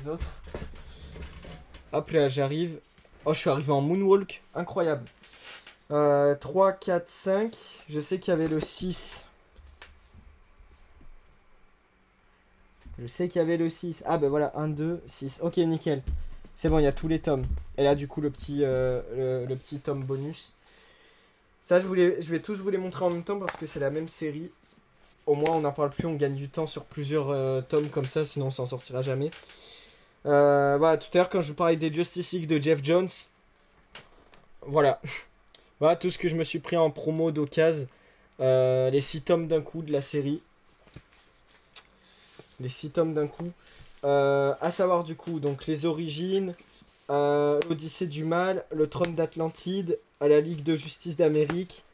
autres. Hop là, j'arrive. Oh, je suis arrivé en Moonwalk. Incroyable. 3, 4, 5. Je sais qu'il y avait le 6. Je sais qu'il y avait le 6. Ah ben voilà, 1, 2, 6. Ok, nickel. C'est bon, il y a tous les tomes. Et là, du coup, le petit tome bonus. Ça, je vais tous vous les montrer en même temps parce que c'est la même série. Au moins, on n'en parle plus, on gagne du temps sur plusieurs tomes comme ça, sinon on s'en sortira jamais. Voilà, tout à l'heure, quand je vous parlais des Justice League de Jeff Jones, voilà. Voilà tout ce que je me suis pris en promo d'occasion. Les 6 tomes d'un coup de la série. Les 6 tomes d'un coup. À savoir du coup, donc les origines, l'Odyssée du Mal, le trône d'Atlantide, la Ligue de Justice d'Amérique,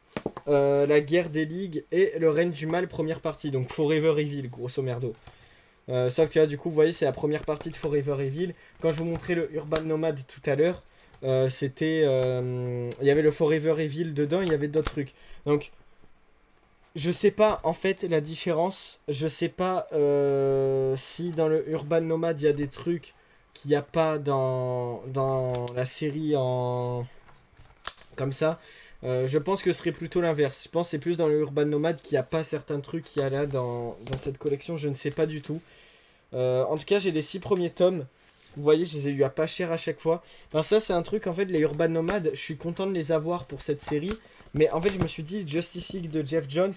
la guerre des ligues et le règne du mal première partie. Donc Forever Evil, grosso merdo. Sauf que là, du coup, vous voyez, c'est la première partie de Forever Evil. Quand je vous montrais le Urban Nomad tout à l'heure, c'était... Il y avait le Forever Evil dedans, il y avait d'autres trucs. Donc, je sais pas, en fait, la différence. Je sais pas si dans le Urban Nomad, il y a des trucs qu'il n'y a pas dans la série en... Comme ça. Je pense que ce serait plutôt l'inverse. Je pense que c'est plus dans le Urban Nomad qu'il n'y a pas certains trucs qu'il y a là dans cette collection. Je ne sais pas du tout. En tout cas, j'ai les 6 premiers tomes. Vous voyez, je les ai eu à pas cher à chaque fois. Enfin, ça, c'est un truc, en fait, les Urban Nomades, je suis content de les avoir pour cette série. Mais en fait, je me suis dit, Justice League de Jeff Jones,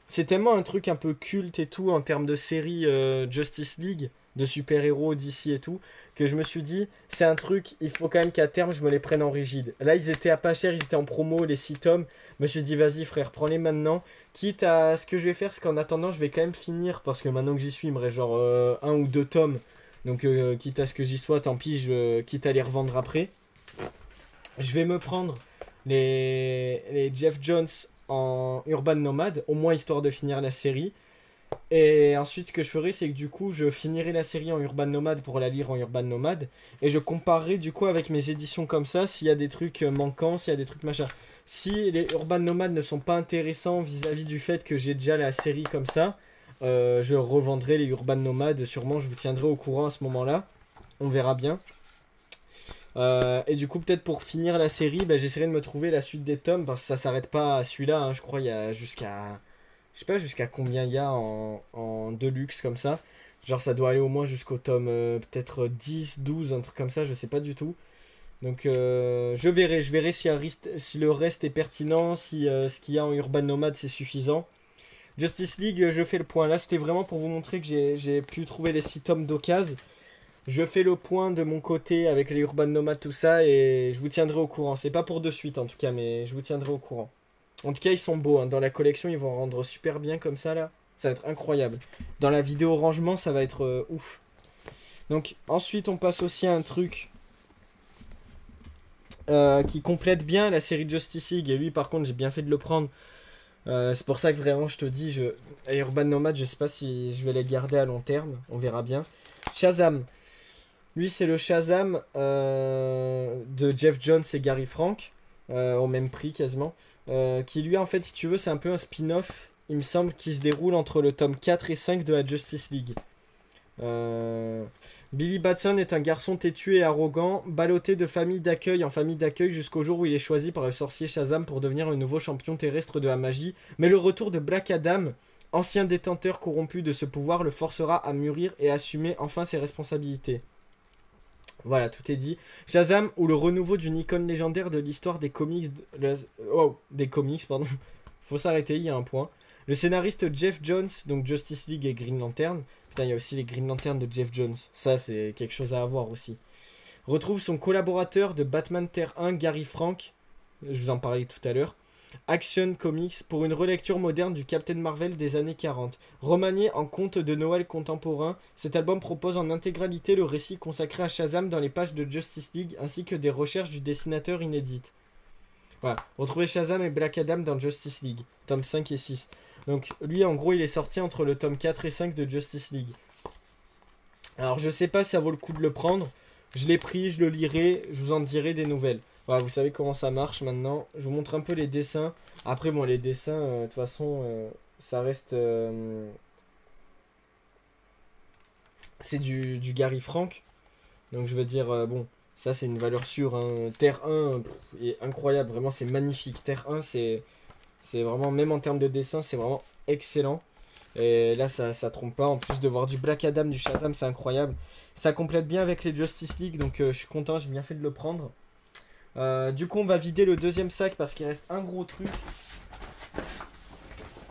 c'est tellement un truc un peu culte et tout en termes de série Justice League, de super-héros d'ici et tout, que je me suis dit, c'est un truc, il faut quand même qu'à terme, je me les prenne en rigide. Là, ils étaient à pas cher, ils étaient en promo, les 6 tomes. Je me suis dit, vas-y, frère, prends-les maintenant. Quitte à ce que je vais faire, c'est qu'en attendant, je vais quand même finir, parce que maintenant que j'y suis, il me reste genre 1 ou 2 tomes. Donc, quitte à ce que j'y sois, tant pis, quitte à les revendre après. Je vais me prendre les Jeff Jones en Urban Nomad, au moins histoire de finir la série. Et ensuite, ce que je ferai, c'est que du coup, je finirai la série en Urban Nomad pour la lire en Urban Nomad. Et je comparerai du coup avec mes éditions comme ça, s'il y a des trucs manquants, s'il y a des trucs machin. Si les Urban Nomad ne sont pas intéressants vis-à-vis du fait que j'ai déjà la série comme ça, je revendrai les Urban Nomad. Sûrement, je vous tiendrai au courant à ce moment-là. On verra bien. Et du coup, peut-être pour finir la série, bah, j'essaierai de me trouver la suite des tomes parce que ça s'arrête pas à celui-là. Hein. Je crois il y a jusqu'à. Je sais pas jusqu'à combien il y a en deluxe comme ça. Genre, ça doit aller au moins jusqu'au tome peut-être 10, 12, un truc comme ça, je sais pas du tout. Donc, je verrai si le reste est pertinent, si ce qu'il y a en Urban Nomad c'est suffisant. Justice League, je fais le point. Là, c'était vraiment pour vous montrer que j'ai pu trouver les 6 tomes d'occasion. Je fais le point de mon côté avec les Urban Nomad, tout ça, et je vous tiendrai au courant. C'est pas pour de suite en tout cas, mais je vous tiendrai au courant. En tout cas, ils sont beaux. Hein. Dans la collection, ils vont rendre super bien comme ça là. Ça va être incroyable. Dans la vidéo rangement, ça va être ouf. Donc ensuite, on passe aussi à un truc qui complète bien la série Justice League. Et lui, par contre, j'ai bien fait de le prendre. C'est pour ça que vraiment, je te dis, Urban Nomad, je sais pas si je vais les garder à long terme. On verra bien. Shazam. Lui, c'est le Shazam de Jeff Jones et Gary Frank, au même prix quasiment. Qui lui, en fait, si tu veux, c'est un peu un spin-off, il me semble, qui se déroule entre le tome 4 et 5 de la Justice League. Billy Batson est un garçon têtu et arrogant, ballotté de famille d'accueil en famille d'accueil jusqu'au jour où il est choisi par le sorcier Shazam pour devenir un nouveau champion terrestre de la magie. Mais le retour de Black Adam, ancien détenteur corrompu de ce pouvoir, le forcera à mûrir et assumer enfin ses responsabilités. Voilà, tout est dit. Shazam ou le renouveau d'une icône légendaire de l'histoire des comics. Des comics, pardon. Faut s'arrêter, il y a un point. Le scénariste Jeff Jones, donc Justice League et Green Lantern. Putain, il y a aussi les Green Lantern de Jeff Jones. Ça, c'est quelque chose à avoir aussi. Retrouve son collaborateur de Batman Terre 1, Gary Frank. Je vous en parlais tout à l'heure. Action Comics pour une relecture moderne du Captain Marvel des années 40. Remanié en conte de Noël contemporain, cet album propose en intégralité le récit consacré à Shazam dans les pages de Justice League ainsi que des recherches du dessinateur inédites. Voilà, retrouvez Shazam et Black Adam dans Justice League, tome 5 et 6. Donc lui en gros il est sorti entre le tome 4 et 5 de Justice League. Alors je sais pas si ça vaut le coup de le prendre. Je l'ai pris, je le lirai, je vous en dirai des nouvelles. Voilà, vous savez comment ça marche maintenant. Je vous montre un peu les dessins. Après, bon, les dessins, de toute façon, ça reste... c'est du Gary Frank. Donc je veux dire, bon, ça c'est une valeur sûre, hein. Terre 1 est incroyable, vraiment c'est magnifique. Terre 1 c'est vraiment, même en termes de dessin, c'est vraiment excellent. Et là ça trompe pas, en plus de voir du Black Adam, du Shazam, c'est incroyable. Ça complète bien avec les Justice League, donc je suis content, j'ai bien fait de le prendre. Du coup on va vider le deuxième sac parce qu'il reste un gros truc.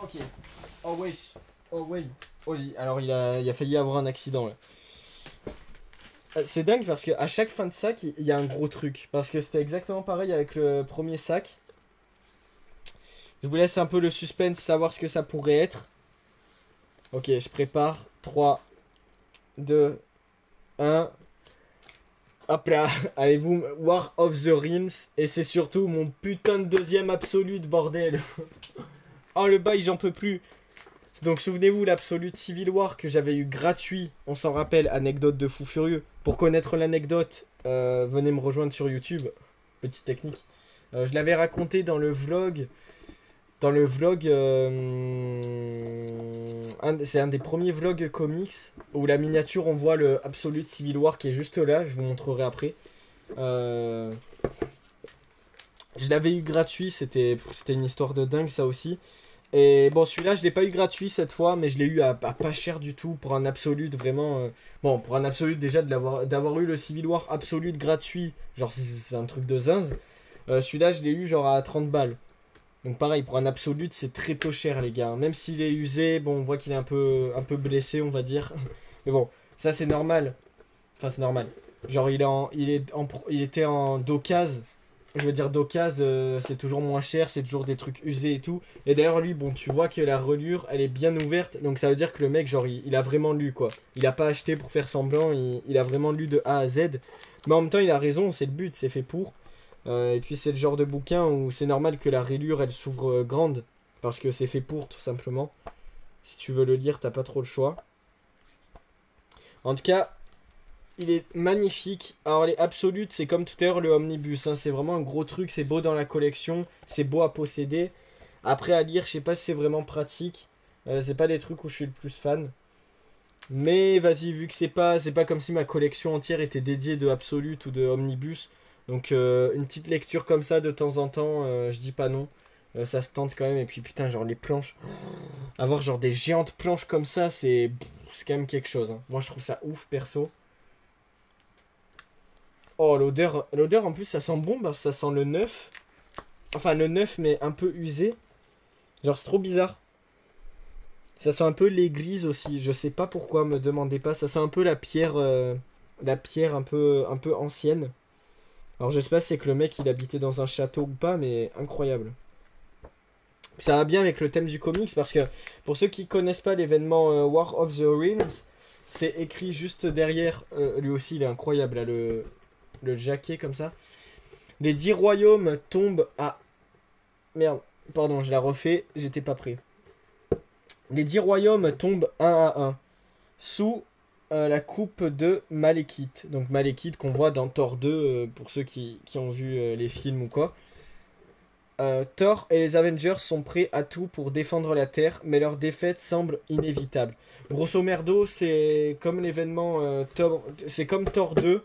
Ok. Oh wesh. Oh ouais. Oh, alors il a failli avoir un accident là. C'est dingue parce qu'à chaque fin de sac, il y a un gros truc. Parce que c'était exactement pareil avec le premier sac. Je vous laisse un peu le suspense, savoir ce que ça pourrait être. Ok, je prépare. 3, 2, 1. Hop là. Allez, boum. War of the Realms. Et c'est surtout mon putain de deuxième absolute, bordel. Oh, le bail, j'en peux plus. Donc souvenez-vous, l'Absolute Civil War que j'avais eu gratuit, on s'en rappelle, anecdote de fou furieux. Pour connaître l'anecdote, venez me rejoindre sur YouTube, petite technique. Je l'avais raconté dans le vlog, c'est un des premiers vlogs comics, où la miniature, on voit le Absolute Civil War qui est juste là, je vous montrerai après. Je l'avais eu gratuit, c'était une histoire de dingue ça aussi. Et bon, celui-là, je l'ai pas eu gratuit cette fois, mais je l'ai eu à pas cher du tout pour un absolute vraiment. Bon, pour un absolute déjà d'avoir eu le Civil War absolute gratuit, genre c'est un truc de zinz. Celui-là, je l'ai eu genre à 30 balles. Donc pareil, pour un absolute, c'est très peu cher les gars. Même s'il est usé, bon, on voit qu'il est un peu blessé, on va dire. Mais bon, ça c'est normal. Enfin, c'est normal. Genre, il était en d'occasion. Je veux dire, d'occasion, c'est toujours moins cher, c'est toujours des trucs usés et tout. Et d'ailleurs, lui, bon, tu vois que la reliure, elle est bien ouverte. Donc, ça veut dire que le mec, genre, il a vraiment lu, quoi. Il a pas acheté pour faire semblant, il a vraiment lu de A à Z. Mais en même temps, il a raison, c'est le but, c'est fait pour. Et puis, c'est le genre de bouquin où c'est normal que la rayure, elle s'ouvre grande. Parce que c'est fait pour, tout simplement. Si tu veux le lire, t'as pas trop le choix. En tout cas, il est magnifique. Alors les absolutes, c'est comme tout à l'heure le omnibus, hein. C'est vraiment un gros truc, c'est beau dans la collection, c'est beau à posséder. Après à lire, je sais pas si c'est vraiment pratique. C'est pas les trucs où je suis le plus fan. Mais vas-y, vu que c'est pas comme si ma collection entière était dédiée de absolute ou de omnibus. Donc une petite lecture comme ça de temps en temps, je dis pas non. Ça se tente quand même. Et puis putain, genre les planches. Avoir genre des géantes planches comme ça, c'est quand même quelque chose, hein. Moi je trouve ça ouf perso. Oh, l'odeur en plus, ça sent bon, bah, ça sent le neuf. Enfin, le neuf, mais un peu usé. Genre, c'est trop bizarre. Ça sent un peu l'église aussi. Je sais pas pourquoi, me demandez pas. Ça sent un peu la pierre un peu ancienne. Alors, je sais pas si c'est que le mec il habitait dans un château ou pas, mais incroyable. Ça va bien avec le thème du comics parce que pour ceux qui connaissent pas l'événement War of the Realms, c'est écrit juste derrière. Lui aussi, il est incroyable là, le jacket comme ça. Les 10 royaumes tombent à... Merde, pardon, je la refais, j'étais pas prêt. Les 10 royaumes tombent un à un, sous la coupe de Malekith. Donc Malekith qu'on voit dans Thor 2, pour ceux qui ont vu les films ou quoi. Thor et les Avengers sont prêts à tout pour défendre la Terre, mais leur défaite semble inévitable. Grosso merdo, c'est comme l'événement c'est comme Thor 2,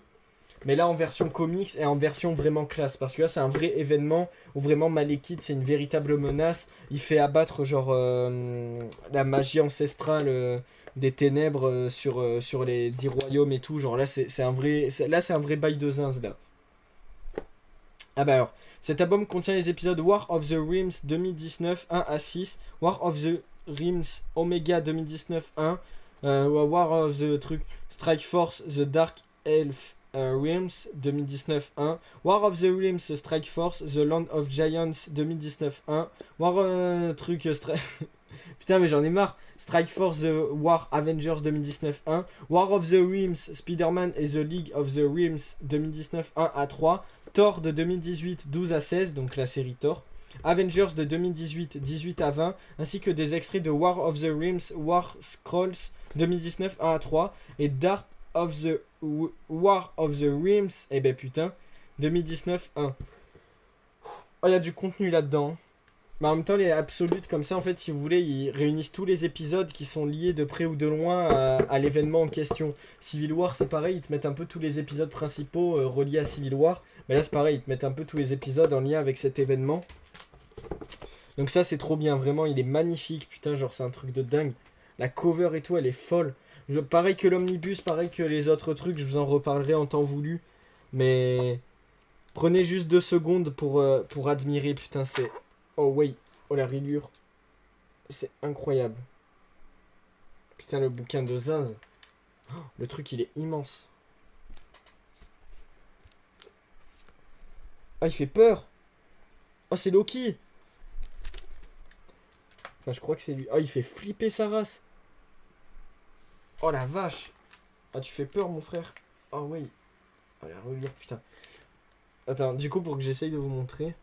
mais là en version comics et en version vraiment classe. Parce que là c'est un vrai événement où vraiment Malekith c'est une véritable menace. Il fait abattre genre la magie ancestrale des ténèbres sur les 10 royaumes et tout. Genre là c'est un vrai. Là c'est un vrai bail de zinz là. Ah bah alors. Cet album contient les épisodes War of the Realms 2019 1 à 6, War of the Realms Omega 2019 1, War of the truc Strike Force The Dark Elf Realms 2019 1, War of the Realms Strike Force The Land of Giants 2019 1, War Putain mais j'en ai marre. Strike Force The War Avengers 2019 1, War of the Realms Spider-Man et The League of the Realms 2019 1 à 3, Thor de 2018 12 à 16, donc la série Thor, Avengers de 2018 18 à 20, ainsi que des extraits de War of the Realms War Scrolls 2019 1 à 3 et War of the Realms, ben putain, 2019 1. Oh, il y a du contenu là-dedans. Bah, en même temps, les absolutes, comme ça, en fait, si vous voulez, ils réunissent tous les épisodes qui sont liés de près ou de loin à l'événement en question. Civil War, c'est pareil, ils te mettent un peu tous les épisodes principaux reliés à Civil War. Mais là, c'est pareil, ils te mettent un peu tous les épisodes en lien avec cet événement. Donc ça, c'est trop bien, vraiment, il est magnifique, putain, genre, c'est un truc de dingue. La cover et tout, elle est folle. Pareil que l'omnibus, pareil que les autres trucs, je vous en reparlerai en temps voulu. Mais prenez juste 2 secondes pour admirer, putain, c'est... Oh oui, oh la rayure, c'est incroyable. Putain, le bouquin de Zinz. Oh, le truc, il est immense. Ah, il fait peur. Oh, c'est Loki. Enfin, je crois que c'est lui. Oh, il fait flipper sa race. Oh la vache. Ah, tu fais peur, mon frère. Oh oui. Oh la reliure, putain. Attends, du coup, pour que j'essaye de vous montrer.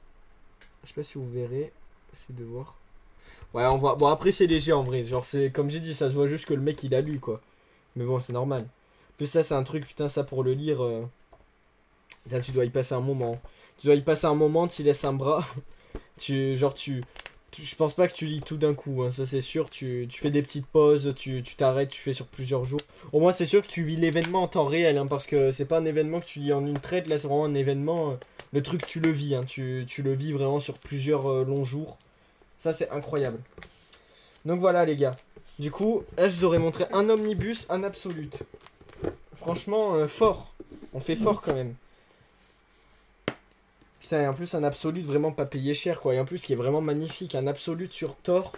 Je sais pas si vous verrez. Essayez de voir. Ouais, on voit. Bon, après, c'est léger en vrai. Genre, c'est comme j'ai dit, ça se voit juste que le mec il a lu quoi. Mais bon, c'est normal. Plus ça, c'est un truc, putain, ça pour le lire. Putain, tu dois y passer un moment. Tu dois y passer un moment, tu laisses un bras. Je pense pas que tu lis tout d'un coup, hein, ça c'est sûr. Tu fais des petites pauses, tu t'arrêtes, tu fais sur plusieurs jours. Au moins, c'est sûr que tu vis l'événement en temps réel, hein, parce que c'est pas un événement que tu lis en une traite. Là, c'est vraiment un événement. Le truc, tu le vis, hein, tu le vis vraiment sur plusieurs longs jours. Ça, c'est incroyable. Donc voilà, les gars. Du coup, là, je vous aurais montré un omnibus, un absolute. Franchement, fort. On fait fort quand même. Putain, et en plus, un absolute vraiment pas payé cher, quoi. Et en plus, qui est vraiment magnifique. Un absolute sur Thor.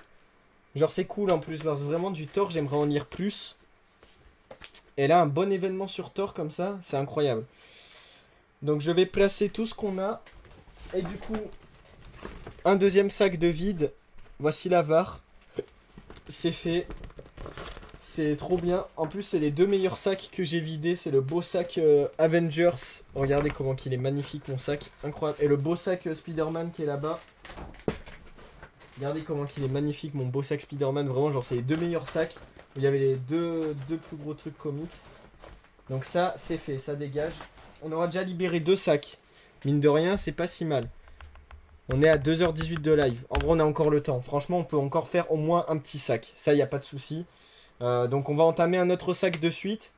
Genre, c'est cool en plus. Parce que vraiment, du Thor, j'aimerais en lire plus. Et là, un bon événement sur Thor comme ça, c'est incroyable. Donc, je vais placer tout ce qu'on a. Et du coup, un deuxième sac de vide. Voici la VAR. C'est fait. C'est trop bien. En plus, c'est les 2 meilleurs sacs que j'ai vidés. C'est le beau sac Avengers. Regardez comment il est magnifique, mon sac. Incroyable. Et le beau sac Spider-Man qui est là-bas. Regardez comment il est magnifique, mon beau sac Spider-Man. Vraiment, genre, c'est les 2 meilleurs sacs. Où il y avait les deux plus gros trucs comics. Donc ça, c'est fait. Ça dégage. On aura déjà libéré 2 sacs. Mine de rien, c'est pas si mal. On est à 2h18 de live. En vrai, on a encore le temps. Franchement, on peut encore faire au moins un petit sac. Ça, il n'y a pas de souci. Donc on va entamer un autre sac de suite.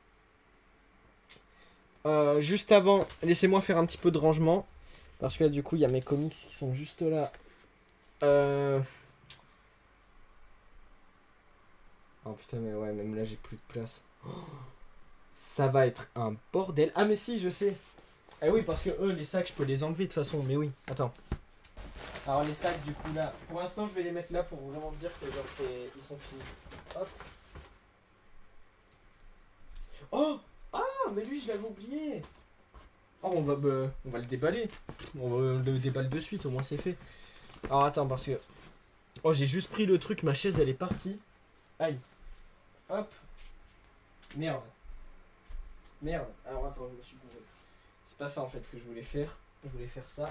Juste avant, laissez-moi faire un petit peu de rangement. Parce que là, du coup, il y a mes comics qui sont juste là. Oh putain, mais ouais, même là, j'ai plus de place. Oh, ça va être un bordel. Ah, mais si, je sais. Eh oui, parce que eux, les sacs, je peux les enlever de toute façon. Mais oui, attends. Alors, les sacs, du coup, là. Pour l'instant, je vais les mettre là pour vraiment dire que genre, ils sont finis. Hop. Oh! Ah, mais lui, je l'avais oublié. Oh, on va le déballer. On le déballe de suite, au moins c'est fait. Alors attends, parce que... Oh, j'ai juste pris le truc, ma chaise, elle est partie. Aïe. Hop. Merde. Merde. Alors attends, je me suis bourré. C'est pas ça en fait que je voulais faire. Je voulais faire ça.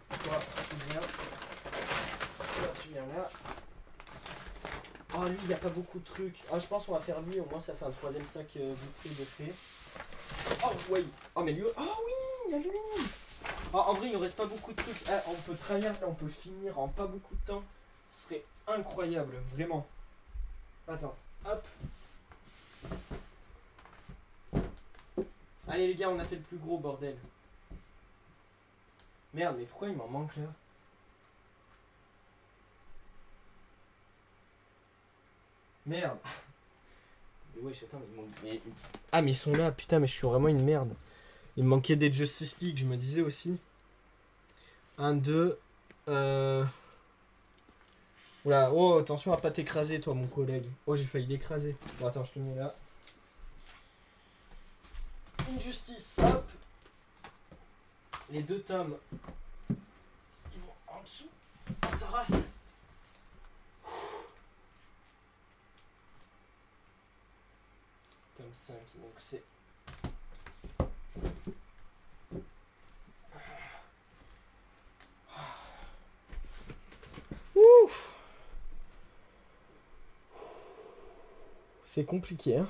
Toi, tu viens. Toi, tu viens là. Oh, lui, il n'y a pas beaucoup de trucs. Ah, je pense qu'on va faire lui, au moins ça fait un troisième sac vitré de fait. Oh, oui. Oh, mais lui... Oh oui, il y a lui. Oh, en vrai, il ne reste pas beaucoup de trucs. Ah, on peut trahir, là, on peut finir en pas beaucoup de temps. Ce serait incroyable, vraiment. Attends, hop. Allez, les gars, on a fait le plus gros, bordel. Merde, mais pourquoi il m'en manque, là? Merde. Mais wesh, attends, mais il manque... Ah, mais ils sont là, putain, mais je suis vraiment une merde. Il me manquait des Justice League, je me disais aussi. 1, 2. Oula, oh, attention à pas t'écraser, toi, mon collègue. Oh, j'ai failli l'écraser. Bon, attends, je te mets là. Injustice, hop. Les 2 tomes. Ils vont en dessous. Oh, sa race. Tome 5, donc c'est... Ouf. C'est compliqué, hein.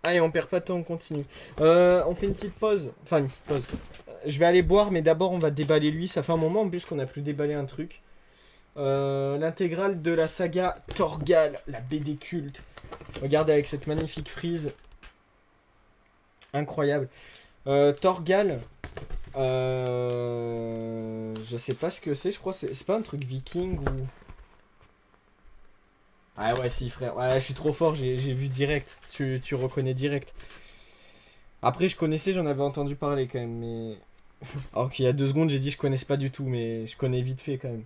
Allez, on perd pas de temps, on continue. On fait une petite pause. Enfin, une petite pause. Je vais aller boire, mais d'abord, on va déballer lui. Ça fait un moment en plus qu'on a plus déballé un truc. l'intégrale de la saga Torgal, la BD culte. Regardez avec cette magnifique frise. Incroyable. Torgal, je sais pas ce que c'est, je crois que c'est pas un truc viking ou... Ah ouais si frère, ouais, je suis trop fort, j'ai vu direct, tu reconnais direct. Après je connaissais, j'en avais entendu parler quand même, mais... Alors qu'il y a 2 secondes j'ai dit je connaissais pas du tout, mais je connais vite fait quand même.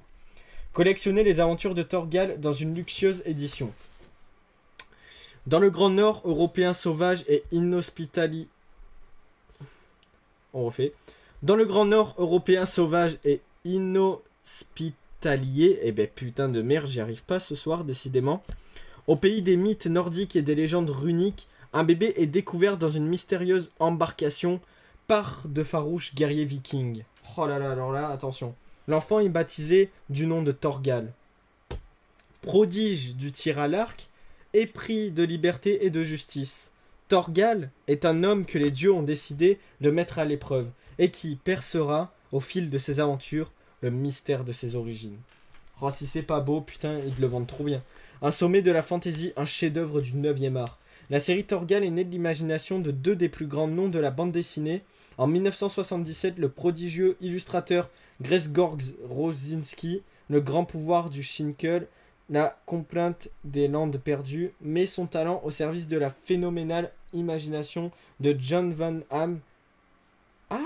Collectionner les aventures de Torgal dans une luxueuse édition. Dans le Grand Nord européen sauvage et inhospitalier... On refait. Dans le Grand Nord européen sauvage et inhospitalier, eh ben putain de merde, j'y arrive pas ce soir décidément. Au pays des mythes nordiques et des légendes runiques, un bébé est découvert dans une mystérieuse embarcation par de farouches guerriers vikings. Oh là là, alors là, attention. L'enfant est baptisé du nom de Torgal. Prodige du tir à l'arc, épris de liberté et de justice. Torgal est un homme que les dieux ont décidé de mettre à l'épreuve et qui percera, au fil de ses aventures, le mystère de ses origines. Oh, si c'est pas beau, putain, ils le vendent trop bien. Un sommet de la fantaisie, un chef-d'œuvre du 9e art. La série Torgal est née de l'imagination de 2 des plus grands noms de la bande dessinée. En 1977, le prodigieux illustrateur Grzegorz Rosinski, le grand pouvoir du Schinkel, la complainte des Landes perdues, met son talent au service de la phénoménale imagination de John Van Ham. Ah!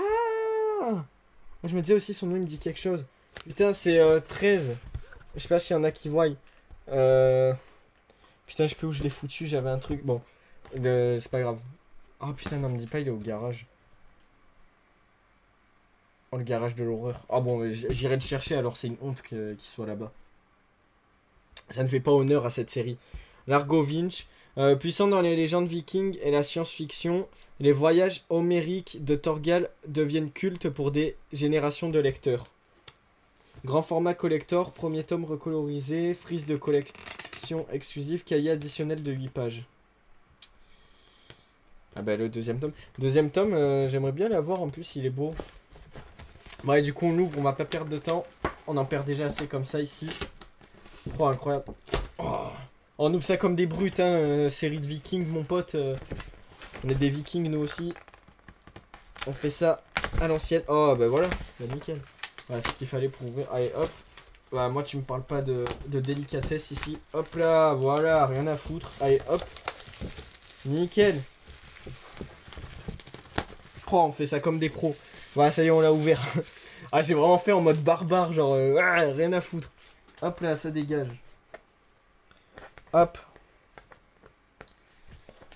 Je me disais aussi son nom, il me dit quelque chose. Putain, c'est 13. Je sais pas s'il y en a qui voient. Putain, je sais plus où je l'ai foutu, j'avais un truc. Bon, c'est pas grave. Oh putain, non, me dis pas, il est au garage. Oh, le garage de l'horreur. Ah bon, j'irai le chercher alors, c'est une honte qu'il soit là-bas. Ça ne fait pas honneur à cette série. Largo Winch, puissant dans les légendes vikings et la science-fiction, les voyages homériques de Torgal deviennent cultes pour des générations de lecteurs. Grand format collector, premier tome recolorisé, frise de collection exclusive, cahier additionnel de 8 pages. Ah bah le deuxième tome. Deuxième tome, j'aimerais bien l'avoir en plus, il est beau. Ouais, du coup on l'ouvre, on va pas perdre de temps. On en perd déjà assez comme ça ici. Oh, incroyable. Oh. On ouvre ça comme des brutes, hein, série de vikings, mon pote. On est des vikings, nous aussi. On fait ça à l'ancienne. Oh, bah voilà, bah, nickel. Voilà, c'est ce qu'il fallait pour ouvrir. Allez, hop. Bah, moi, tu me parles pas de délicatesse ici. Hop là, voilà, rien à foutre. Allez, hop. Nickel. Oh, on fait ça comme des pros. Voilà, ça y est, on l'a ouvert. Ah, j'ai vraiment fait en mode barbare, genre, rien à foutre. Hop là, ça dégage. Hop.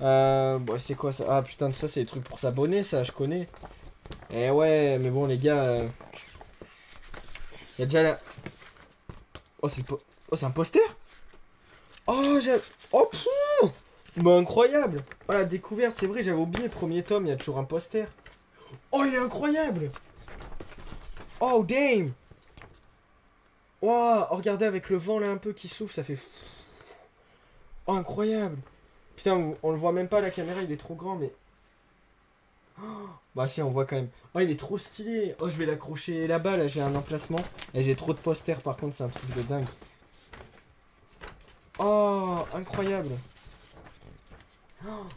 Bon, c'est quoi ça? Ah putain, ça c'est des trucs pour s'abonner, ça, je connais. Eh ouais, mais bon, les gars. Y a déjà la. Oh, c'est un poster? Oh, j'ai. Oh, pfff. Bah, incroyable! Oh, la découverte, c'est vrai, j'avais oublié le premier tome, il y a toujours un poster. Oh, il est incroyable! Oh, damn! Wow, oh, regardez avec le vent là un peu qui souffle, ça fait. Oh, incroyable! Putain, on le voit même pas à la caméra, il est trop grand, mais. Oh, bah si, on voit quand même. Oh, il est trop stylé. Oh, je vais l'accrocher là-bas, là, j'ai un emplacement. Et j'ai trop de posters, par contre, c'est un truc de dingue. Oh, incroyable.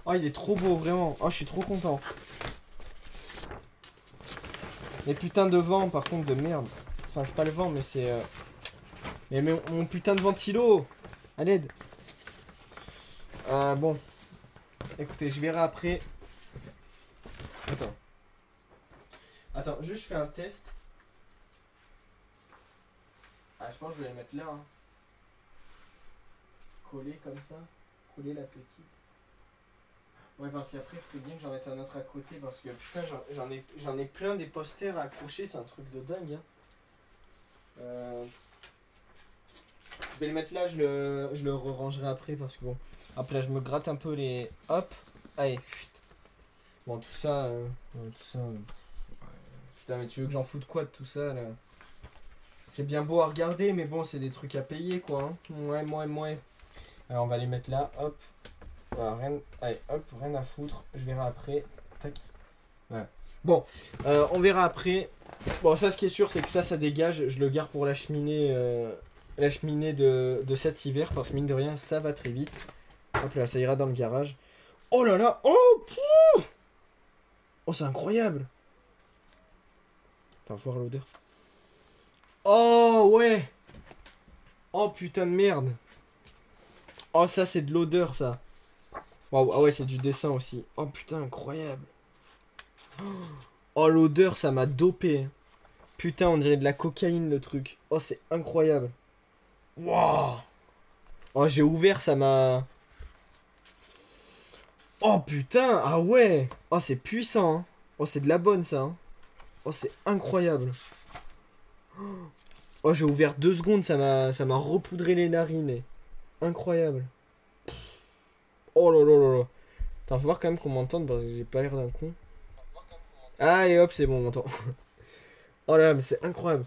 Oh, il est trop beau, vraiment. Oh, je suis trop content. Les putains de vent, par contre, de merde. Enfin, c'est pas le vent, mais c'est... Mais mon putain de ventilo. À l'aide. Bon. Écoutez, je verrai après. Attends, juste je fais un test. Ah, je pense que je vais la mettre là. Hein. Coller comme ça. Coller la petite. Ouais, parce qu'après, ce serait bien que j'en mette un autre à côté. Parce que putain, j'en ai plein des posters à accrocher. C'est un truc de dingue. Hein. Je vais le mettre là. Je le rangerai après. Parce que bon. Hop là, je me gratte un peu les. Hop. Allez. Chut. Bon, tout ça. Putain, mais tu veux que j'en foute quoi de tout ça là? C'est bien beau à regarder, mais bon, c'est des trucs à payer quoi. Hein. Ouais. Alors, on va les mettre là, hop. Voilà, allez, hop, rien à foutre. Je verrai après. Tac. Voilà. Bon, on verra après. Bon, ça, ce qui est sûr, c'est que ça dégage. Je le garde pour la cheminée la cheminée de cet hiver, parce que mine de rien, ça va très vite. Hop là, ça ira dans le garage. Oh là là, oh, oh, c'est incroyable. Attends, voir l'odeur. Oh ouais. Oh putain de merde. Oh ça c'est de l'odeur ça. Waouh, ah ouais c'est du dessin aussi. Oh putain incroyable. Oh l'odeur ça m'a dopé. Putain on dirait de la cocaïne le truc. Oh c'est incroyable. Waouh. Oh j'ai ouvert ça m'a... Oh putain, ah ouais. Oh c'est puissant hein. Oh c'est de la bonne ça hein. Oh c'est incroyable. Oh j'ai ouvert 2 secondes ça m'a repoudré les narines. Incroyable. Oh là là là là. Attends, faut voir quand même qu'on m'entende parce que j'ai pas l'air d'un con. Ah, et hop, c'est bon, on m'entend. Oh là là, mais c'est incroyable.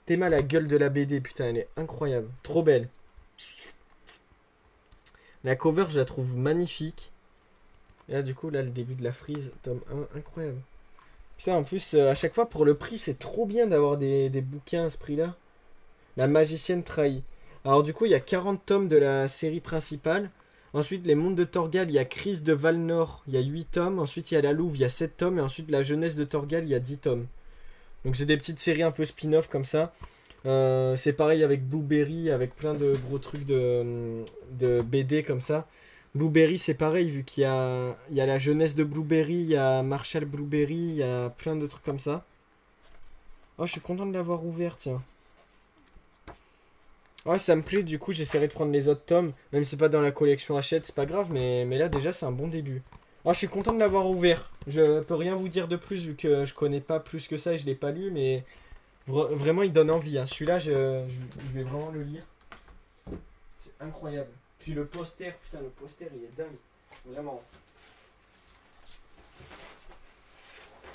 Théma, la gueule de la BD, putain, elle est incroyable. Trop belle. La cover, je la trouve magnifique. Et là, du coup, là, le début de la frise, tome 1, incroyable. Putain, en plus, à chaque fois, pour le prix, c'est trop bien d'avoir des bouquins à ce prix-là. La magicienne trahie. Alors, du coup, il y a 40 tomes de la série principale. Ensuite, les mondes de Torgal, il y a Crise de Valnor, il y a 8 tomes. Ensuite, il y a La Louve, il y a 7 tomes. Et ensuite, La Jeunesse de Torgal, il y a 10 tomes. Donc, c'est des petites séries un peu spin-off comme ça. C'est pareil avec Blueberry, avec plein de gros trucs de BD comme ça. Blueberry, c'est pareil, vu qu'il y a la jeunesse de Blueberry, il y a Marshall Blueberry, il y a plein de trucs comme ça. Oh, je suis content de l'avoir ouvert, tiens. Ouais, ça me plaît, du coup, j'essaierai de prendre les autres tomes. Même si c'est pas dans la collection Hachette, c'est pas grave, mais là, déjà, c'est un bon début. Oh, je suis content de l'avoir ouvert. Je peux rien vous dire de plus, vu que je connais pas plus que ça et je l'ai pas lu, mais vraiment, il donne envie. Hein. Celui-là, je vais vraiment le lire. C'est incroyable. Puis le poster, putain, le poster, il est dingue. Vraiment.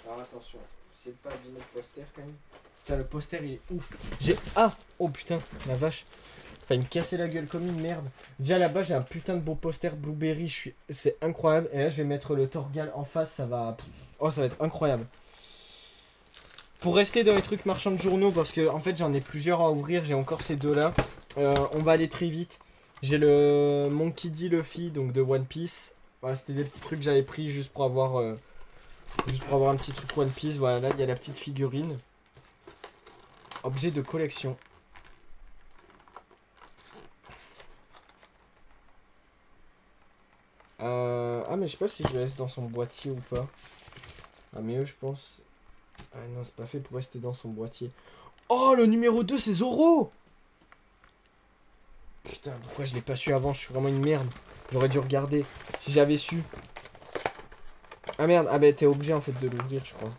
Alors attention, c'est pas abîmer le poster quand même. Putain, le poster, il est ouf. J'ai... Ah. Oh putain, la vache. Enfin, il me cassait la gueule comme une merde. Déjà là-bas, j'ai un putain de beau poster Blueberry. C'est incroyable. Et là, je vais mettre le Torgal en face. Ça va... Oh, ça va être incroyable. Pour rester dans les trucs marchands de journaux, parce que en fait, j'en ai plusieurs à ouvrir. J'ai encore ces deux-là. On va aller très vite. J'ai le Monkey D. Luffy, donc de One Piece. Voilà, c'était des petits trucs que j'avais pris juste pour avoir un petit truc One Piece. Voilà, là, il y a la petite figurine. Objet de collection. Ah mais je sais pas si je le laisse dans son boîtier ou pas. Ah mais eux je pense. Ah non c'est pas fait pour rester dans son boîtier. Oh le numéro 2 c'est Zoro. Putain pourquoi je l'ai pas su avant. Je suis vraiment une merde. J'aurais dû regarder si j'avais su. Ah merde. Ah bah t'es obligé en fait de l'ouvrir je crois.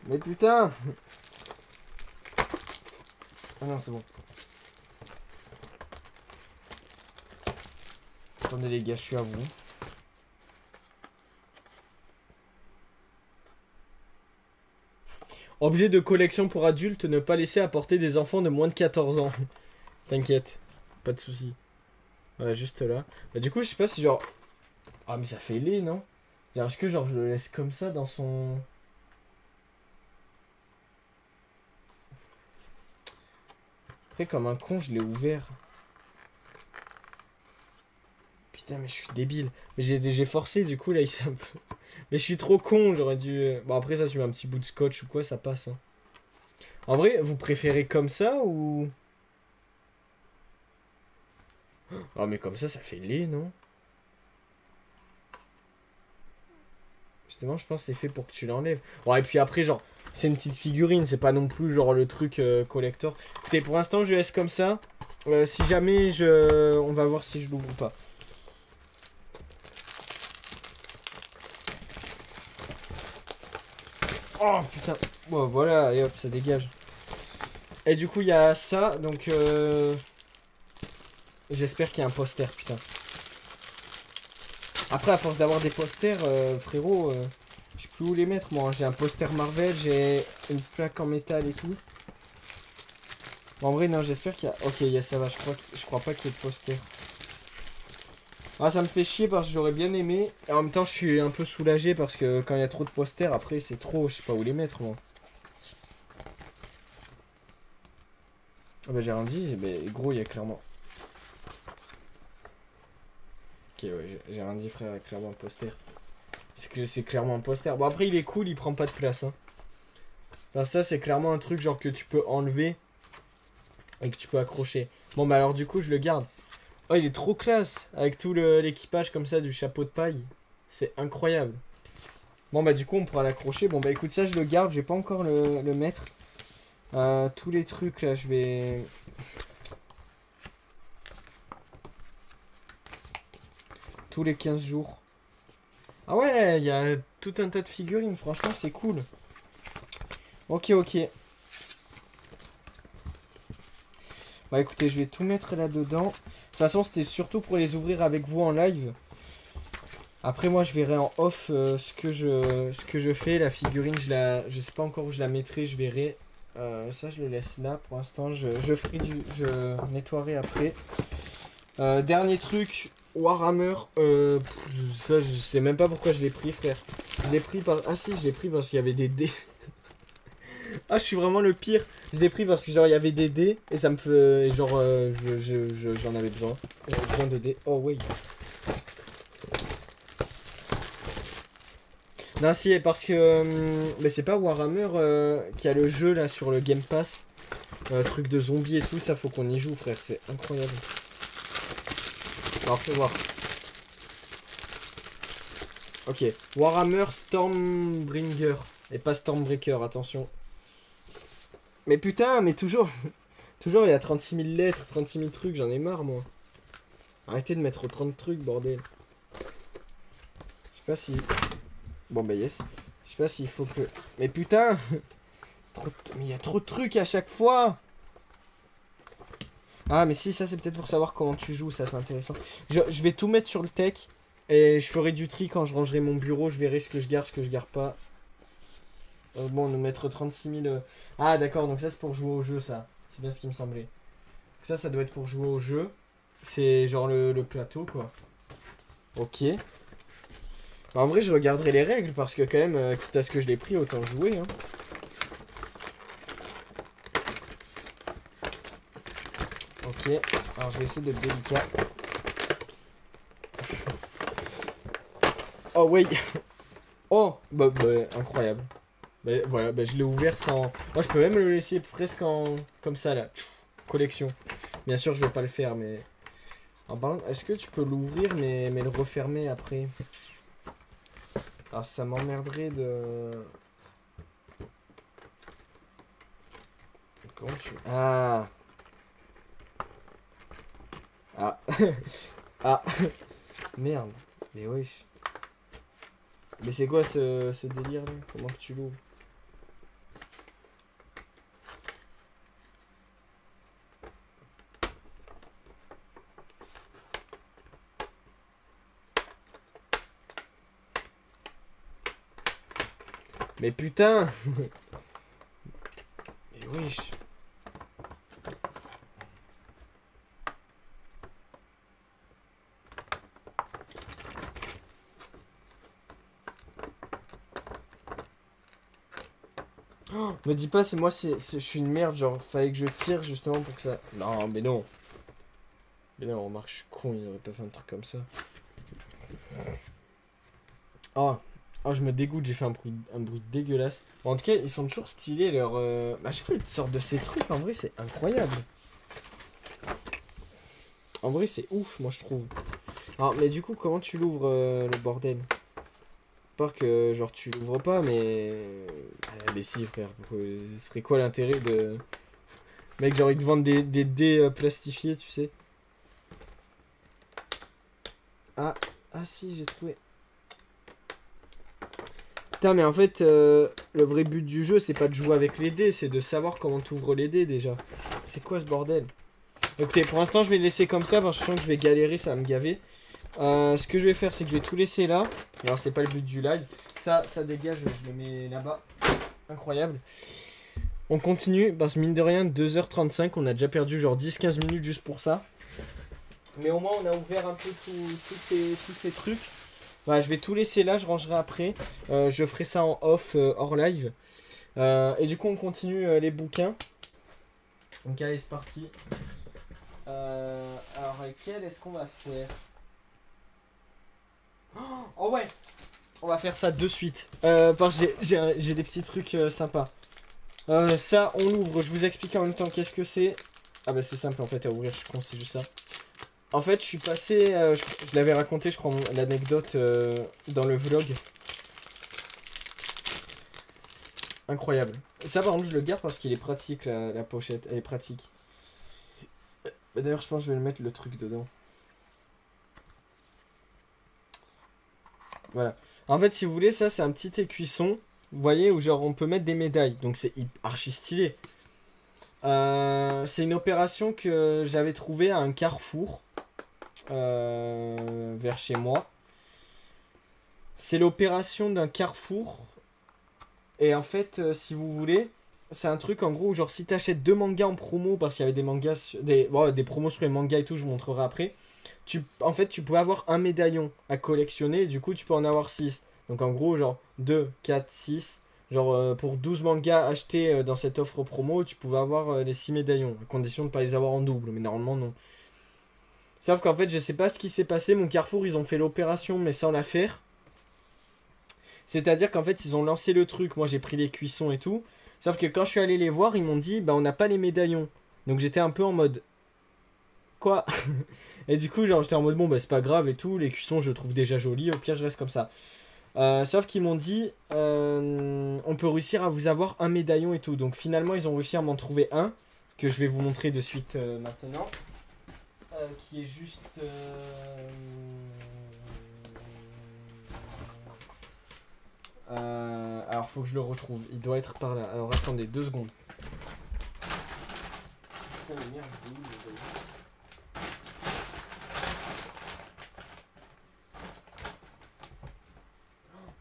Mais putain. Ah non c'est bon. Attendez les gars, je suis à vous. Objet de collection pour adultes, ne pas laisser apporter des enfants de moins de 14 ans. T'inquiète, pas de soucis. Voilà, juste là. Bah, du coup, je sais pas si genre... Ah mais ça fait laid, non? Est-ce que genre je le laisse comme ça dans son... Après comme un con, je l'ai ouvert. Putain mais je suis débile. Mais j'ai forcé du coup là il s'est un peu... Mais je suis trop con, j'aurais dû... Bon après ça tu mets un petit bout de scotch ou quoi, ça passe. Hein. En vrai, vous préférez comme ça ou... Oh mais comme ça fait laid, non? Justement je pense que c'est fait pour que tu l'enlèves. Bon et puis après genre, c'est une petite figurine, c'est pas non plus genre le truc collector. Écoutez pour l'instant je laisse comme ça. Si jamais je... On va voir si je l'ouvre ou pas. Oh putain. Bon voilà, et hop, ça dégage. Et du coup, il y a ça, donc j'espère qu'il y a un poster, putain. Après, à force d'avoir des posters, frérot, je sais plus où les mettre, moi. J'ai un poster Marvel, j'ai une plaque en métal et tout. Bon, en vrai, non, j'espère qu'il y a... Ok, il y a ça va, je crois pas qu'il y ait de poster. Ah, ça me fait chier parce que j'aurais bien aimé. Et en même temps, je suis un peu soulagé parce que quand il y a trop de posters, après, c'est trop. Je sais pas où les mettre, moi. Ah bah, j'ai rien dit. Mais gros, il y a clairement. Ok, ouais, j'ai rien dit, frère. Il y a clairement un poster. Parce que c'est clairement un poster. Bon, après, il est cool, il prend pas de place. Hein. Enfin, ça, c'est clairement un truc genre que tu peux enlever et que tu peux accrocher. Bon, bah, alors, du coup, je le garde. Oh, il est trop classe. Avec tout l'équipage comme ça, du chapeau de paille. C'est incroyable. Bon bah du coup on pourra l'accrocher. Bon bah écoute ça je le garde, je vais pas encore le mettre. Tous les trucs là je vais... Tous les 15 jours. Ah ouais il y a tout un tas de figurines, franchement c'est cool. Ok ok. Bah écoutez je vais tout mettre là-dedans. De toute façon c'était surtout pour les ouvrir avec vous en live. Après moi je verrai en off ce que je fais. La figurine je sais pas encore où je la mettrai, je verrai. Ça je le laisse là pour l'instant. Je nettoierai après. Dernier truc, Warhammer. Ça je sais même pas pourquoi je l'ai pris frère. Je l'ai pris par. Ah si je l'ai pris parce qu'il y avait des dés. Ah je suis vraiment le pire. Je l'ai pris parce que genre il y avait des dés et ça me fait. Et genre j'en avais besoin. J'avais besoin de dés. Oh oui. Non si parce que mais c'est pas Warhammer qui a le jeu là sur le Game Pass, truc de zombies et tout, ça faut qu'on y joue frère, c'est incroyable. Alors fais voir. Ok, Warhammer Stormbringer et pas Stormbreaker, attention. Mais putain, mais toujours toujours il y a 36 000 lettres, 36 000 trucs, j'en ai marre moi. Arrêtez de mettre 30 trucs bordel. Je sais pas si... Bon bah yes. Je sais pas s'il faut que... Mais putain mais il y a trop de trucs à chaque fois. Ah mais si ça c'est peut-être pour savoir comment tu joues, ça c'est intéressant. Je vais tout mettre sur le tech. Et je ferai du tri quand je rangerai mon bureau. Je verrai ce que je garde, ce que je garde pas. Bon nous mettre 36 000... Ah d'accord donc ça c'est pour jouer au jeu ça. C'est bien ce qui me semblait. Donc ça doit être pour jouer au jeu. C'est genre le plateau quoi. Ok. Bah, en vrai je regarderai les règles parce que quand même quitte à ce que je l'ai pris autant jouer hein. Ok, alors je vais essayer d'être délicat. Oh oui. Oh bah incroyable. Bah, voilà, bah, je l'ai ouvert sans... Moi je peux même le laisser presque en... Comme ça là. Tchou, collection. Bien sûr je vais pas le faire mais... Alors, par contre, est-ce que tu peux l'ouvrir mais le refermer après? Alors ça m'emmerderait de... Comment tu... Ah. Ah. Ah. Merde. Mais wesh. Mais c'est quoi ce délire là? Comment que tu l'ouvres? Mais putain. Mais wesh. Oh, me dis pas, c'est moi, je suis une merde, genre, fallait que je tire justement pour que ça... Non, mais non. Mais non, remarque, je suis con, ils auraient pas fait un truc comme ça. Oh, oh je me dégoûte, j'ai fait un bruit dégueulasse. Bon, en tout cas, ils sont toujours stylés, leur... Bah, je sais pas, ils sortent de ces trucs, en vrai, c'est incroyable. En vrai, c'est ouf, moi, je trouve. Alors, mais du coup, comment tu l'ouvres, le bordel? Part que, genre, tu l'ouvres pas, mais... Ah, mais si, frère, ce serait quoi l'intérêt de... Mec, genre, ils te vendent des dés plastifiés, tu sais. Ah, ah si, j'ai trouvé. Putain, mais en fait, le vrai but du jeu, c'est pas de jouer avec les dés, c'est de savoir comment t'ouvres les dés déjà. C'est quoi ce bordel? Écoutez, pour l'instant, je vais le laisser comme ça parce que je sens que je vais galérer, ça va me gaver. Ce que je vais faire, c'est que je vais tout laisser là. Alors, c'est pas le but du live. Ça dégage, je le mets là-bas. Incroyable. On continue, parce que mine de rien, 2h35, on a déjà perdu genre 10-15 minutes juste pour ça. Mais au moins on a ouvert un peu tous ces trucs. Voilà, je vais tout laisser là, je rangerai après. Je ferai ça en off, hors live. Et du coup on continue les bouquins. Donc allez c'est parti. Alors quel est-ce qu'on va faire? Oh ouais, on va faire ça de suite. Parce que j'ai des petits trucs sympas. Ça on l'ouvre, je vous explique en même temps qu'est-ce que c'est. Ah bah c'est simple en fait à ouvrir, je suis con, c'est juste ça. En fait je suis passé, je l'avais raconté je crois l'anecdote dans le vlog. Incroyable. Ça par exemple je le garde parce qu'il est pratique la pochette, elle est pratique. D'ailleurs je pense que je vais le mettre le truc dedans. Voilà. En fait si vous voulez ça c'est un petit écuisson. Vous voyez où genre on peut mettre des médailles. Donc c'est archi stylé. C'est une opération que j'avais trouvée à un carrefour. Vers chez moi. C'est l'opération d'un carrefour. Et en fait si vous voulez... C'est un truc en gros, genre si t'achètes 2 mangas en promo, parce qu'il y avait des mangas, des promos sur les mangas et tout, je vous montrerai après. En fait, tu pouvais avoir un médaillon à collectionner, et du coup, tu peux en avoir 6. Donc en gros, genre 2, 4, 6. Genre pour 12 mangas achetés dans cette offre promo, tu pouvais avoir les 6 médaillons, à condition de ne pas les avoir en double, mais normalement non. Sauf qu'en fait, je sais pas ce qui s'est passé, mon Carrefour, ils ont fait l'opération, mais sans la faire. C'est-à-dire qu'en fait, ils ont lancé le truc, moi j'ai pris les cuissons et tout. Sauf que quand je suis allé les voir, ils m'ont dit, bah on n'a pas les médaillons. Donc j'étais un peu en mode, quoi? Et du coup, genre j'étais en mode, bon bah c'est pas grave et tout, les cuissons je trouve déjà jolis, au pire je reste comme ça. Sauf qu'ils m'ont dit, on peut réussir à vous avoir un médaillon et tout. Donc finalement, ils ont réussi à m'en trouver un, que je vais vous montrer de suite maintenant. Qui est juste... alors faut que je le retrouve, il doit être par là. Alors attendez 2 secondes. Putain mais merde, il est où, le médaillon?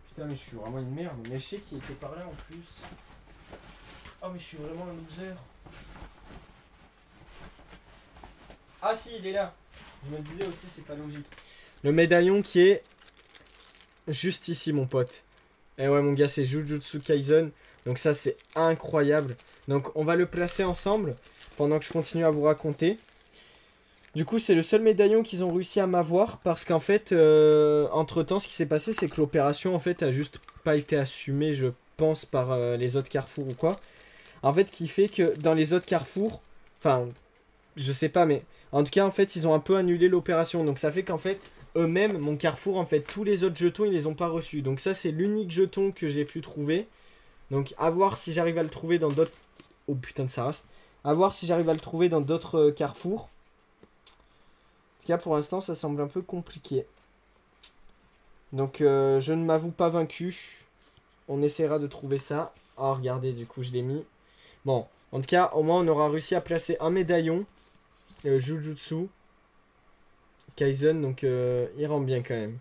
Putain mais je suis vraiment une merde. Mais je sais qu'il était par là en plus. Oh mais je suis vraiment un loser. Ah si il est là. Je me disais aussi c'est pas logique. Le médaillon qui est juste ici mon pote. Et ouais mon gars c'est Jujutsu Kaisen. Donc ça c'est incroyable. Donc on va le placer ensemble pendant que je continue à vous raconter. Du coup c'est le seul médaillon qu'ils ont réussi à m'avoir. Parce qu'en fait entre temps ce qui s'est passé c'est que l'opération en fait a juste pas été assumée je pense par les autres carrefours ou quoi. En fait qui fait que dans les autres carrefours, enfin je sais pas mais en tout cas en fait ils ont un peu annulé l'opération. Donc ça fait qu'en fait eux-mêmes, mon Carrefour, en fait, tous les autres jetons, ils les ont pas reçus. Donc ça, c'est l'unique jeton que j'ai pu trouver. Donc à voir si j'arrive à le trouver dans d'autres... Oh putain de sa race. À voir si j'arrive à le trouver dans d'autres Carrefours. En tout cas, pour l'instant, ça semble un peu compliqué. Donc je ne m'avoue pas vaincu. On essaiera de trouver ça. Oh, regardez, du coup, je l'ai mis. Bon, en tout cas, au moins, on aura réussi à placer un médaillon. Jujutsu Kaisen, donc il rend bien quand même.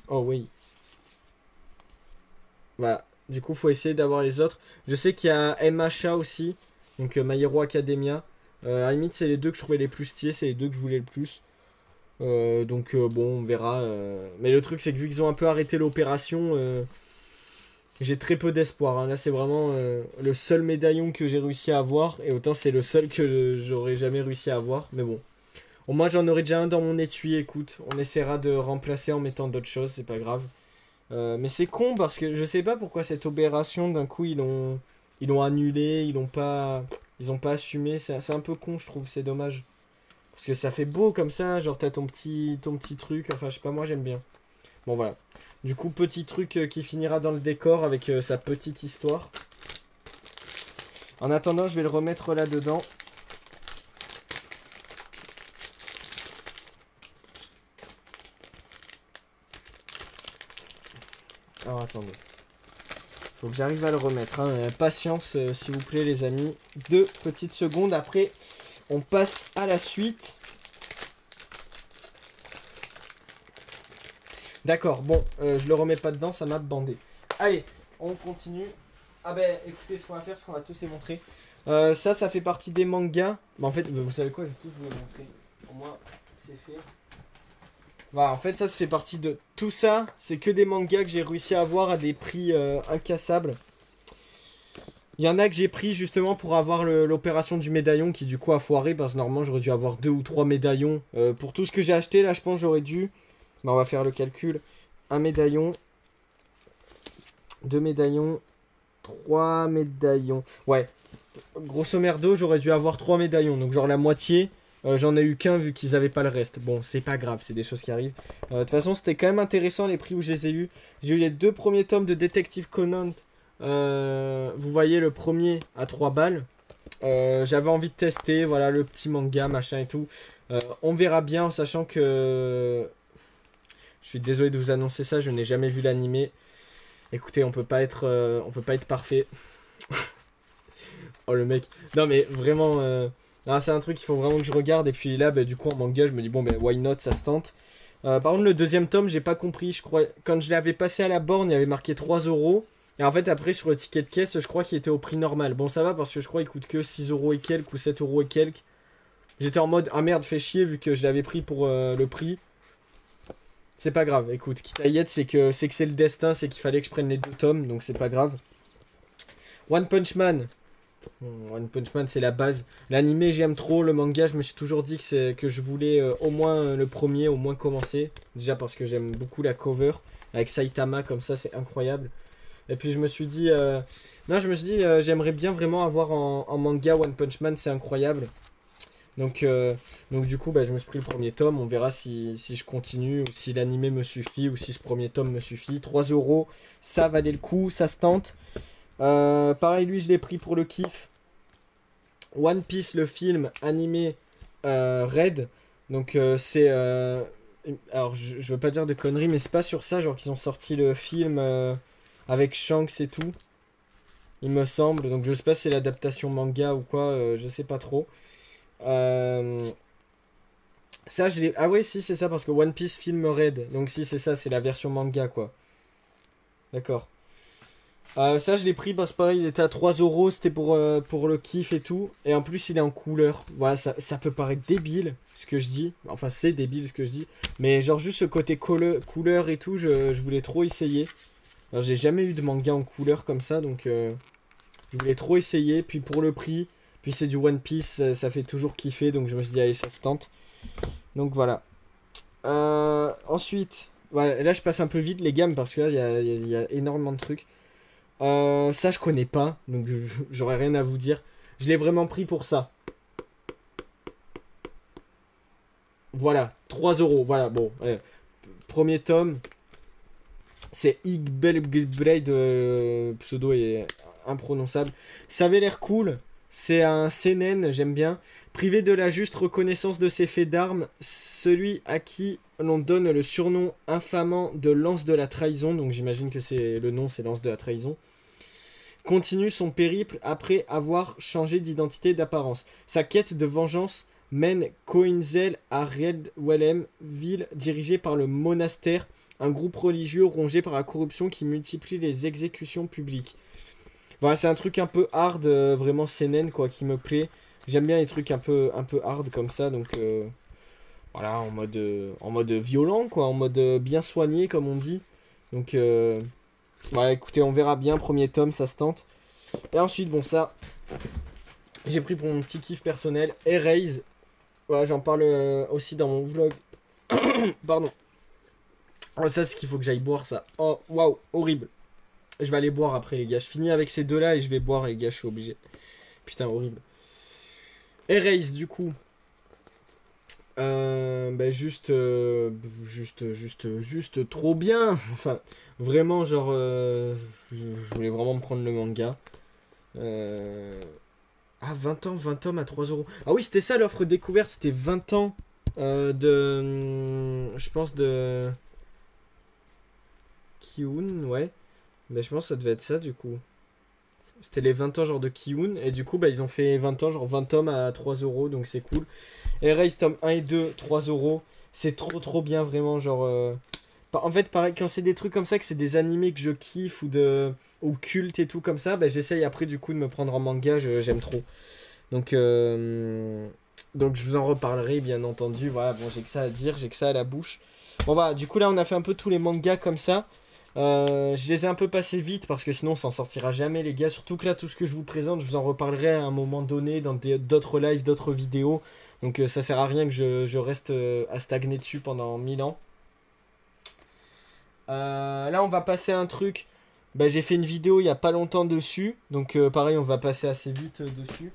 Oh oui. Voilà. Du coup, faut essayer d'avoir les autres. Je sais qu'il y a MHA aussi. Donc My Hero Academia. À la limite, c'est les deux que je trouvais les plus stylés. C'est les deux que je voulais le plus. Donc bon, on verra. Mais le truc, c'est que vu qu'ils ont un peu arrêté l'opération, j'ai très peu d'espoir. Hein. Là, c'est vraiment le seul médaillon que j'ai réussi à avoir. Et autant, c'est le seul que j'aurais jamais réussi à avoir. Mais bon. Au moins, j'en aurai déjà un dans mon étui. Écoute, on essaiera de remplacer en mettant d'autres choses. C'est pas grave. Mais c'est con parce que je sais pas pourquoi cette opération d'un coup ils l'ont annulé, ils ont pas assumé, c'est un peu con je trouve, c'est dommage. Parce que ça fait beau comme ça, genre t'as ton petit truc, enfin je sais pas moi j'aime bien. Bon voilà. Du coup petit truc qui finira dans le décor avec sa petite histoire. En attendant je vais le remettre là dedans. Alors attendez. Faut que j'arrive à le remettre. Hein. Patience, s'il vous plaît, les amis. 2 petites secondes. Après, on passe à la suite. D'accord, bon, je le remets pas dedans, ça m'a bandé. Allez, on continue. Ah ben, écoutez, ce qu'on va faire, ce qu'on va tous les montrer. Ça fait partie des mangas. Bah, en fait, vous savez quoi, je vais tous vous les montrer. Au moins, c'est fait. Voilà, en fait, ça fait partie de tout ça. C'est que des mangas que j'ai réussi à avoir à des prix incassables. Il y en a que j'ai pris justement pour avoir l'opération du médaillon qui du coup a foiré parce que normalement j'aurais dû avoir 2 ou 3 médaillons. Pour tout ce que j'ai acheté là, je pense j'aurais dû. Bah, on va faire le calcul. Un médaillon, 2 médaillons, 3 médaillons. Ouais, grosso merdo, j'aurais dû avoir 3 médaillons. Donc genre la moitié. J'en ai eu qu'un vu qu'ils avaient pas le reste. Bon, c'est pas grave, c'est des choses qui arrivent. De toute façon, c'était quand même intéressant les prix où je les ai eus. J'ai eu les 2 premiers tomes de Detective Conan. Vous voyez le premier à 3 balles. J'avais envie de tester, voilà, le petit manga, machin et tout. On verra bien, en sachant que... Je suis désolé de vous annoncer ça, je n'ai jamais vu l'animé. Écoutez, on peut pas être parfait. Oh le mec. Non mais vraiment... c'est un truc qu'il faut vraiment que je regarde. Et puis là, bah, du coup, en manga, je me dis, bon, ben why not, ça se tente. Par contre, le deuxième tome, j'ai pas compris. Je crois, quand je l'avais passé à la borne, il y avait marqué 3 euros. Et en fait, après, sur le ticket de caisse, je crois qu'il était au prix normal. Bon, ça va parce que je crois qu'il coûte que 6 euros et quelques ou 7 euros et quelques. J'étais en mode, ah merde, fait chier vu que je l'avais pris pour le prix. C'est pas grave, écoute, quitte à y être, c'est que c'est le destin, c'est qu'il fallait que je prenne les 2 tomes, donc c'est pas grave. One Punch Man. One Punch Man, c'est la base. L'animé, j'aime trop. Le manga, je me suis toujours dit que je voulais au moins le premier, au moins commencer. Déjà parce que j'aime beaucoup la cover. Avec Saitama, comme ça, c'est incroyable. Et puis je me suis dit... Non, je me suis dit, j'aimerais bien vraiment avoir en manga One Punch Man, c'est incroyable. Donc du coup, bah, je me suis pris le premier tome. On verra si je continue, ou si l'animé me suffit, ou si ce premier tome me suffit. 3 euros, ça valait le coup, ça se tente. Pareil, lui, je l'ai pris pour le kiff. One Piece, le film animé Red. Donc c'est... alors, je veux pas dire de conneries, mais c'est pas sur ça, genre qu'ils ont sorti le film avec Shanks et tout. Il me semble. Donc je sais pas si c'est l'adaptation manga ou quoi, je sais pas trop. Ça, je l'ai... Ah ouais, si, c'est ça, parce que One Piece film Red. Donc si, c'est ça, c'est la version manga, quoi. D'accord. Ça, je l'ai pris parce que pareil, il était à 3 euros, c'était pour le kiff et tout. Et en plus, il est en couleur. Voilà, ça peut paraître débile ce que je dis. Enfin, c'est débile ce que je dis. Mais genre, juste ce côté couleur et tout, je voulais trop essayer. Alors, j'ai jamais eu de manga en couleur comme ça, donc je voulais trop essayer. Puis pour le prix, puis c'est du One Piece, ça fait toujours kiffer, donc je me suis dit, allez, ça se tente. Donc voilà. Ensuite, voilà, là, je passe un peu vite les gammes parce que là, il y a énormément de trucs. Ça je connais pas, donc j'aurais rien à vous dire. Je l'ai vraiment pris pour ça. Voilà, 3 euros. Voilà, bon. Premier tome. C'est Igbelblade, pseudo est imprononçable. Ça avait l'air cool. C'est un seinen, j'aime bien. Privé de la juste reconnaissance de ses faits d'armes, celui à qui l'on donne le surnom infamant de lance de la trahison, donc j'imagine que c'est le nom, c'est lance de la trahison, continue son périple après avoir changé d'identité et d'apparence. Sa quête de vengeance mène Koinzel à Redwellem, ville dirigée par le monastère, un groupe religieux rongé par la corruption qui multiplie les exécutions publiques. Voilà, c'est un truc un peu hard, vraiment seinen, quoi, qui me plaît. J'aime bien les trucs un peu hard comme ça, donc voilà, en mode violent, quoi, en mode bien soigné, comme on dit. Donc ouais, écoutez, on verra bien. Premier tome, ça se tente. Et ensuite, bon, ça, j'ai pris pour mon petit kiff personnel. Erase. Voilà, j'en parle aussi dans mon vlog. Pardon. Oh, ça, c'est qu'il faut que j'aille boire ça. Oh, waouh, horrible. Je vais aller boire après, les gars. Je finis avec ces deux-là et je vais boire, les gars. Je suis obligé. Putain, horrible. Erase, du coup. Bah juste trop bien. Enfin, vraiment, genre, je voulais vraiment me prendre le manga. Ah, 20 tomes à 3 euros. Ah oui, c'était ça l'offre découverte, c'était 20 ans je pense de... Kiun, ouais. Mais je pense que ça devait être ça, du coup. C'était les 20 ans genre de Kiun. Et du coup, bah, ils ont fait 20 ans, genre 20 tomes à 3 euros, donc c'est cool. Erase tome 1 et 2, 3 euros. C'est trop bien, vraiment, genre... En fait, pareil, quand c'est des trucs comme ça, que c'est des animés que je kiffe ou culte et tout comme ça, bah, j'essaye après du coup de me prendre en manga, j'aime trop. Donc Donc je vous en reparlerai bien entendu. Voilà, bon, j'ai que ça à dire, j'ai que ça à la bouche. Bon voilà, du coup là on a fait un peu tous les mangas comme ça. Je les ai un peu passés vite parce que sinon on s'en sortira jamais les gars. Surtout que là tout ce que je vous présente, je vous en reparlerai à un moment donné dans d'autres lives, d'autres vidéos. Donc ça sert à rien que je reste à stagner dessus pendant 1000 ans. Là on va passer à un truc. Bah, j'ai fait une vidéo il y a pas longtemps dessus. Donc pareil on va passer assez vite dessus.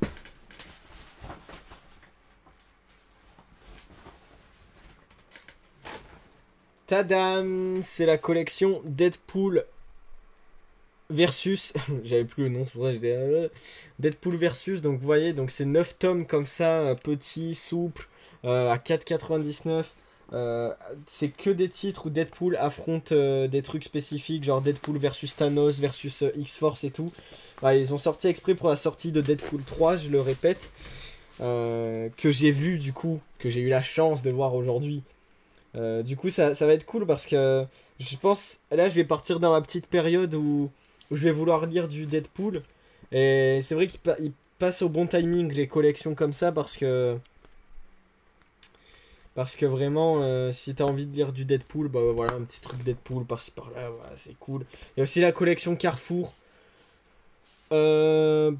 Tadam! C'est la collection Deadpool versus. J'avais plus le nom, c'est pour ça que j'ai Deadpool versus. Donc vous voyez, donc c'est 9 tomes comme ça, petits, souples, à 4,99. C'est que des titres où Deadpool affronte des trucs spécifiques, genre Deadpool versus Thanos versus X-Force et tout. Ouais, ils ont sorti exprès pour la sortie de Deadpool 3, je le répète, que j'ai vu du coup, que j'ai eu la chance de voir aujourd'hui. Du coup, ça va être cool parce que je pense, là, je vais partir dans ma petite période où je vais vouloir lire du Deadpool. Et c'est vrai qu'il passe au bon timing les collections comme ça parce que vraiment, si t'as envie de lire du Deadpool, bah voilà, un petit truc Deadpool par-ci par-là, voilà, c'est cool. Il y a aussi la collection Carrefour. Pff,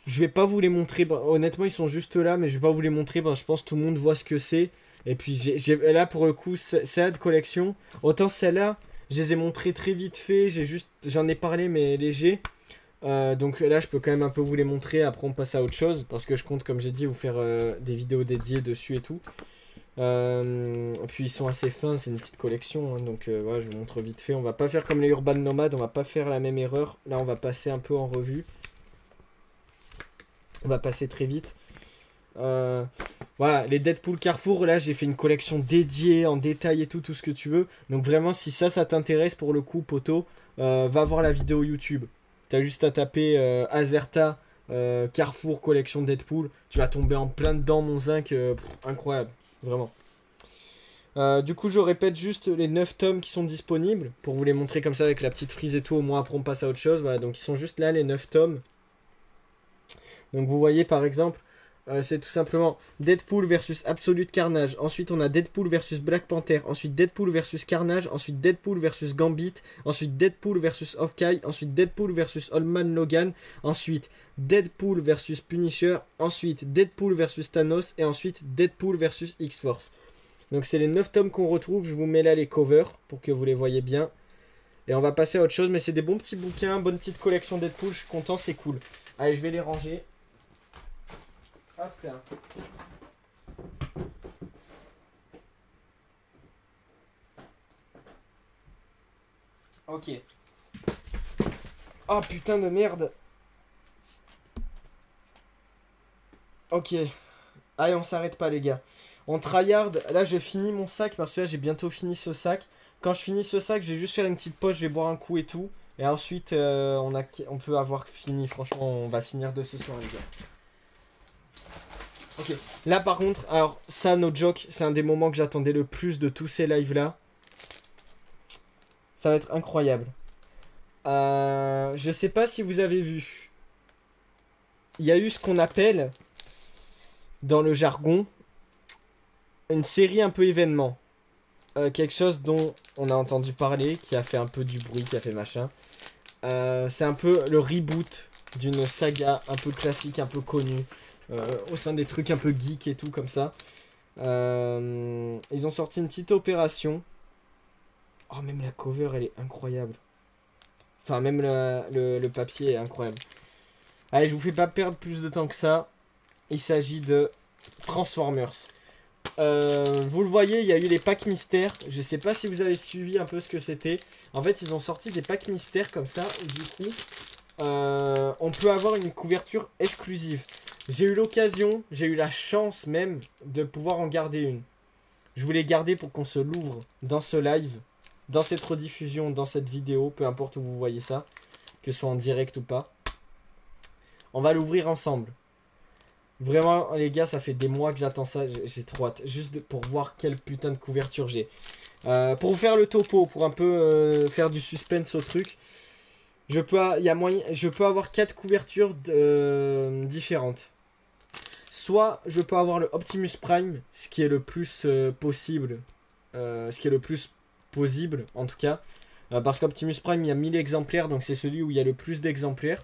je vais pas vous les montrer. Bah, honnêtement, ils sont juste là, mais je vais pas vous les montrer. Bah, je pense que tout le monde voit ce que c'est. Et puis là, pour le coup, c'est de collection. Autant celle-là, je les ai montrées très vite fait. J'en ai parlé, mais léger. Donc là, je peux quand même un peu vous les montrer. Après, on passe à autre chose. Parce que je compte, comme j'ai dit, vous faire des vidéos dédiées dessus et tout. Puis ils sont assez fins, c'est une petite collection. Hein, donc voilà, je vous montre vite fait. On va pas faire comme les Urban Nomades. On va pas faire la même erreur. Là, on va passer un peu en revue. On va passer très vite. Voilà, les Deadpool Carrefour, là j'ai fait une collection dédiée en détail et tout ce que tu veux. Donc vraiment, si ça t'intéresse pour le coup, poto, va voir la vidéo YouTube. T'as juste à taper Azerta Carrefour collection Deadpool. Tu vas tomber en plein dedans, mon zinc. Incroyable, vraiment. Du coup, je répète juste les 9 tomes qui sont disponibles pour vous les montrer comme ça avec la petite frise et tout. Au moins, après, on passe à autre chose. Voilà, donc ils sont juste là, les 9 tomes. Donc vous voyez par exemple, c'est tout simplement Deadpool versus Absolute Carnage. Ensuite on a Deadpool versus Black Panther. Ensuite Deadpool versus Carnage. Ensuite Deadpool versus Gambit. Ensuite Deadpool versus Hawkeye. Ensuite Deadpool versus Old Man Logan. Ensuite Deadpool versus Punisher. Ensuite Deadpool versus Thanos. Et ensuite Deadpool versus X-Force. Donc c'est les 9 tomes qu'on retrouve. Je vous mets là les covers pour que vous les voyez bien. Et on va passer à autre chose. Mais c'est des bons petits bouquins, bonne petite collection Deadpool. Je suis content, c'est cool. Allez, je vais les ranger. Hop là. Ok. Oh putain de merde. Ok. Allez, on s'arrête pas les gars. On tryhard. Là, je finis mon sac parce que là, j'ai bientôt fini ce sac. Quand je finis ce sac, je vais juste faire une petite pause. Je vais boire un coup et tout. Et ensuite, on peut avoir fini. Franchement, on va finir de ce soir les gars. Ok, là par contre, alors ça, no joke, c'est un des moments que j'attendais le plus de tous ces lives là. Ça va être incroyable. Je sais pas si vous avez vu. Il y a eu ce qu'on appelle, dans le jargon, une série un peu événement. Quelque chose dont on a entendu parler, qui a fait un peu du bruit, qui a fait machin. C'est un peu le reboot d'une saga un peu classique, un peu connue. Au sein des trucs un peu geek et tout comme ça. Ils ont sorti une petite opération. Oh, même la cover, elle est incroyable. Enfin, même le papier est incroyable. Allez, je vous fais pas perdre plus de temps que ça. Il s'agit de Transformers. Vous le voyez, il y a eu les packs mystères. Je sais pas si vous avez suivi un peu ce que c'était. En fait, ils ont sorti des packs mystères comme ça. Où du coup, on peut avoir une couverture exclusive. J'ai eu l'occasion, j'ai eu la chance même de pouvoir en garder une. Je voulais garder pour qu'on se l'ouvre dans ce live, dans cette rediffusion, dans cette vidéo, peu importe où vous voyez ça, que ce soit en direct ou pas. On va l'ouvrir ensemble. Vraiment, les gars, ça fait des mois que j'attends ça, j'ai trop hâte. Juste pour voir quelle putain de couverture j'ai. Pour vous faire le topo, pour un peu faire du suspense au truc, je peux avoir 4 couvertures différentes. soit je peux avoir le Optimus Prime, ce qui est le plus possible, ce qui est le plus possible en tout cas. Parce qu'Optimus Prime, il y a 1000 exemplaires, donc c'est celui où il y a le plus d'exemplaires.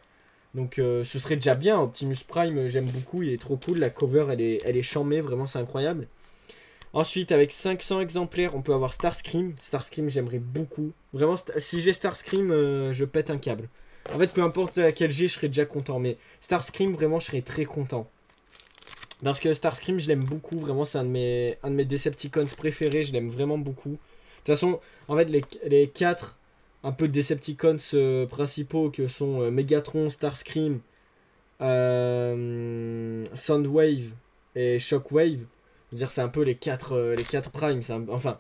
Donc ce serait déjà bien. Optimus Prime, j'aime beaucoup, il est trop cool. La cover, elle est charmée, vraiment, c'est incroyable. Ensuite, avec 500 exemplaires, on peut avoir Starscream. Starscream, j'aimerais beaucoup. Vraiment, si j'ai Starscream, je pète un câble. En fait, peu importe laquelle j'ai, je serais déjà content. Mais Starscream, vraiment, je serais très content. Parce que Starscream, je l'aime beaucoup. Vraiment, c'est un de mes Decepticons préférés. Je l'aime vraiment beaucoup. De toute façon, en fait, les 4 un peu Decepticons principaux que sont Megatron, Starscream, Soundwave et Shockwave. Je veux dire, c'est un peu les 4 Prime. Enfin,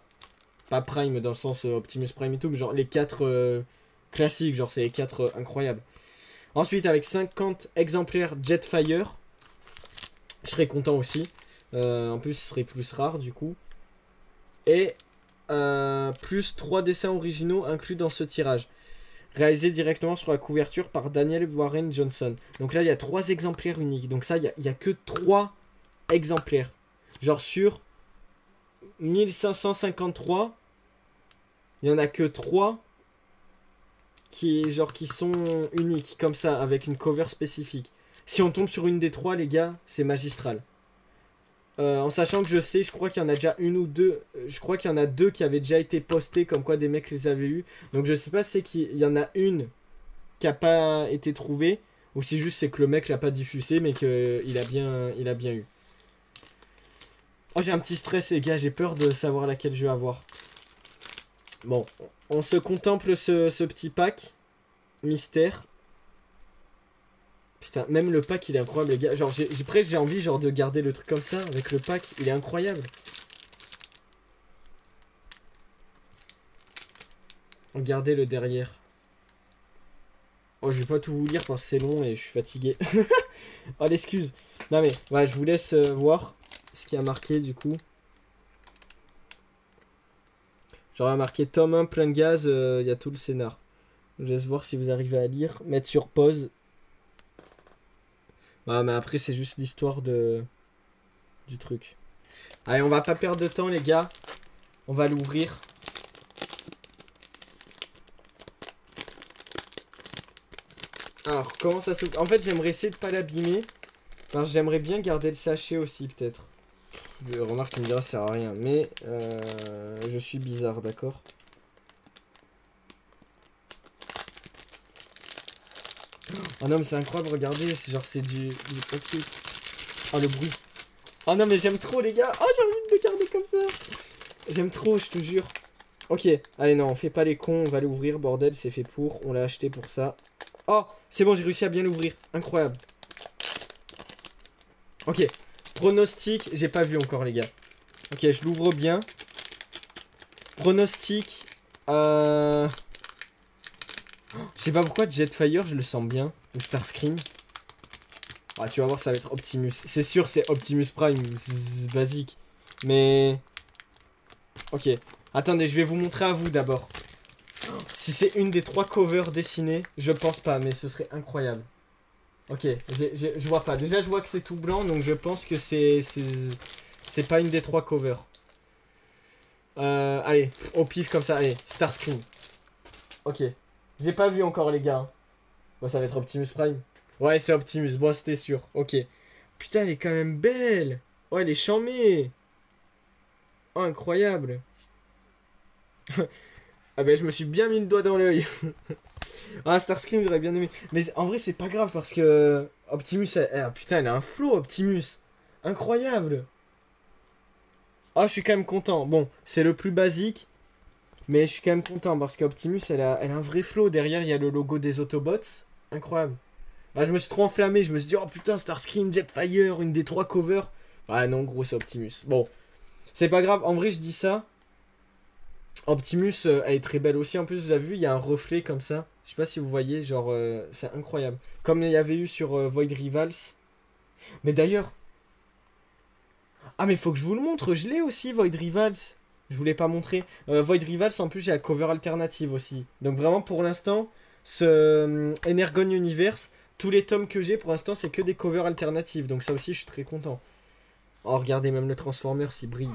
pas Prime dans le sens Optimus Prime et tout, mais genre les 4 classiques. Genre, c'est les 4 incroyables. Ensuite, avec 50 exemplaires Jetfire, je serais content aussi. En plus, ce serait plus rare du coup. Et plus 3 dessins originaux inclus dans ce tirage. Réalisé directement sur la couverture par Daniel Warren Johnson. Donc là, il y a 3 exemplaires uniques. Donc ça, il y a que 3 exemplaires. Genre sur 1553, il y en a que 3 qui sont uniques, comme ça, avec une cover spécifique. Si on tombe sur une des 3, les gars, c'est magistral. En sachant que je crois qu'il y en a déjà une ou deux. Je crois qu'il y en a 2 qui avaient déjà été postés, comme quoi des mecs les avaient eu. Donc je sais pas si c'est qu'il y en a une qui a pas été trouvée, ou si juste c'est que le mec l'a pas diffusé, mais qu'il a bien eu. Oh, j'ai un petit stress, les gars, j'ai peur de savoir laquelle je vais avoir. Bon, on se contemple ce petit pack mystère. Putain, même le pack, il est incroyable, les gars. Genre, j'ai envie genre de garder le truc comme ça, avec le pack, il est incroyable. Regardez le derrière. Oh, je vais pas tout vous lire parce que c'est long et je suis fatigué. Oh, l'excuse. Non mais, ouais, je vous laisse voir ce qui a marqué du coup. J'aurais marqué tome 1 plein de gaz, il y a tout le scénar. Je laisse voir si vous arrivez à lire. Mettre sur pause. Ouais, mais après c'est juste l'histoire du truc. Allez, on va pas perdre de temps les gars. On va l'ouvrir. Alors, comment ça s'ouvre? En fait, j'aimerais essayer de pas l'abîmer. Enfin, j'aimerais bien garder le sachet aussi, peut-être. Remarque, tu me diras, ça sert à rien. Mais, je suis bizarre, d'accord? Oh non, mais c'est incroyable, regardez. C'est genre, c'est du papier. Oh, le bruit. Oh non, mais j'aime trop, les gars. Oh, j'ai envie de le garder comme ça. J'aime trop, je te jure. Ok, allez, non, on fait pas les cons. On va l'ouvrir, bordel, c'est fait pour. On l'a acheté pour ça. Oh, c'est bon, j'ai réussi à bien l'ouvrir. Incroyable. Ok. Pronostic, j'ai pas vu encore les gars. Ok, je l'ouvre bien. Pronostic. Je sais pas pourquoi Jetfire, je le sens bien. Ou Starscream. Ah, tu vas voir, ça va être Optimus. C'est sûr, c'est Optimus Prime. C'est basique. Mais... Ok. Attendez, je vais vous montrer à vous d'abord. Si c'est une des 3 covers dessinées, je pense pas, mais ce serait incroyable. Ok, je vois pas. Déjà, je vois que c'est tout blanc, donc je pense que c'est pas une des 3 covers. Allez, au pif comme ça. Allez, Starscream. Ok. J'ai pas vu encore, les gars. Bon, ça va être Optimus Prime. Ouais, c'est Optimus. Bon, c'était sûr. Ok. Putain, elle est quand même belle. Oh, elle est charmée. Oh, incroyable. Ah ben, je me suis bien mis le doigt dans l'œil. Ah, Starscream, j'aurais bien aimé. Mais en vrai, c'est pas grave parce que Optimus, putain, elle a un flow, Optimus. Incroyable. Ah, je suis quand même content. Bon, c'est le plus basique. Mais je suis quand même content parce qu'Optimus, elle a un vrai flow. Derrière, il y a le logo des Autobots. Incroyable. Ah, je me suis trop enflammé. Je me suis dit, oh putain, Starscream, Jetfire, une des 3 covers. Ah non, gros, c'est Optimus. Bon, c'est pas grave. En vrai, je dis ça. Optimus, elle est très belle aussi. En plus, vous avez vu, il y a un reflet comme ça. Je sais pas si vous voyez, genre, c'est incroyable. Comme il y avait eu sur Void Rivals. Mais d'ailleurs... Ah, mais faut que je vous le montre. Je l'ai aussi, Void Rivals. Je vous l'ai pas montré. Void Rivals, en plus, j'ai la cover alternative aussi. Donc vraiment, pour l'instant, ce Energon Universe, tous les tomes que j'ai pour l'instant, c'est que des covers alternatives. Donc ça aussi, je suis très content. Oh, regardez, même le Transformers, il brille.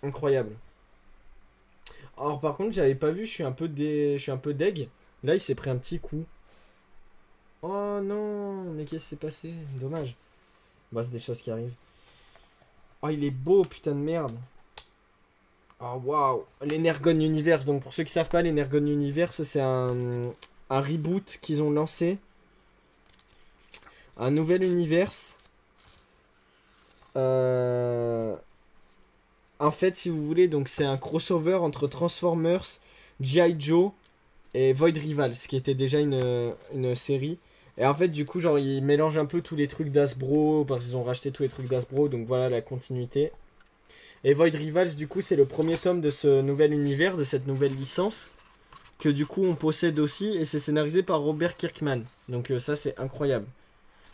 Incroyable. Alors par contre, j'avais pas vu, je suis un peu deg. Là, il s'est pris un petit coup. Oh non, mais qu'est-ce qui s'est passé? Dommage. Bah, c'est des choses qui arrivent. Oh, il est beau, putain de merde. Oh, waouh. L'Energon Universe. Donc, pour ceux qui savent pas, l'Energon Universe, c'est un reboot qu'ils ont lancé. Un nouvel univers. En fait, si vous voulez, donc c'est un crossover entre Transformers, G.I. Joe et Void Rivals, qui était déjà une série. Et en fait, du coup, genre, ils mélangent un peu tous les trucs d'Hasbro, parce qu'ils ont racheté tous les trucs d'Hasbro, donc voilà la continuité. Et Void Rivals, du coup, c'est le premier tome de ce nouvel univers, de cette nouvelle licence, que du coup, on possède aussi, et c'est scénarisé par Robert Kirkman. Donc ça, c'est incroyable.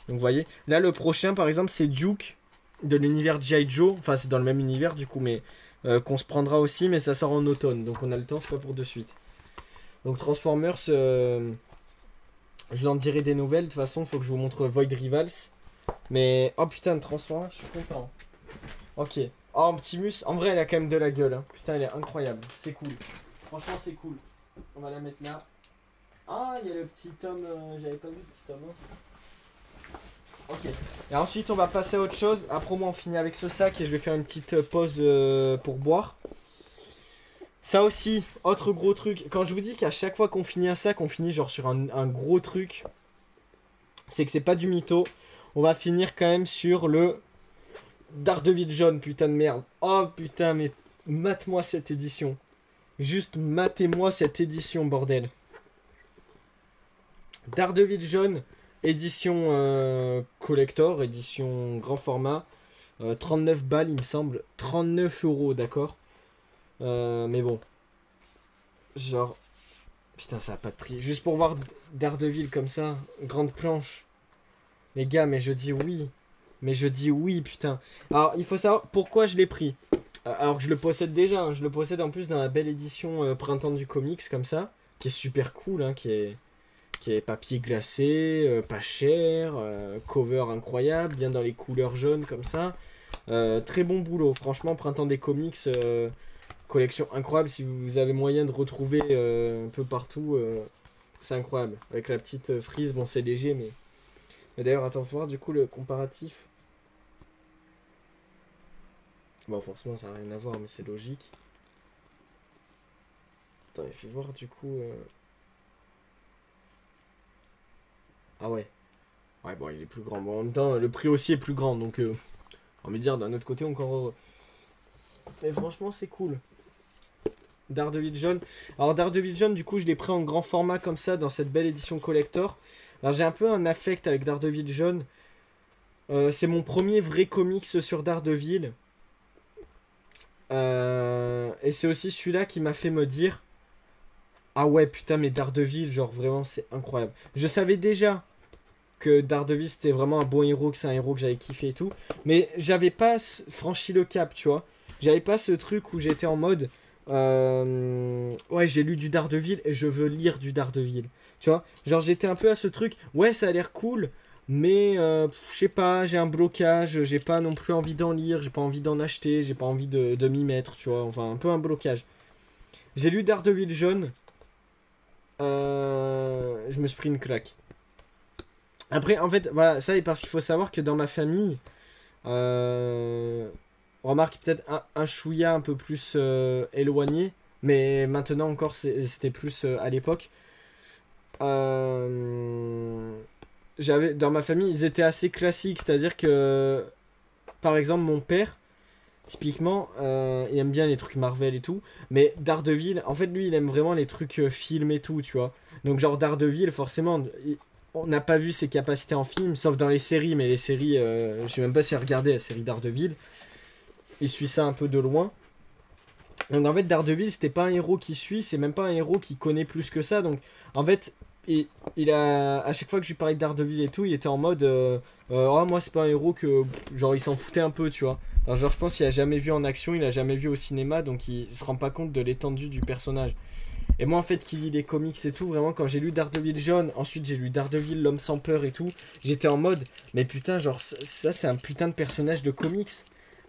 Donc vous voyez, là, le prochain, par exemple, c'est Duke, de l'univers G.I. Joe, enfin, c'est dans le même univers, du coup, mais qu'on se prendra aussi, mais ça sort en automne, donc on a le temps, c'est pas pour de suite. Donc Transformers, je vous en dirai des nouvelles. De toute façon, il faut que je vous montre Void Rivals. Mais oh putain, Transformers, je suis content. Ok. Oh, Optimus, en vrai, elle a quand même de la gueule. Hein. Putain, elle est incroyable. C'est cool. Franchement, c'est cool. On va la mettre là. Ah, il y a le petit tome. J'avais pas vu le petit tome. Hein. Ok. Et ensuite, on va passer à autre chose. Après, moi, on finit avec ce sac et je vais faire une petite pause pour boire. Ça aussi, autre gros truc. Quand je vous dis qu'à chaque fois qu'on finit un sac, on finit genre sur un gros truc, c'est que c'est pas du mytho. On va finir quand même sur le Daredevil jaune, putain de merde. Oh putain, mais mate-moi cette édition. Juste matez-moi cette édition, bordel. Daredevil jaune, édition collector, édition grand format. 39 balles, il me semble. 39 euros, d'accord. Mais bon. Genre. Putain, ça a pas de prix. Juste pour voir Daredevil comme ça. Grande planche. Les gars, mais je dis oui. Mais je dis oui, putain. Alors, il faut savoir pourquoi je l'ai pris. Alors que je le possède déjà. Hein. Je le possède en plus dans la belle édition Printemps du Comics, comme ça. Qui est super cool, hein. Qui est papier glacé, pas cher. Cover incroyable. Bien dans les couleurs jaunes, comme ça. Très bon boulot. Franchement, Printemps des Comics. Collection incroyable. Si vous avez moyen de retrouver un peu partout. C'est incroyable. Avec la petite frise. Bon, c'est léger, mais. Mais d'ailleurs, attends, faut voir du coup le comparatif. Bon, forcément, ça n'a rien à voir, mais c'est logique. Attends, il fait voir du coup. Ah ouais. Ouais, bon, il est plus grand. Bon, en même temps, le prix aussi est plus grand, donc. On va dire d'un autre côté encore heureux. Mais franchement, c'est cool. Daredevil jaune. Alors, Daredevil jaune, du coup, je l'ai pris en grand format comme ça dans cette belle édition collector. Alors, j'ai un peu un affect avec Daredevil jaune. C'est mon premier vrai comics sur Daredevil. Et c'est aussi celui-là qui m'a fait me dire: ah ouais, putain, mais Daredevil, genre vraiment, c'est incroyable. Je savais déjà que Daredevil c'était vraiment un bon héros, que c'est un héros que j'avais kiffé et tout. Mais j'avais pas franchi le cap, tu vois. J'avais pas ce truc où j'étais en mode ouais, j'ai lu du Daredevil et je veux lire du Daredevil. Tu vois, genre j'étais un peu à ce truc, ouais, ça a l'air cool, mais je sais pas, j'ai un blocage, j'ai pas non plus envie d'en lire, j'ai pas envie d'en acheter, j'ai pas envie de m'y mettre, tu vois, enfin un peu un blocage. J'ai lu Daredevil jaune, je me suis pris une claque. Après, en fait, voilà, ça est parce qu'il faut savoir que dans ma famille, on remarque peut-être un chouïa un peu plus éloigné, mais maintenant encore c'était plus à l'époque. J'avais dans ma famille, ils étaient assez classiques, c'est-à-dire que par exemple mon père, typiquement, il aime bien les trucs Marvel et tout, mais Daredevil, en fait lui il aime vraiment les trucs films et tout, tu vois. Donc genre Daredevil, forcément, on n'a pas vu ses capacités en film, sauf dans les séries, mais les séries, je sais même pas si elle regardait la série Daredevil. Il suit ça un peu de loin. Donc en fait Daredevil c'était pas un héros qui suit, c'est même pas un héros qui connaît plus que ça. Donc en fait il a à chaque fois que je lui parlais de Daredevil et tout, il était en mode oh, moi c'est pas un héros que genre il s'en foutait un peu, tu vois. Alors, genre je pense qu'il a jamais vu en action, il a jamais vu au cinéma, donc il se rend pas compte de l'étendue du personnage. Et moi, en fait, qui lis les comics et tout, vraiment, quand j'ai lu Daredevil jaune, ensuite j'ai lu Daredevil, l'homme sans peur et tout, j'étais en mode, mais putain, genre, ça c'est un putain de personnage de comics.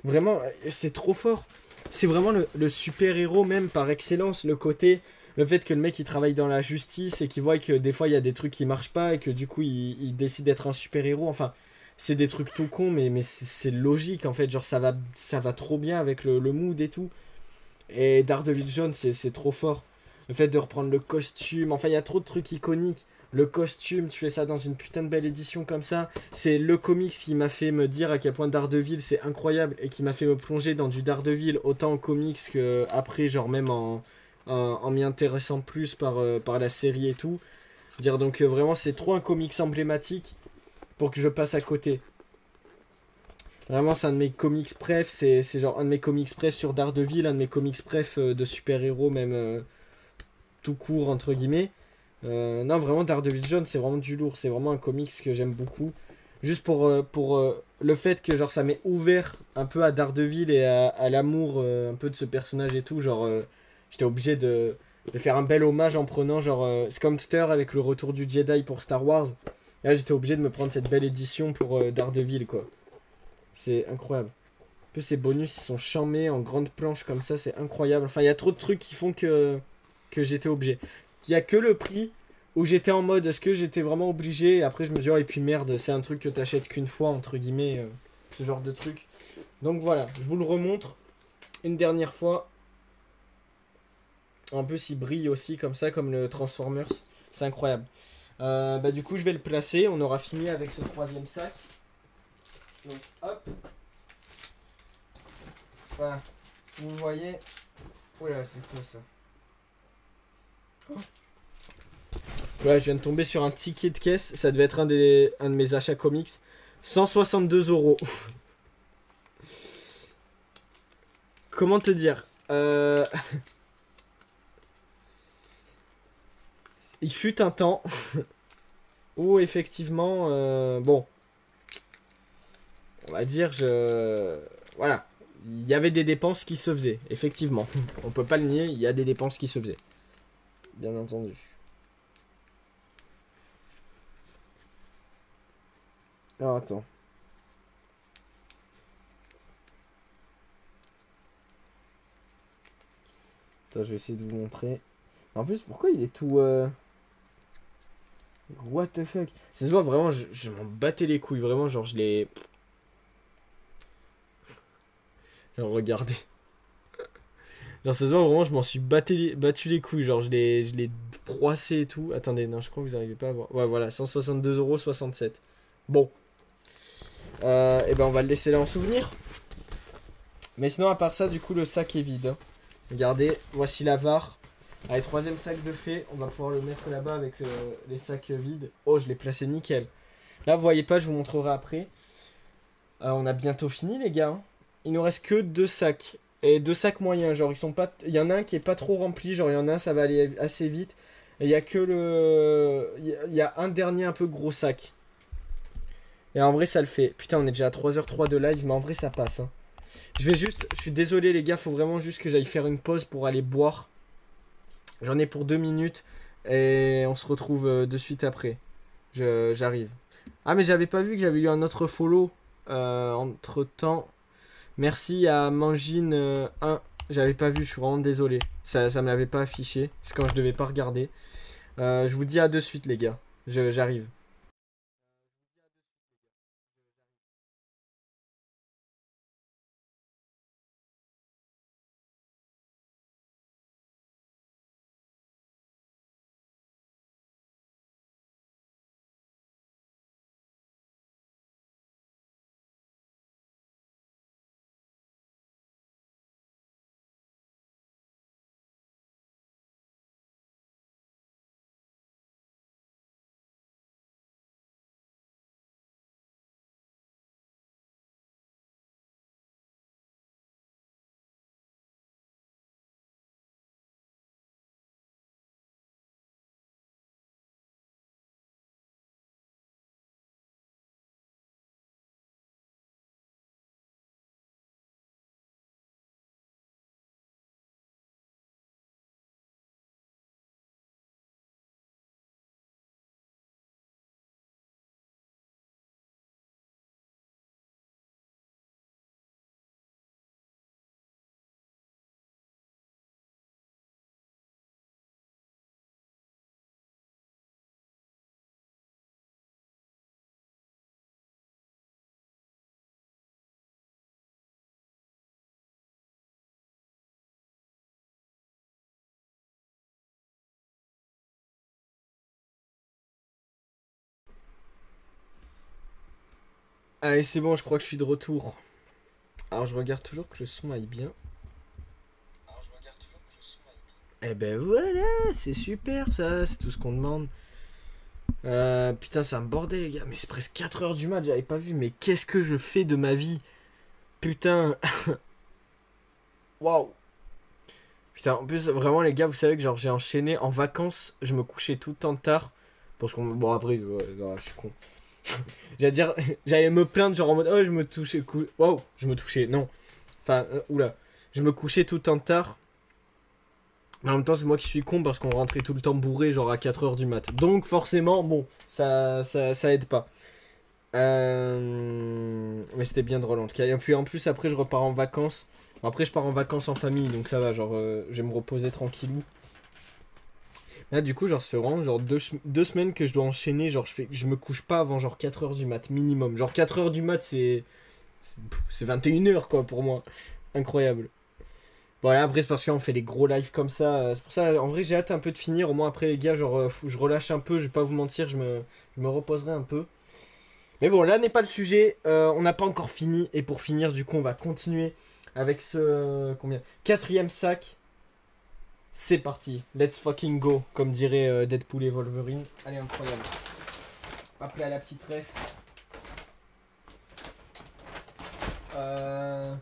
Vraiment, c'est trop fort. C'est vraiment le super-héros même par excellence, le côté, le fait que le mec il travaille dans la justice et qu'il voit que des fois il y a des trucs qui marchent pas et que du coup il décide d'être un super-héros. Enfin, c'est des trucs tout cons, mais c'est logique en fait, genre ça va trop bien avec le mood et tout. Et Daredevil jaune, c'est trop fort. Le fait de reprendre le costume, enfin, il y a trop de trucs iconiques. Le costume, tu fais ça dans une putain de belle édition comme ça. C'est le comics qui m'a fait me dire à quel point Daredevil c'est incroyable et qui m'a fait me plonger dans du Daredevil autant en comics que après, genre même en m'y intéressant plus par la série et tout. Dire donc vraiment, c'est trop un comics emblématique pour que je passe à côté. Vraiment, c'est un de mes comics préf. C'est genre un de mes comics préf sur Daredevil, un de mes comics préf de super-héros, même tout court, entre guillemets. Non, vraiment, Daredevil Jaune, c'est vraiment du lourd. C'est vraiment un comics que j'aime beaucoup. Juste pour le fait que genre ça m'est ouvert un peu à Daredevil et à l'amour un peu de ce personnage et tout. Genre, j'étais obligé de faire un bel hommage en prenant, genre, c'est comme tout à l'heure avec le retour du Jedi pour Star Wars. Là, j'étais obligé de me prendre cette belle édition pour Daredevil, quoi. C'est incroyable. En plus, ces bonus, ils sont chamés en grande planche comme ça, c'est incroyable. Enfin, il y a trop de trucs qui font que j'étais obligé. Il y a que le prix où j'étais en mode, est-ce que j'étais vraiment obligé? Et après, je me dis, oh, et puis merde, c'est un truc que t'achètes qu'une fois, entre guillemets, ce genre de truc. Donc voilà, je vous le remontre une dernière fois. En plus, il brille aussi comme ça, comme le Transformers. C'est incroyable. Bah, du coup, je vais le placer. On aura fini avec ce troisième sac. Donc, hop. Voilà. Vous voyez. Oula, c'est quoi ça? Ouais, je viens de tomber sur un ticket de caisse. Ça devait être un de mes achats comics. 162 euros. Comment te dire Il fut un temps où effectivement, bon, on va dire, voilà, il y avait des dépenses qui se faisaient. Effectivement, on peut pas le nier. Il y a des dépenses qui se faisaient, bien entendu. Alors attends. Attends, je vais essayer de vous montrer. En plus, pourquoi il est tout what the fuck? Ça se voit vraiment, je m'en battais les couilles, vraiment, genre je l'ai. Genre, regardez. Genre, ça se voit vraiment, je m'en suis battu les couilles, genre je l'ai froissé et tout. Attendez, non, je crois que vous n'arrivez pas à voir. Ouais, voilà, 162,67 €. Bon, et ben on va le laisser là en souvenir. Mais sinon, à part ça, du coup, le sac est vide, hein. Regardez, voici la VAR. Allez, troisième sac de fait, on va pouvoir le mettre là-bas avec les sacs vides. Oh, je l'ai placé nickel. Là, vous voyez pas, je vous montrerai après. On a bientôt fini, les gars, hein. Il nous reste que deux sacs. Et deux sacs moyens. Genre, ils sont pas. Il y en a un qui est pas trop rempli. Genre, il y en a un, ça va aller assez vite. Et il y a que le. Il y a un dernier un peu gros sac. Et en vrai, ça le fait. Putain, on est déjà à 3h03 de live. Mais en vrai, ça passe, hein. Je vais juste. Je suis désolé, les gars. Faut vraiment juste que j'aille faire une pause pour aller boire. J'en ai pour 2 minutes. Et on se retrouve de suite après. J'arrive. Ah, mais j'avais pas vu que j'avais eu un autre follow entre temps. Merci à Mangine 1. J'avais pas vu, je suis vraiment désolé. Ça me l'avait pas affiché. C'est quand je devais pas regarder. Je vous dis à de suite, les gars. J'arrive. Allez, c'est bon, je crois que je suis de retour. Alors, je regarde toujours que le son aille bien. Eh ben voilà, c'est super ça, c'est tout ce qu'on demande. Putain, c'est un bordel, les gars. Mais c'est presque 4 heures du mat, j'avais pas vu. Mais qu'est-ce que je fais de ma vie? Putain, waouh. Putain, en plus, vraiment, les gars, vous savez que genre j'ai enchaîné en vacances, je me couchais tout le temps tard. Parce qu'on. Bon, après, ouais, non, je suis con. J'allais dire, j'allais me plaindre, genre en mode, oh, je me touchais, cool. Waouh, je me touchais, non. Enfin, oula. Je me couchais tout le temps tard. Mais en même temps, c'est moi qui suis con parce qu'on rentrait tout le temps bourré, genre à 4 heures du mat. Donc, forcément, bon, ça aide pas. Mais c'était bien drôle en tout cas. Et puis en plus, après, je repars en vacances. Bon, après, je pars en vacances en famille, donc ça va, genre, je vais me reposer tranquillou. Là, du coup, genre, ça fait vraiment genre 2 semaines que je dois enchaîner. Genre, je me couche pas avant genre 4 heures du mat, minimum. Genre, 4 heures du mat, c'est 21 heures quoi pour moi. Incroyable. Bon, et après, c'est parce qu'on fait les gros lives comme ça. C'est pour ça, en vrai, j'ai hâte un peu de finir. Au moins, après, les gars, genre, je relâche un peu. Je vais pas vous mentir, je me reposerai un peu. Mais bon, là n'est pas le sujet. On n'a pas encore fini. Et pour finir, du coup, on va continuer avec ce. Combien? Quatrième sac. C'est parti. Let's fucking go. Comme dirait Deadpool et Wolverine. Allez, incroyable. Appelez à la petite ref. Euh...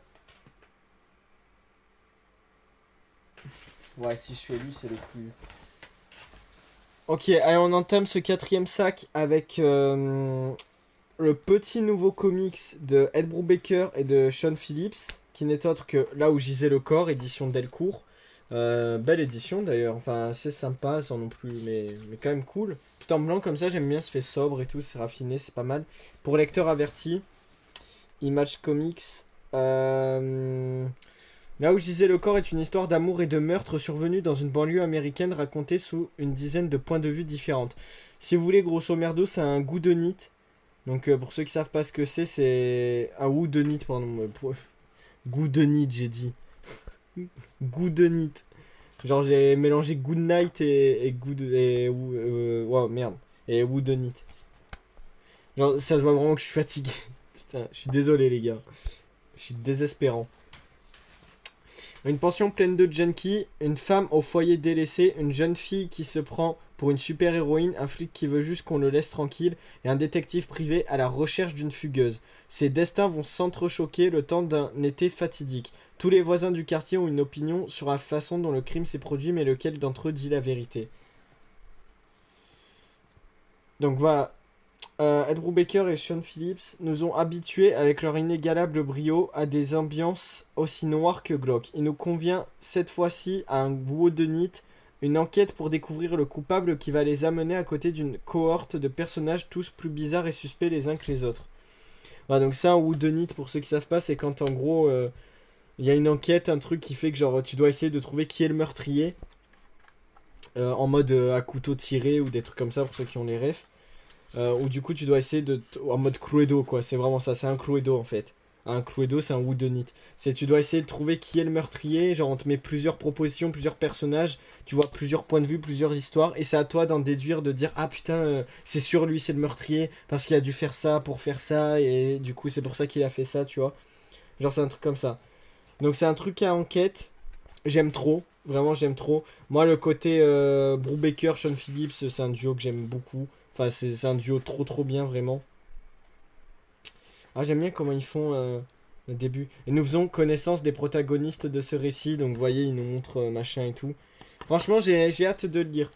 Ouais, si je fais lui, c'est le plus. Ok, allez, on entame ce quatrième sac avec le petit nouveau comics de Ed Brubaker et de Sean Phillips, qui n'est autre que Là où gisait le corps, édition Delcourt. Belle édition d'ailleurs, enfin c'est sympa sans non plus, mais quand même cool. Tout en blanc comme ça, j'aime bien, ça fait sobre et tout, c'est raffiné, c'est pas mal. Pour lecteur averti, Image Comics. Euh, Là où gisait le corps est une histoire d'amour et de meurtre survenue dans une banlieue américaine racontée sous une dizaine de points de vue différentes. Si vous voulez, grosso merdo, c'est un goût de nid. Donc pour ceux qui savent pas ce que c'est un goût de nid, pardon. Goût de nid, j'ai dit. Goût de nid. Genre j'ai mélangé good night et goût de... wow, merde. Et goût de nid. Genre ça se voit vraiment que je suis fatigué. Putain, je suis désolé les gars. Je suis désespérant. Une pension pleine de junkies, une femme au foyer délaissé, une jeune fille qui se prend pour une super-héroïne, un flic qui veut juste qu'on le laisse tranquille, et un détective privé à la recherche d'une fugueuse. Ces destins vont s'entrechoquer le temps d'un été fatidique. Tous les voisins du quartier ont une opinion sur la façon dont le crime s'est produit, mais lequel d'entre eux dit la vérité. Donc voilà, Ed Brubaker et Sean Phillips nous ont habitués avec leur inégalable brio à des ambiances aussi noires que glauques. Il nous convient cette fois-ci à un whodunit, une enquête pour découvrir le coupable qui va les amener à côté d'une cohorte de personnages tous plus bizarres et suspects les uns que les autres. Voilà, donc ça, un whodunit, pour ceux qui savent pas, c'est quand en gros il y a une enquête, un truc qui fait que genre tu dois essayer de trouver qui est le meurtrier en mode à couteau tiré ou des trucs comme ça pour ceux qui ont les refs. Où du coup tu dois essayer de en mode Cluedo quoi, c'est vraiment ça, c'est un Cluedo en fait. Un Cluedo c'est un whodunit. C'est tu dois essayer de trouver qui est le meurtrier, genre on te met plusieurs propositions, plusieurs personnages, tu vois plusieurs points de vue, plusieurs histoires et c'est à toi d'en déduire, de dire ah putain c'est sûr lui c'est le meurtrier parce qu'il a dû faire ça pour faire ça et du coup c'est pour ça qu'il a fait ça, tu vois. Genre c'est un truc comme ça. Donc c'est un truc à enquête, j'aime trop, vraiment j'aime trop. Moi le côté Brubaker, Sean Phillips, c'est un duo que j'aime beaucoup. Enfin, c'est un duo trop trop bien, vraiment. Ah, j'aime bien comment ils font le début. Et nous faisons connaissance des protagonistes de ce récit. Donc, vous voyez, ils nous montrent machin et tout. Franchement, j'ai hâte de le lire.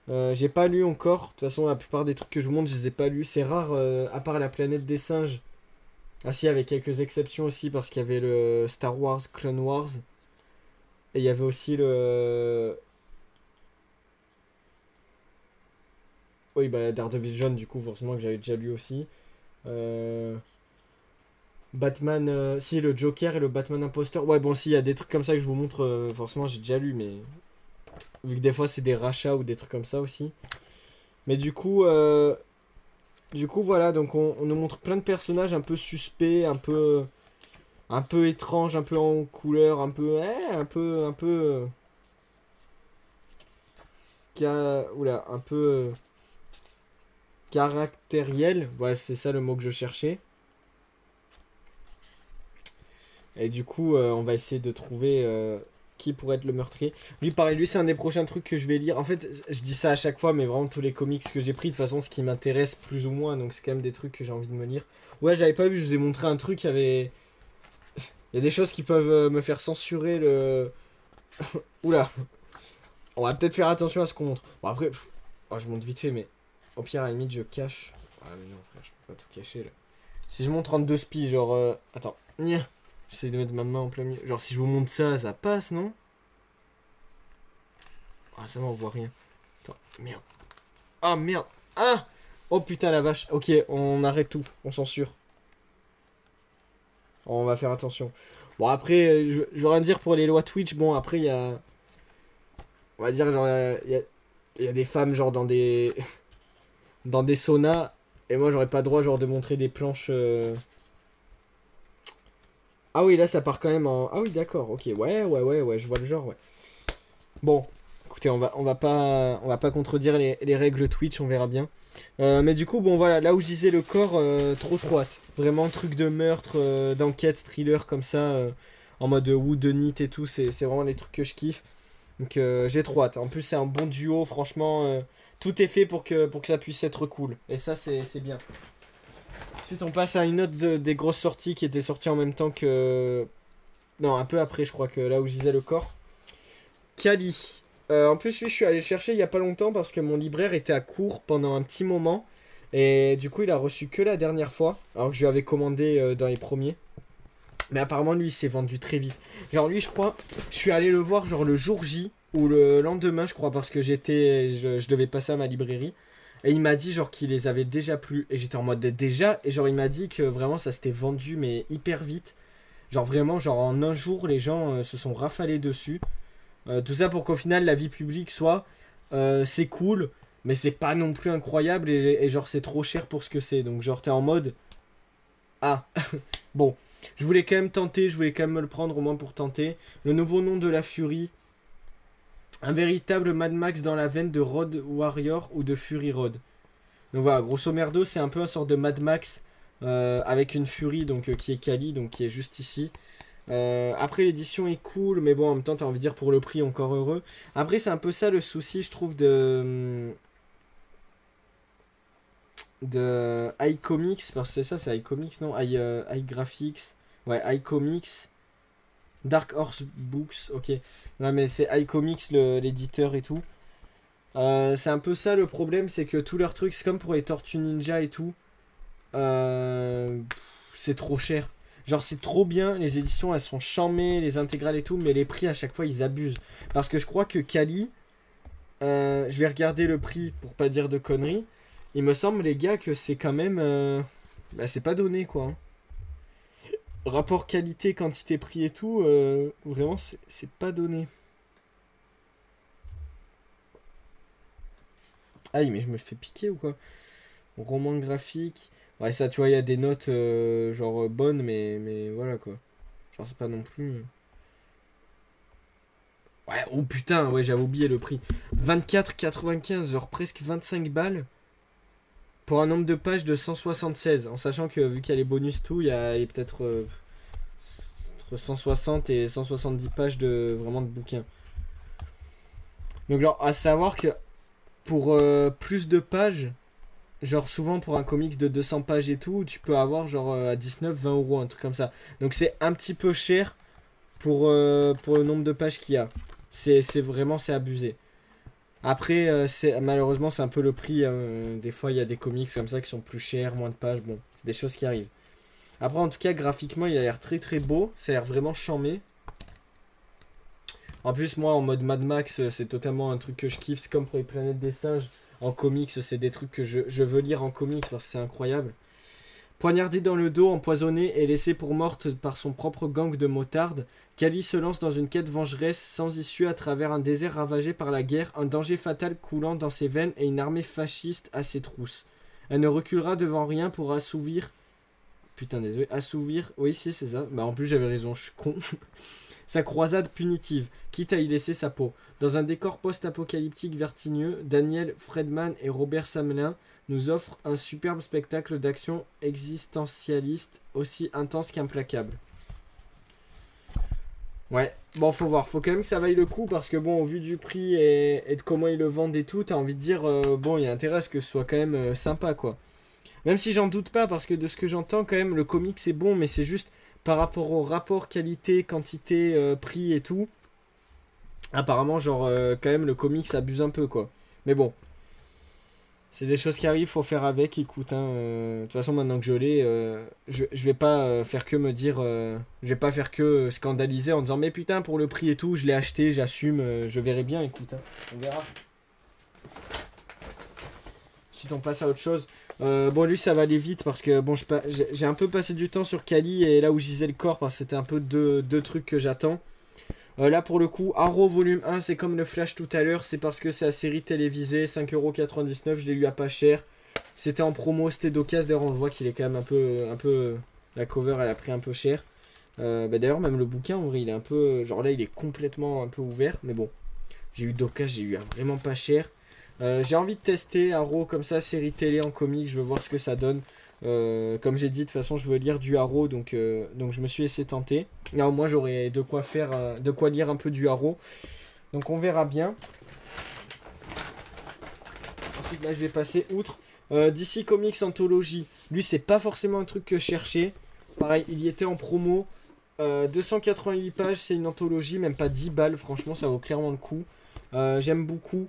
J'ai pas lu encore. De toute façon, la plupart des trucs que je vous montre, je les ai pas lus. C'est rare, à part la planète des singes. Ah, si, avec quelques exceptions aussi, parce qu'il y avait le Star Wars Clone Wars. Et il y avait aussi le. Oui, bah, Daredevil Jaune, du coup, forcément, que j'avais déjà lu aussi. Euh. Batman, si le Joker et le Batman imposteur. Ouais, bon, si, il y a des trucs comme ça que je vous montre, forcément, j'ai déjà lu, mais vu que des fois c'est des rachats ou des trucs comme ça aussi. Mais du coup, voilà, donc on nous montre plein de personnages un peu suspects, un peu étranges, un peu en couleur, un peu, oula, un peu caractériel. Ouais, c'est ça le mot que je cherchais. Et du coup, on va essayer de trouver qui pourrait être le meurtrier. Lui, pareil, lui, c'est un des prochains trucs que je vais lire. En fait, je dis ça à chaque fois, mais vraiment tous les comics que j'ai pris, de toute façon, ce qui m'intéresse plus ou moins, donc c'est quand même des trucs que j'ai envie de me lire. Ouais, j'avais pas vu, je vous ai montré un truc, il y a des choses qui peuvent me faire censurer le... Oula, on va peut-être faire attention à ce qu'on montre. Bon, après, oh, je monte vite fait, mais au pire, à la limite, je cache. Ah, mais non, frère, je peux pas tout cacher là. Si je montre 32 spies, genre. Attends. Nya. J'essaie de mettre ma main en plein milieu. Genre, si je vous montre ça, ça passe, non? Ah, ça va, on voit rien. Attends, merde. Ah, merde. Ah! Oh putain, la vache. Ok, on arrête tout. On censure. On va faire attention. Bon, après, je veux rien dire pour les lois Twitch. Bon, après, il y a. On va dire, genre, il y a des femmes, genre, dans des. Dans des saunas. Et moi, j'aurais pas le droit, genre, de montrer des planches. Ah oui, là, ça part quand même en. Ah oui, d'accord, ok. Ouais, je vois le genre, ouais. Bon, écoutez, on va pas contredire les règles Twitch, on verra bien. Mais du coup, bon, voilà, là où je disais le corps, trop hâte. Vraiment, truc de meurtre, d'enquête, thriller, comme ça, en mode whodunit et tout, c'est vraiment les trucs que je kiffe. Donc, j'ai trop hâte. En plus, c'est un bon duo, franchement, tout est fait pour que ça puisse être cool. Et ça, c'est bien. Ensuite, on passe à une autre des grosses sorties qui était sortie en même temps que. Non, un peu après, je crois que là où je disais le corps. Kali. En plus, lui, je suis allé le chercher il y a pas longtemps parce que mon libraire était à court pendant un petit moment. Et du coup, il a reçu que la dernière fois. Alors que je lui avais commandé dans les premiers. Mais apparemment, lui, il s'est vendu très vite. Genre, lui, je crois, je suis allé le voir genre le jour J ou le lendemain, je crois, parce que je devais passer à ma librairie. Et il m'a dit genre qu'il les avait déjà plus. Et j'étais en mode déjà. Et genre, il m'a dit que vraiment, ça s'était vendu, mais hyper vite. Genre, vraiment, genre en un jour, les gens se sont rafalés dessus. Tout ça pour qu'au final la vie publique soit c'est cool, mais c'est pas non plus incroyable et genre c'est trop cher pour ce que c'est. Donc genre t'es en mode ah bon, je voulais quand même tenter, je voulais quand même me le prendre au moins pour tenter. Le nouveau nom de la Fury, un véritable Mad Max dans la veine de Road Warrior ou de Fury Road. Donc voilà, grosso merdo c'est un peu un sort de Mad Max avec une Fury donc qui est Kali donc qui est juste ici. Après l'édition est cool, mais bon en même temps t'as envie de dire pour le prix encore heureux. Après c'est un peu ça le souci je trouve de iComics, parce que c'est ça, c'est iComics non iGraphics, ouais iComics, Dark Horse Books, ok. Ouais mais c'est iComics l'éditeur et tout. C'est un peu ça le problème, c'est que tous leurs trucs, c'est comme pour les Tortues Ninja et tout. C'est trop cher. Genre c'est trop bien, les éditions elles sont charmées, les intégrales et tout, mais les prix à chaque fois ils abusent. Parce que je crois que Kali, je vais regarder le prix pour pas dire de conneries. Il me semble les gars que c'est quand même... bah c'est pas donné quoi, hein. Rapport qualité, quantité, prix et tout, vraiment c'est pas donné. Aïe mais je me fais piquer ou quoi? Roman graphique. Ouais ça tu vois il y a des notes genre bonnes mais voilà quoi. Genre c'est pas non plus... Ouais, oh putain, ouais, j'avais oublié le prix. 24,95, genre presque 25 balles pour un nombre de pages de 176. En sachant que vu qu'il y a les bonus tout, il y a peut-être entre 160 et 170 pages de vraiment de bouquins. Donc genre à savoir que pour plus de pages, genre souvent pour un comics de 200 pages et tout, tu peux avoir genre à 19-20 euros, un truc comme ça. Donc c'est un petit peu cher pour le nombre de pages qu'il y a. C'est vraiment c'est abusé. Après, malheureusement, c'est un peu le prix, hein. Des fois, il y a des comics comme ça qui sont plus chers, moins de pages. Bon, c'est des choses qui arrivent. Après, en tout cas, graphiquement, il a l'air très très beau. Ça a l'air vraiment charmé. En plus, moi, en mode Mad Max, c'est totalement un truc que je kiffe. C'est comme pour les planètes des singes. En comics, c'est des trucs que je veux lire en comics parce que c'est incroyable. Poignardée dans le dos, empoisonnée et laissée pour morte par son propre gang de motards, Kali se lance dans une quête vengeresse sans issue à travers un désert ravagé par la guerre, un danger fatal coulant dans ses veines et une armée fasciste à ses trousses. Elle ne reculera devant rien pour assouvir... Putain, désolé. Assouvir... Oui, si, c'est ça. Bah, en plus, j'avais raison, je suis con. Sa croisade punitive, quitte à y laisser sa peau. Dans un décor post-apocalyptique vertigineux, Daniel Fredman et Robert Samelin nous offrent un superbe spectacle d'action existentialiste aussi intense qu'implacable. Ouais, bon, faut voir, faut quand même que ça vaille le coup parce que bon, au vu du prix et de comment ils le vendent et tout, t'as envie de dire, bon, il y a intérêt à ce que ce soit quand même sympa quoi. Même si j'en doute pas parce que de ce que j'entends, quand même, le comic c'est bon, mais c'est juste par rapport au rapport qualité, quantité, prix et tout. Apparemment, genre, quand même, le comic s'abuse un peu quoi. Mais bon, c'est des choses qui arrivent, faut faire avec, écoute, hein, de toute façon, maintenant que je l'ai, je vais pas faire que me dire. Je vais pas faire que scandaliser en disant, mais putain, pour le prix et tout, je l'ai acheté, j'assume, je verrai bien, écoute, hein, on verra. Ensuite, on passe à autre chose. Bon, lui, ça va aller vite parce que bon, j'ai un peu passé du temps sur Kali et là où je disais le corps parce que c'était un peu deux trucs que j'attends. Là, pour le coup, Arrow volume 1, c'est comme le Flash tout à l'heure, c'est parce que c'est la série télévisée, 5,99€, je l'ai eu à pas cher. C'était en promo, c'était d'occasion. D'ailleurs, on le voit qu'il est quand même un peu. La cover, elle a pris un peu cher. Bah, d'ailleurs, même le bouquin, en vrai, il est un peu. Genre là, il est complètement un peu ouvert. Mais bon, j'ai eu d'occasion, j'ai eu à vraiment pas cher. J'ai envie de tester Arrow comme ça, série télé en comics, je veux voir ce que ça donne. Comme j'ai dit, de toute façon, je veux lire du Arrow, donc je me suis laissé tenter. Là, au moins, j'aurai de quoi faire, de quoi lire un peu du Arrow. Donc, on verra bien. Ensuite, là, je vais passer outre. DC Comics Anthology. Lui, c'est pas forcément un truc que je cherchais. Pareil, il y était en promo. 288 pages, c'est une anthologie, même pas 10 balles. Franchement, ça vaut clairement le coup. J'aime beaucoup.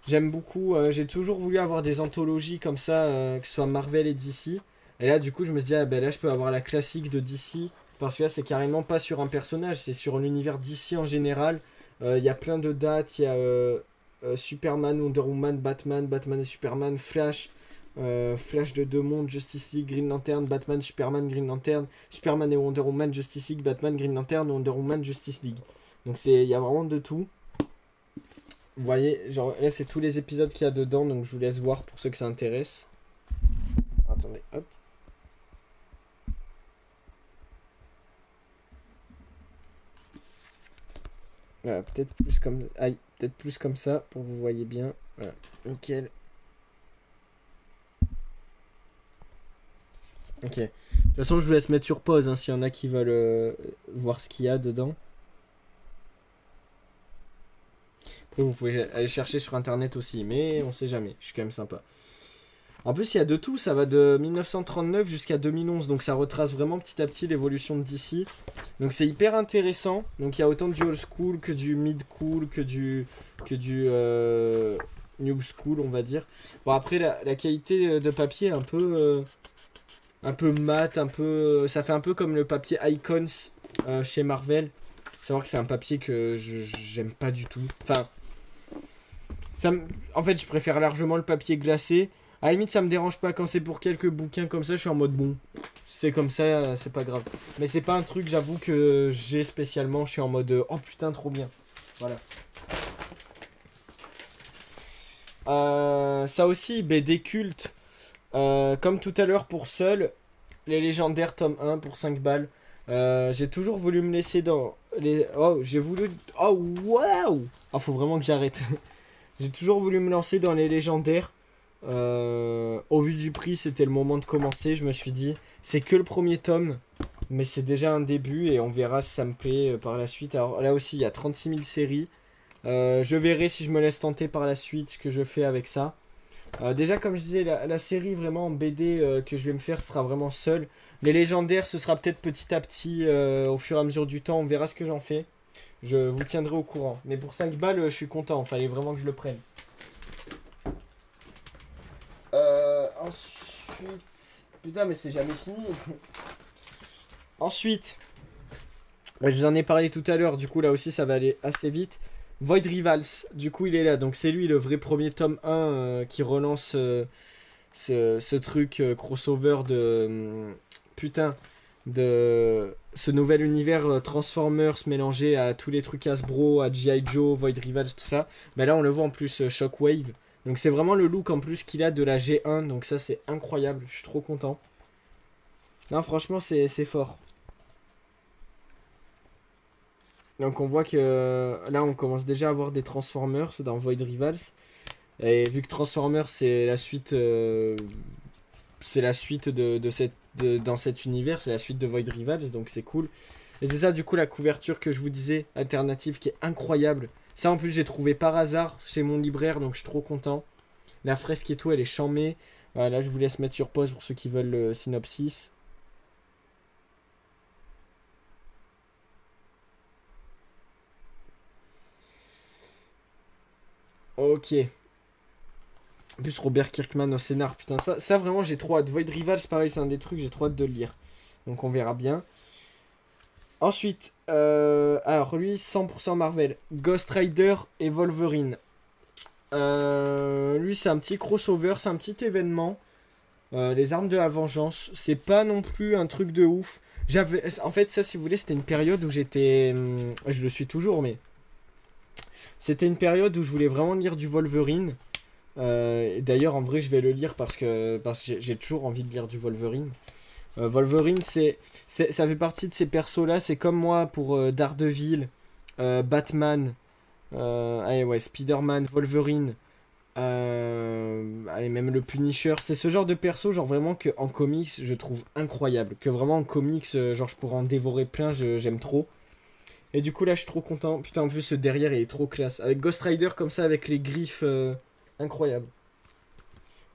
J'aime beaucoup. J'ai toujours voulu avoir des anthologies comme ça, que ce soit Marvel et DC. Et là, du coup, je me suis dit, ah ben là, je peux avoir la classique de DC. Parce que là, c'est carrément pas sur un personnage, c'est sur l'univers DC en général. Il y a plein de dates. Il y a Superman, Wonder Woman, Batman, Batman et Superman, Flash, Flash de Deux Mondes, Justice League, Green Lantern, Batman, Superman, Green Lantern, Superman et Wonder Woman, Justice League, Batman, Green Lantern, Wonder Woman, Justice League. Donc il y a vraiment de tout. Vous voyez, genre là c'est tous les épisodes qu'il y a dedans, donc je vous laisse voir pour ceux que ça intéresse. Attendez, hop. Voilà, peut-être plus comme. Aïe, peut-être plus comme ça pour que vous voyez bien. Voilà, nickel. Ok. De toute façon, je vous laisse mettre sur pause hein, s'il y en a qui veulent voir ce qu'il y a dedans. Après, vous pouvez aller chercher sur internet aussi, mais on sait jamais. Je suis quand même sympa. En plus, il y a de tout, ça va de 1939 jusqu'à 2011, donc ça retrace vraiment petit à petit l'évolution de DC. Donc c'est hyper intéressant. Donc il y a autant du old school que du mid cool, que du new school, on va dire. Bon après la qualité de papier est un peu mat, ça fait un peu comme le papier Icons chez Marvel. Savoir que c'est un papier que j'aime pas du tout. Enfin, en fait, je préfère largement le papier glacé. À la limite, ça me dérange pas quand c'est pour quelques bouquins comme ça. Je suis en mode bon, c'est comme ça, c'est pas grave. Mais c'est pas un truc, j'avoue, que j'ai spécialement. Je suis en mode oh putain, trop bien. Voilà. Ça aussi, BD culte. Comme tout à l'heure pour Seul, les légendaires tome 1 pour 5 balles. J'ai toujours voulu me laisser dans les. Oh, j'ai voulu. Oh, waouh! Ah, faut vraiment que j'arrête. J'ai toujours voulu me lancer dans les légendaires. Au vu du prix, c'était le moment de commencer. Je me suis dit, c'est que le premier tome, mais c'est déjà un début et on verra si ça me plaît par la suite. Alors là aussi, il y a 36 000 séries. Je verrai si je me laisse tenter par la suite ce que je fais avec ça. Déjà, comme je disais, la série vraiment en BD que je vais me faire ce sera vraiment seul. Les légendaires, ce sera peut-être petit à petit au fur et à mesure du temps. On verra ce que j'en fais. Je vous tiendrai au courant. Mais pour 5 balles, je suis content. Fallait vraiment que je le prenne. Ensuite. Putain, mais c'est jamais fini. Ensuite, je vous en ai parlé tout à l'heure. Du coup, là aussi, ça va aller assez vite. Void Rivals, du coup, il est là. Donc, c'est lui le vrai premier tome 1 qui relance ce truc crossover putain. De ce nouvel univers Transformers mélangé à tous les trucs Hasbro, à G.I. Joe, Void Rivals, tout ça. Mais là, on le voit en plus Shockwave. Donc c'est vraiment le look en plus qu'il a de la G1, donc ça c'est incroyable, je suis trop content. Non franchement c'est fort. Donc on voit que là on commence déjà à avoir des Transformers dans Void Rivals. Et vu que Transformers c'est la suite dans cet univers, c'est la suite de Void Rivals, donc c'est cool. Et c'est ça du coup la couverture que je vous disais, alternative, qui est incroyable. Ça en plus j'ai trouvé par hasard chez mon libraire, donc je suis trop content. La fresque et tout, elle est charmée. Voilà, je vous laisse mettre sur pause pour ceux qui veulent le synopsis. Ok. En plus, Robert Kirkman au scénar, putain, ça vraiment j'ai trop hâte. Void Rivals, pareil, c'est un des trucs, j'ai trop hâte de le lire. Donc on verra bien. Ensuite, alors lui, 100% Marvel. Ghost Rider et Wolverine. Lui, c'est un petit crossover, c'est un petit événement. Les armes de la vengeance, c'est pas non plus un truc de ouf. En fait, ça, si vous voulez, c'était une période où j'étais. Je le suis toujours, mais. C'était une période où je voulais vraiment lire du Wolverine. Et d'ailleurs, en vrai, je vais le lire parce que j'ai toujours envie de lire du Wolverine. Wolverine, ça fait partie de ces persos-là. C'est comme moi pour Daredevil, Batman, allez, ouais, Spider-Man, Wolverine, allez, même le Punisher. C'est ce genre de perso, genre vraiment que en comics, je trouve incroyable. Que vraiment en comics, genre je pourrais en dévorer plein, j'aime trop. Et du coup, là, je suis trop content. Putain, en plus, ce derrière, il est trop classe. Avec Ghost Rider comme ça, avec les griffes, incroyable.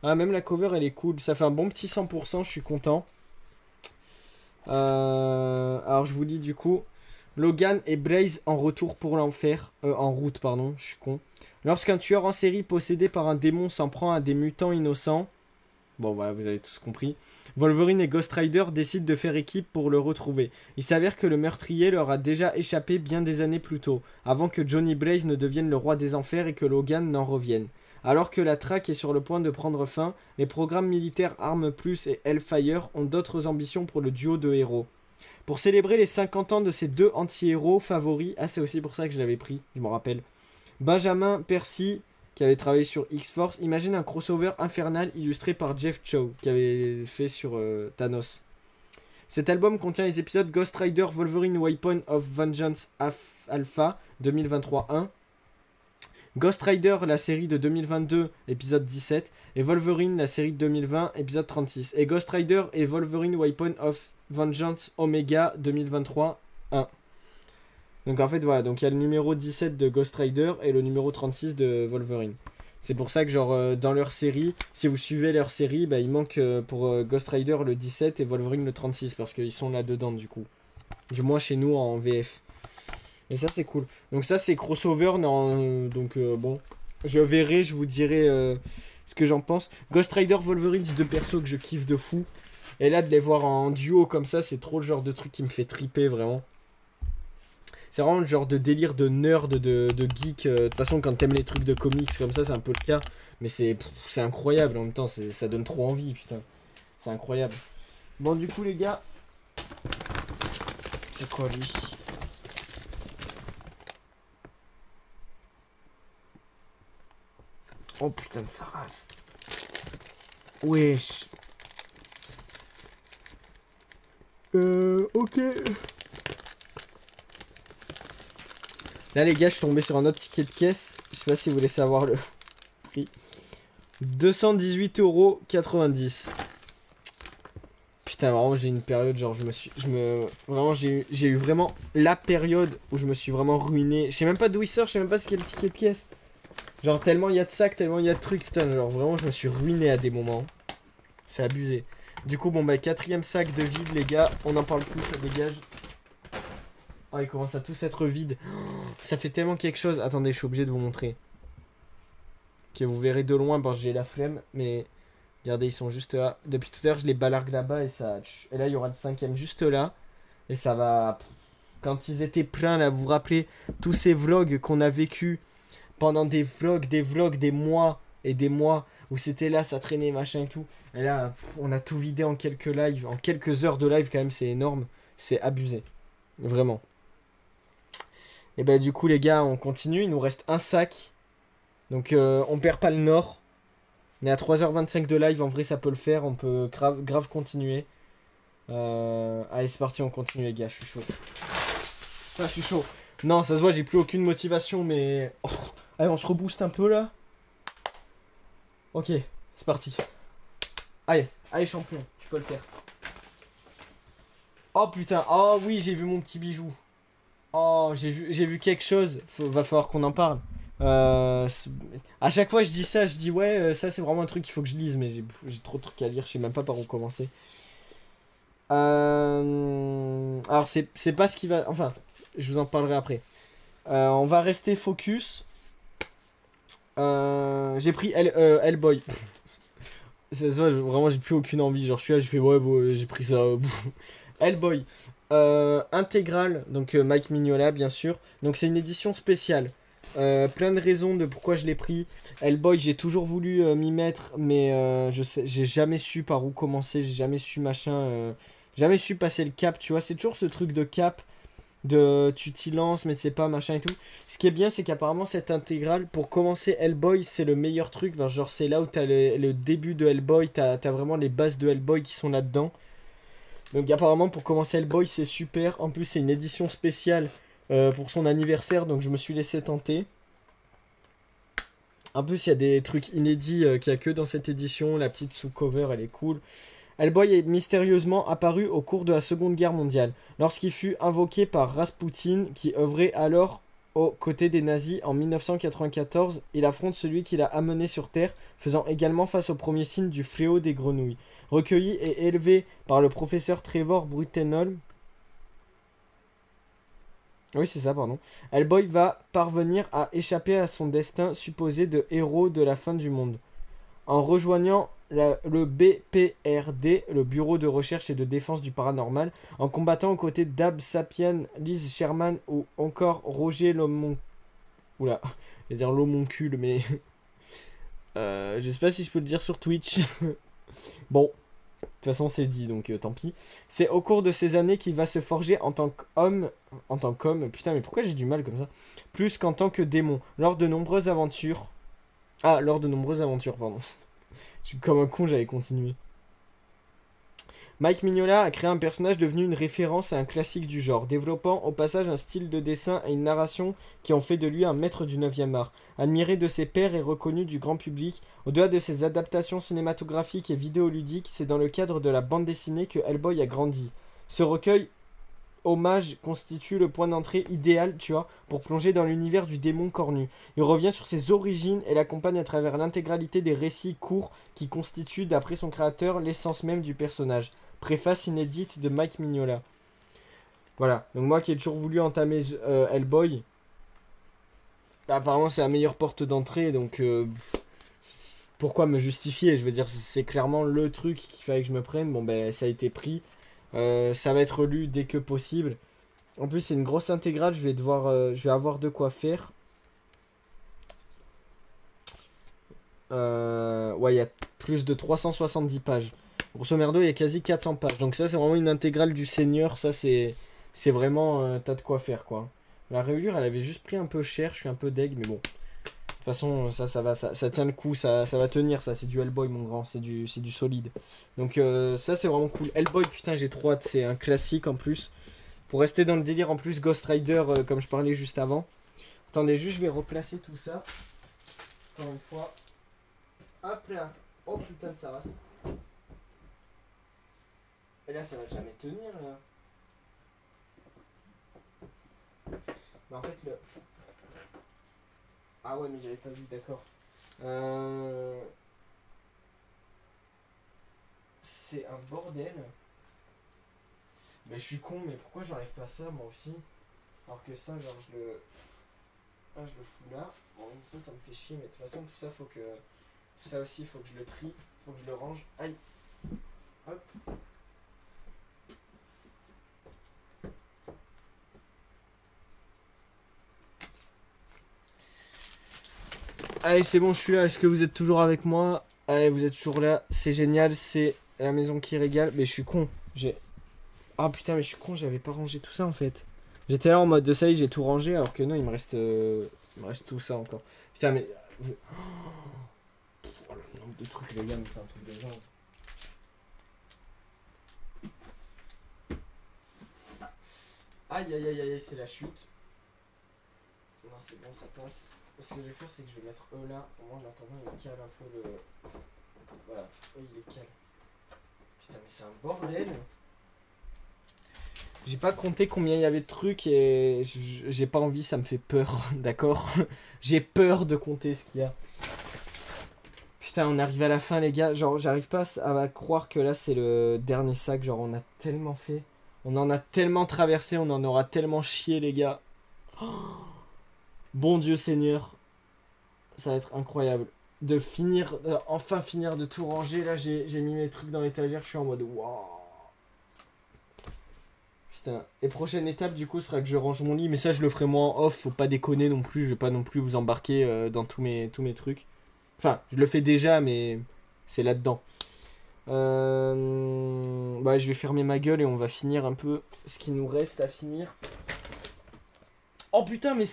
Ah, même la cover, elle est cool. Ça fait un bon petit 100%, je suis content. Alors je vous dis du coup, Logan et Blaze en retour pour l'enfer, en route pardon, je suis con. Lorsqu'un tueur en série possédé par un démon s'en prend à des mutants innocents, bon voilà vous avez tous compris, Wolverine et Ghost Rider décident de faire équipe pour le retrouver. Il s'avère que le meurtrier leur a déjà échappé bien des années plus tôt, avant que Johnny Blaze ne devienne le roi des enfers et que Logan n'en revienne. Alors que la traque est sur le point de prendre fin, les programmes militaires Arme Plus et Hellfire ont d'autres ambitions pour le duo de héros. Pour célébrer les 50 ans de ces deux anti-héros favoris, ah c'est aussi pour ça que je l'avais pris, je m'en rappelle. Benjamin Percy, qui avait travaillé sur X-Force, imagine un crossover infernal illustré par Jeff Chow, qui avait fait sur Thanos. Cet album contient les épisodes Ghost Rider Wolverine Weapon of Vengeance Alpha 2023-1, Ghost Rider, la série de 2022, épisode 17, et Wolverine, la série de 2020, épisode 36. Et Ghost Rider et Wolverine Weapon of Vengeance Omega 2023, 1. Donc en fait, voilà, donc il y a le numéro 17 de Ghost Rider et le numéro 36 de Wolverine. C'est pour ça que genre dans leur série, si vous suivez leur série, bah, il manque pour Ghost Rider le 17 et Wolverine le 36 parce qu'ils sont là-dedans du coup. Du moins chez nous en VF. Et ça c'est cool. Donc ça c'est crossover, non, donc bon. Je verrai, je vous dirai ce que j'en pense. Ghost Rider Wolverine, c'est deux persos que je kiffe de fou. Et là de les voir en duo comme ça, c'est trop le genre de truc qui me fait triper vraiment. C'est vraiment le genre de délire de nerd, de geek. De toute façon quand t'aimes les trucs de comics comme ça, c'est un peu le cas. Mais c'est incroyable en même temps, ça donne trop envie, putain. C'est incroyable. Bon du coup les gars, c'est quoi lui? Oh putain de sa race. Wesh. Ok. Là les gars, je suis tombé sur un autre ticket de caisse. Je sais pas si vous voulez savoir le prix. 218,90 €. Putain, vraiment j'ai une période genre vraiment j'ai eu vraiment la période où je me suis vraiment ruiné. Je sais même pas d'où il sort, je sais même pas ce qu'est le ticket de caisse. Genre tellement il y a de sacs, tellement il y a de trucs, putain, genre vraiment je me suis ruiné à des moments. C'est abusé. Du coup bon bah quatrième sac de vide les gars, on en parle plus, ça dégage. Oh ils commencent à tous être vides. Oh, ça fait tellement quelque chose. Attendez, je suis obligé de vous montrer. Ok, vous verrez de loin parce que j'ai la flemme, mais regardez ils sont juste là. Depuis tout à l'heure je les balargue là-bas et ça. Et là il y aura le cinquième juste là. Et ça va. Quand ils étaient pleins là, vous vous rappelez tous ces vlogs qu'on a vécu pendant des vlogs, des mois et des mois où c'était là, ça traînait, machin et tout. Et là, on a tout vidé en quelques lives, en quelques heures de live quand même, c'est énorme. C'est abusé. Vraiment. Et ben du coup les gars, on continue, il nous reste un sac. Donc on perd pas le nord. Mais à 3h25 de live, en vrai ça peut le faire, on peut grave continuer. Allez c'est parti, on continue les gars, je suis chaud. Ah, je suis chaud. Non, ça se voit, j'ai plus aucune motivation, mais... Oh. Allez, on se rebooste un peu, là. Ok, c'est parti. Allez, champion, tu peux le faire. Oh putain, oh oui, j'ai vu mon petit bijou. Oh, j'ai vu quelque chose. Va falloir qu'on en parle. À chaque fois, je dis ça, je dis ouais, ça c'est vraiment un truc qu'il faut que je lise, mais j'ai trop de trucs à lire, je sais même pas par où commencer. Alors, c'est pas ce qui va. Enfin, je vous en parlerai après. On va rester focus. J'ai pris Hellboy. C'est ça, vraiment, j'ai plus aucune envie. Genre, je suis là, je fais ouais, bon, j'ai pris ça. Hellboy. Intégrale, donc Mike Mignola, bien sûr. Donc, c'est une édition spéciale. Plein de raisons de pourquoi je l'ai pris. Hellboy, j'ai toujours voulu m'y mettre, mais je sais, j'ai jamais su par où commencer, j'ai jamais su machin, jamais su passer le cap, tu vois. C'est toujours ce truc de cap, de tu t'y lances, mais tu sais pas, machin et tout. Ce qui est bien, c'est qu'apparemment, cette intégrale, pour commencer Hellboy, c'est le meilleur truc. Ben, genre, c'est là où t'as le début de Hellboy, t'as vraiment les bases de Hellboy qui sont là-dedans. Donc, apparemment, pour commencer Hellboy, c'est super. En plus, c'est une édition spéciale pour son anniversaire, donc je me suis laissé tenter. En plus, il y a des trucs inédits qu'il n'y a que dans cette édition. La petite sous-cover, elle est cool. Hellboy est mystérieusement apparu au cours de la Seconde Guerre mondiale, lorsqu'il fut invoqué par Rasputin, qui œuvrait alors aux côtés des nazis en 1994. Il affronte celui qui l'a amené sur Terre, faisant également face au premier signe du fléau des grenouilles. Recueilli et élevé par le professeur Trevor Bruttenholm, oui, c'est ça, pardon. Hellboy va parvenir à échapper à son destin supposé de héros de la fin du monde. En rejoignant le BPRD, le Bureau de recherche et de défense du paranormal, en combattant aux côtés d'Ab Sapien, Liz Sherman ou encore Roger Lomon... Oula, je vais dire l'homoncule, mais... je sais pas si je peux le dire sur Twitch. Bon, de toute façon, c'est dit, donc tant pis. C'est au cours de ces années qu'il va se forger en tant qu'homme. En tant qu'homme. Putain, mais pourquoi j'ai du mal comme ça? Plus qu'en tant que démon. Lors de nombreuses aventures. Ah, lors de nombreuses aventures, pardon. Je suis comme un con, j'avais continué. Mike Mignola a créé un personnage devenu une référence et un classique du genre, développant au passage un style de dessin et une narration qui ont fait de lui un maître du 9e art. Admiré de ses pairs et reconnu du grand public, au-delà de ses adaptations cinématographiques et vidéoludiques, c'est dans le cadre de la bande dessinée que Hellboy a grandi. Ce recueil hommage constitue le point d'entrée idéal, tu vois, pour plonger dans l'univers du démon cornu. Il revient sur ses origines et l'accompagne à travers l'intégralité des récits courts qui constituent, d'après son créateur, l'essence même du personnage. Préface inédite de Mike Mignola. Voilà, donc moi qui ai toujours voulu entamer Hellboy, apparemment c'est la meilleure porte d'entrée, donc pourquoi me justifier? Je veux dire, c'est clairement le truc qu'il fallait que je me prenne. Bon ben ça a été pris. Ça va être lu dès que possible. En plus, c'est une grosse intégrale, je vais avoir de quoi faire. Ouais, il y a plus de 370 pages. Grosso merdo, il y a quasi 400 pages. Donc ça, c'est vraiment une intégrale du Seigneur. Ça, c'est vraiment... t'as de quoi faire, quoi. La rayure, elle avait juste pris un peu cher. Je suis un peu deg, mais bon. De toute façon, ça va, ça tient le coup. Ça va tenir, ça. C'est du Hellboy, mon grand. C'est du solide. Donc ça, c'est vraiment cool. Hellboy, putain, j'ai trop hâte. C'est un classique, en plus. Pour rester dans le délire, en plus, Ghost Rider, comme je parlais juste avant. Attendez, juste, je vais replacer tout ça. Encore une fois. Hop là. Oh putain de ça rase. Et là, ça va jamais tenir, là. Mais en fait, le... Ah ouais, mais j'avais pas vu, d'accord. C'est un bordel. Mais je suis con, mais pourquoi j'enlève pas ça, moi aussi? Alors que ça, genre, je le... Ah, je le fous là. Bon, ça me fait chier, mais de toute façon, tout ça, faut que... Tout ça aussi, il faut que je le trie. Faut que je le range. Aïe. Hop. Allez, c'est bon, je suis là. Est-ce que vous êtes toujours avec moi? Allez, vous êtes toujours là. C'est génial, c'est la maison qui régale. Mais je suis con. J'ai... Ah putain, mais je suis con, j'avais pas rangé tout ça en fait. J'étais là en mode de ça y est, j'ai tout rangé, alors que non, il me reste tout ça encore. Putain, mais... Oh, le nombre de trucs, les gars, mais c'est un truc de zinz. Aïe, aïe, aïe, aïe, c'est la chute. Non, c'est bon, ça passe. Ce que je vais faire, c'est que je vais mettre eux là. Au moins, en attendant, il cale un peu le... Voilà, eux, il est cale. Putain, mais c'est un bordel. J'ai pas compté combien il y avait de trucs et j'ai pas envie, ça me fait peur, d'accord? J'ai peur de compter ce qu'il y a. Putain, on arrive à la fin, les gars. Genre, j'arrive pas à croire que là, c'est le dernier sac. Genre, on a tellement fait. On en a tellement traversé, on en aura tellement chié, les gars. Bon Dieu Seigneur, ça va être incroyable. De finir, enfin finir de tout ranger. Là, j'ai mis mes trucs dans l'étagère. Je suis en mode waouh. Putain. Et prochaine étape, du coup, sera que je range mon lit. Mais ça, je le ferai moi en off. Faut pas déconner non plus. Je vais pas non plus vous embarquer dans tous mes trucs. Enfin, je le fais déjà, mais c'est là-dedans. Bah, je vais fermer ma gueule et on va finir un peu ce qui nous reste à finir. Oh putain, mais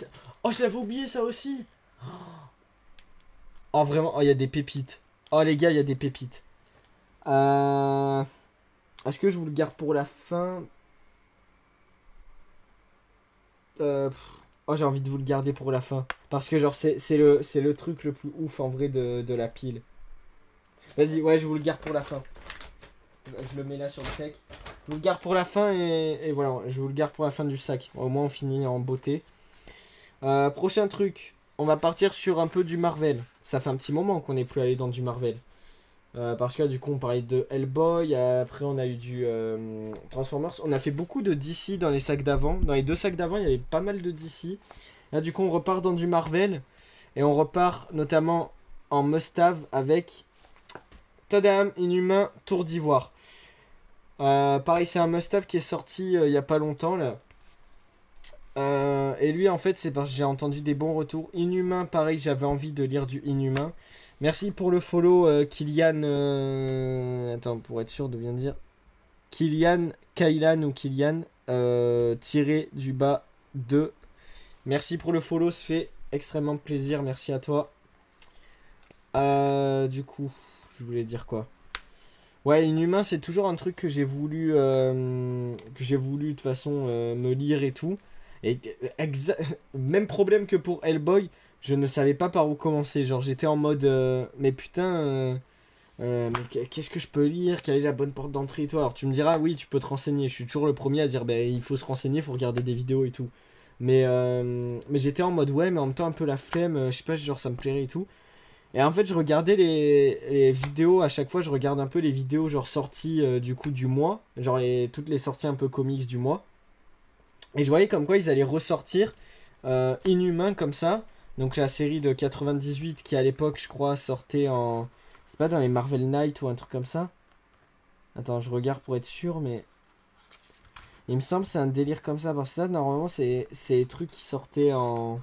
oh, je l'avais oublié ça aussi. Oh, vraiment, oh, il y a des pépites. Oh, les gars, il y a des pépites. Est-ce que je vous le garde pour la fin? Euh... Oh, j'ai envie de vous le garder pour la fin. Parce que, genre, c'est le truc le plus ouf en vrai de la pile. Vas-y, ouais, je vous le garde pour la fin. Je le mets là sur le sec. Je vous le garde pour la fin et voilà, je vous le garde pour la fin du sac. Au moins, on finit en beauté. Prochain truc, on va partir sur un peu du Marvel. Ça fait un petit moment qu'on n'est plus allé dans du Marvel. Parce que là, du coup, on parlait de Hellboy. Après, on a eu du Transformers. On a fait beaucoup de DC dans les sacs d'avant. Dans les deux sacs d'avant, il y avait pas mal de DC. Là, du coup, on repart dans du Marvel. Et on repart notamment en must-have avec Tadam, Inhumain, Tour d'Ivoire. Pareil, c'est un must-have qui est sorti il y a pas longtemps là. Et lui, en fait, c'est parce que j'ai entendu des bons retours. Inhumain, pareil, j'avais envie de lire du Inhumain. Merci pour le follow, Kylian. Attends, pour être sûr de bien dire. Kylian ou Kylian, tiré du bas 2. Merci pour le follow, ça fait extrêmement plaisir. Merci à toi. Du coup, je voulais dire quoi? Ouais, Inhumain, c'est toujours un truc que j'ai voulu de toute façon me lire et tout. Et même problème que pour Hellboy, je ne savais pas par où commencer. Genre, j'étais en mode, mais putain, mais qu'est-ce que je peux lire? Quelle est la bonne porte d'entrée et tout? Alors, tu me diras, oui, tu peux te renseigner. Je suis toujours le premier à dire, ben, il faut se renseigner, il faut regarder des vidéos et tout. Mais j'étais en mode, ouais, mais en même temps, un peu la flemme, je sais pas, genre, ça me plairait et tout. Et en fait, je regardais les vidéos, à chaque fois, je regarde un peu les vidéos genre sorties du coup du mois, genre toutes les sorties un peu comics du mois. Et je voyais comme quoi ils allaient ressortir Inhumain comme ça. Donc la série de 98 qui à l'époque, je crois, sortait en... C'est pas dans les Marvel Knight ou un truc comme ça? Attends, je regarde pour être sûr, mais... Il me semble que c'est un délire comme ça, parce que ça, normalement, c'est les trucs qui sortaient en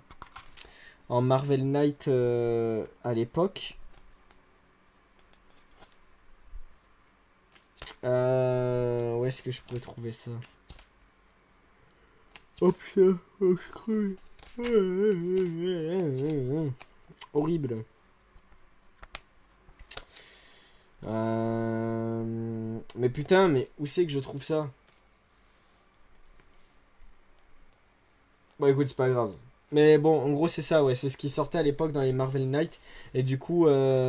Marvel Knight à l'époque. Où est-ce que je pourrais trouver ça? Oh putain, oh, je creux. Horrible. Mais putain, mais où c'est que je trouve ça? Bon, écoute, c'est pas grave. Mais bon, en gros, c'est ça, ouais. C'est ce qui sortait à l'époque dans les Marvel Knight. Et du coup,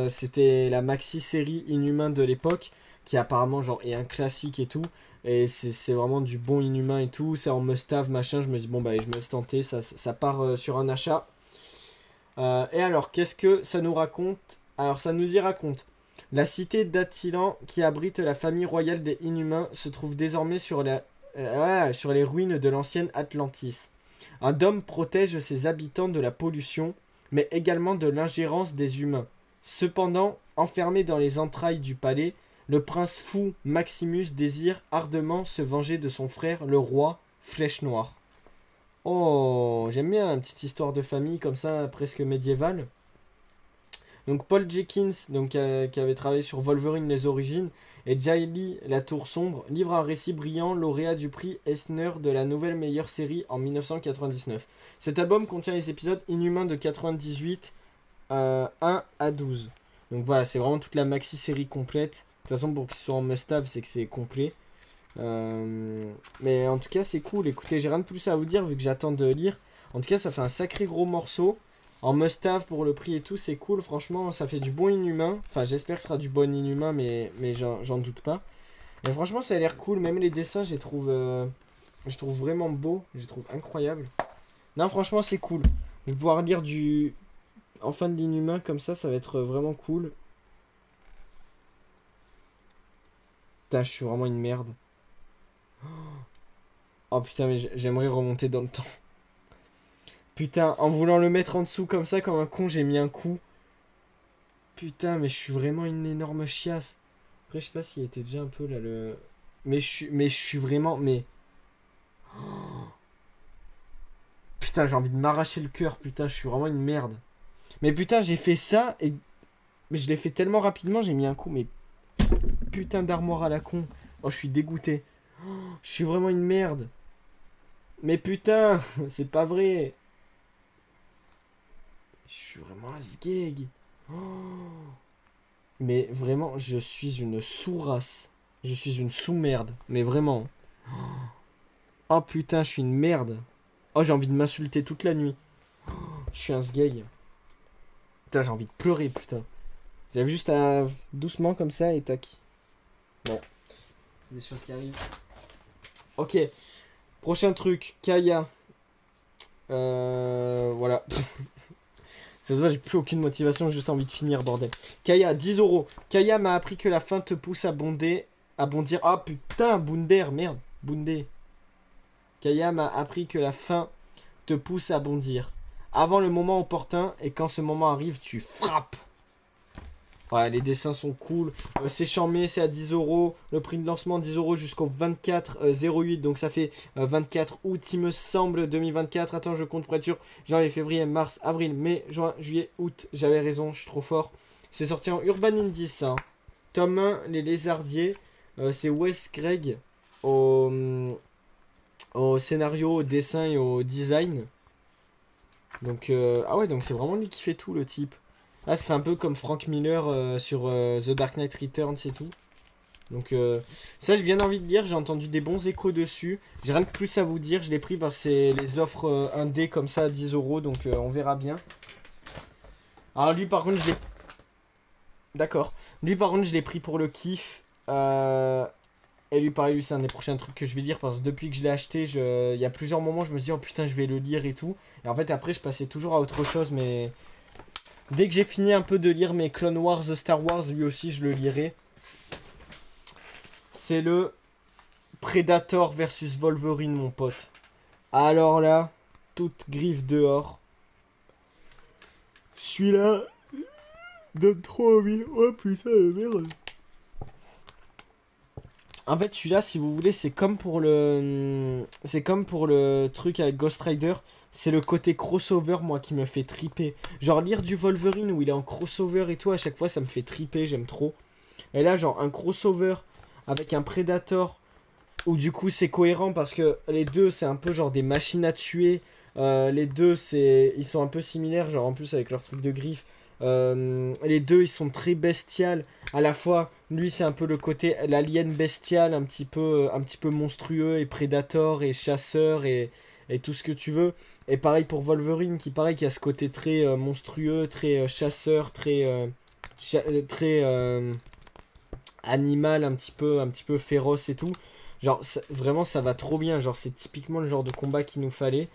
c'était la maxi-série Inhumain de l'époque, qui apparemment, genre, est un classique et tout. Et c'est vraiment du bon Inhumain et tout. C'est en must-have, machin. Je me dis, bon, bah, je me laisse tenter. Ça part sur un achat. Et alors, qu'est-ce que ça nous raconte? Alors, ça nous y raconte. La cité d'Attilan, qui abrite la famille royale des Inhumains, se trouve désormais sur les ruines de l'ancienne Atlantis. Un dôme protège ses habitants de la pollution, mais également de l'ingérence des humains. Cependant, enfermé dans les entrailles du palais, le prince fou Maximus désire ardemment se venger de son frère, le roi Flèche Noire. Oh, j'aime bien une petite histoire de famille comme ça, presque médiévale. Donc Paul Jenkins, donc, qui avait travaillé sur Wolverine les origines, et Jay Lee, La Tour Sombre, livre un récit brillant, lauréat du prix Eisner de la nouvelle meilleure série en 1999. Cet album contient les épisodes Inhumains de 98 1 à 12. Donc voilà, c'est vraiment toute la maxi-série complète. De toute façon, pour que ce soit en must-have, c'est que c'est complet. Mais en tout cas, c'est cool. Écoutez, j'ai rien de plus à vous dire vu que j'attends de lire. En tout cas, ça fait un sacré gros morceau. En must-have pour le prix et tout, c'est cool. Franchement, ça fait du bon Inhumain. Enfin, j'espère que ce sera du bon Inhumain, mais j'en doute pas. Et franchement, ça a l'air cool. Même les dessins, je les trouve Je trouve vraiment beau. Je trouve incroyable. Non, franchement, c'est cool. Je vais pouvoir lire du... En fin de l'inhumain, comme ça va être vraiment cool. Putain, je suis vraiment une merde. Oh putain, mais j'aimerais remonter dans le temps. Putain, en voulant le mettre en dessous comme ça, comme un con, j'ai mis un coup. Putain, mais je suis vraiment une énorme chiasse. Après, je sais pas s'il était déjà un peu là le... Mais je suis vraiment... Mais... Putain, j'ai envie de m'arracher le cœur, putain, je suis vraiment une merde. Mais putain, j'ai fait ça et... Mais je l'ai fait tellement rapidement, j'ai mis un coup, mais... Putain d'armoire à la con. Oh, je suis dégoûté. Oh, je suis vraiment une merde. Mais putain, c'est pas vrai. Je suis vraiment un sgeg. Oh. Mais vraiment, je suis une sous-race. Je suis une sous-merde. Mais vraiment. Oh putain, je suis une merde. Oh, j'ai envie de m'insulter toute la nuit. Oh, je suis un sgeg. Putain, j'ai envie de pleurer, putain. J'avais juste à... doucement comme ça et tac. Bon. Des choses qui arrivent. Ok. Prochain truc. Kaya. Voilà. Ça se voit, j'ai plus aucune motivation, j'ai juste envie de finir, bordel. Kaya, 10 euros. Kaya m'a appris que la faim te pousse à bonder. À bondir. Ah putain, Bounder, merde. Bundé. Kaya m'a appris que la faim te pousse à bondir. Avant le moment opportun, et quand ce moment arrive, tu frappes. Ouais, les dessins sont cool. C'est charmé, c'est à 10 euros. Le prix de lancement 10 euros jusqu'au 24/08. Donc ça fait 24 août, il me semble, 2024. Attends, je compte pour être sûr. Janvier, février, mars, avril, mai, juin, juillet, août. J'avais raison, je suis trop fort. C'est sorti en Urban Indies. Hein. Tome 1, Les Lézardiers. C'est Wes Craig au scénario, au dessin et au design. Donc, ah ouais, donc c'est vraiment lui qui fait tout, le type. Là, ça fait un peu comme Frank Miller sur The Dark Knight Returns et tout. Donc ça, j'ai bien envie de lire. J'ai entendu des bons échos dessus. J'ai rien de plus à vous dire. Je l'ai pris parce que c'est les offres indé comme ça à 10 euros. Donc on verra bien. Alors lui, par contre, je l'ai... D'accord. Lui, par contre, je l'ai pris pour le kiff. Et lui, pareil, lui, c'est un des prochains trucs que je vais lire. Parce que depuis que je l'ai acheté, il y a plusieurs moments, je me suis dit, oh putain, je vais le lire et tout. Et en fait, après, je passais toujours à autre chose. Mais... Dès que j'ai fini un peu de lire mes Clone Wars, The Star Wars, lui aussi je le lirai. C'est le Predator versus Wolverine, mon pote. Alors là, toute griffe dehors. Celui-là donne trop envie. Oh putain de merde. En fait, celui-là, si vous voulez, c'est comme pour le truc avec Ghost Rider. C'est le côté crossover, moi, qui me fait triper. Genre, lire du Wolverine où il est en crossover et tout, à chaque fois, ça me fait triper, j'aime trop. Et là, genre, un crossover avec un Predator, où du coup, c'est cohérent parce que les deux, c'est un peu genre des machines à tuer. Les deux, ils sont un peu similaires, genre, en plus, avec leur truc de griffe. Les deux, ils sont très bestiales. À la fois, lui, c'est un peu le côté l'alien bestial, un petit peu monstrueux, et prédateur, et chasseur, et tout ce que tu veux. Et pareil pour Wolverine, qui a ce côté très monstrueux, très chasseur, très animal, un petit peu féroce et tout. Genre, vraiment, ça va trop bien. Genre, c'est typiquement le genre de combat qu'il nous fallait.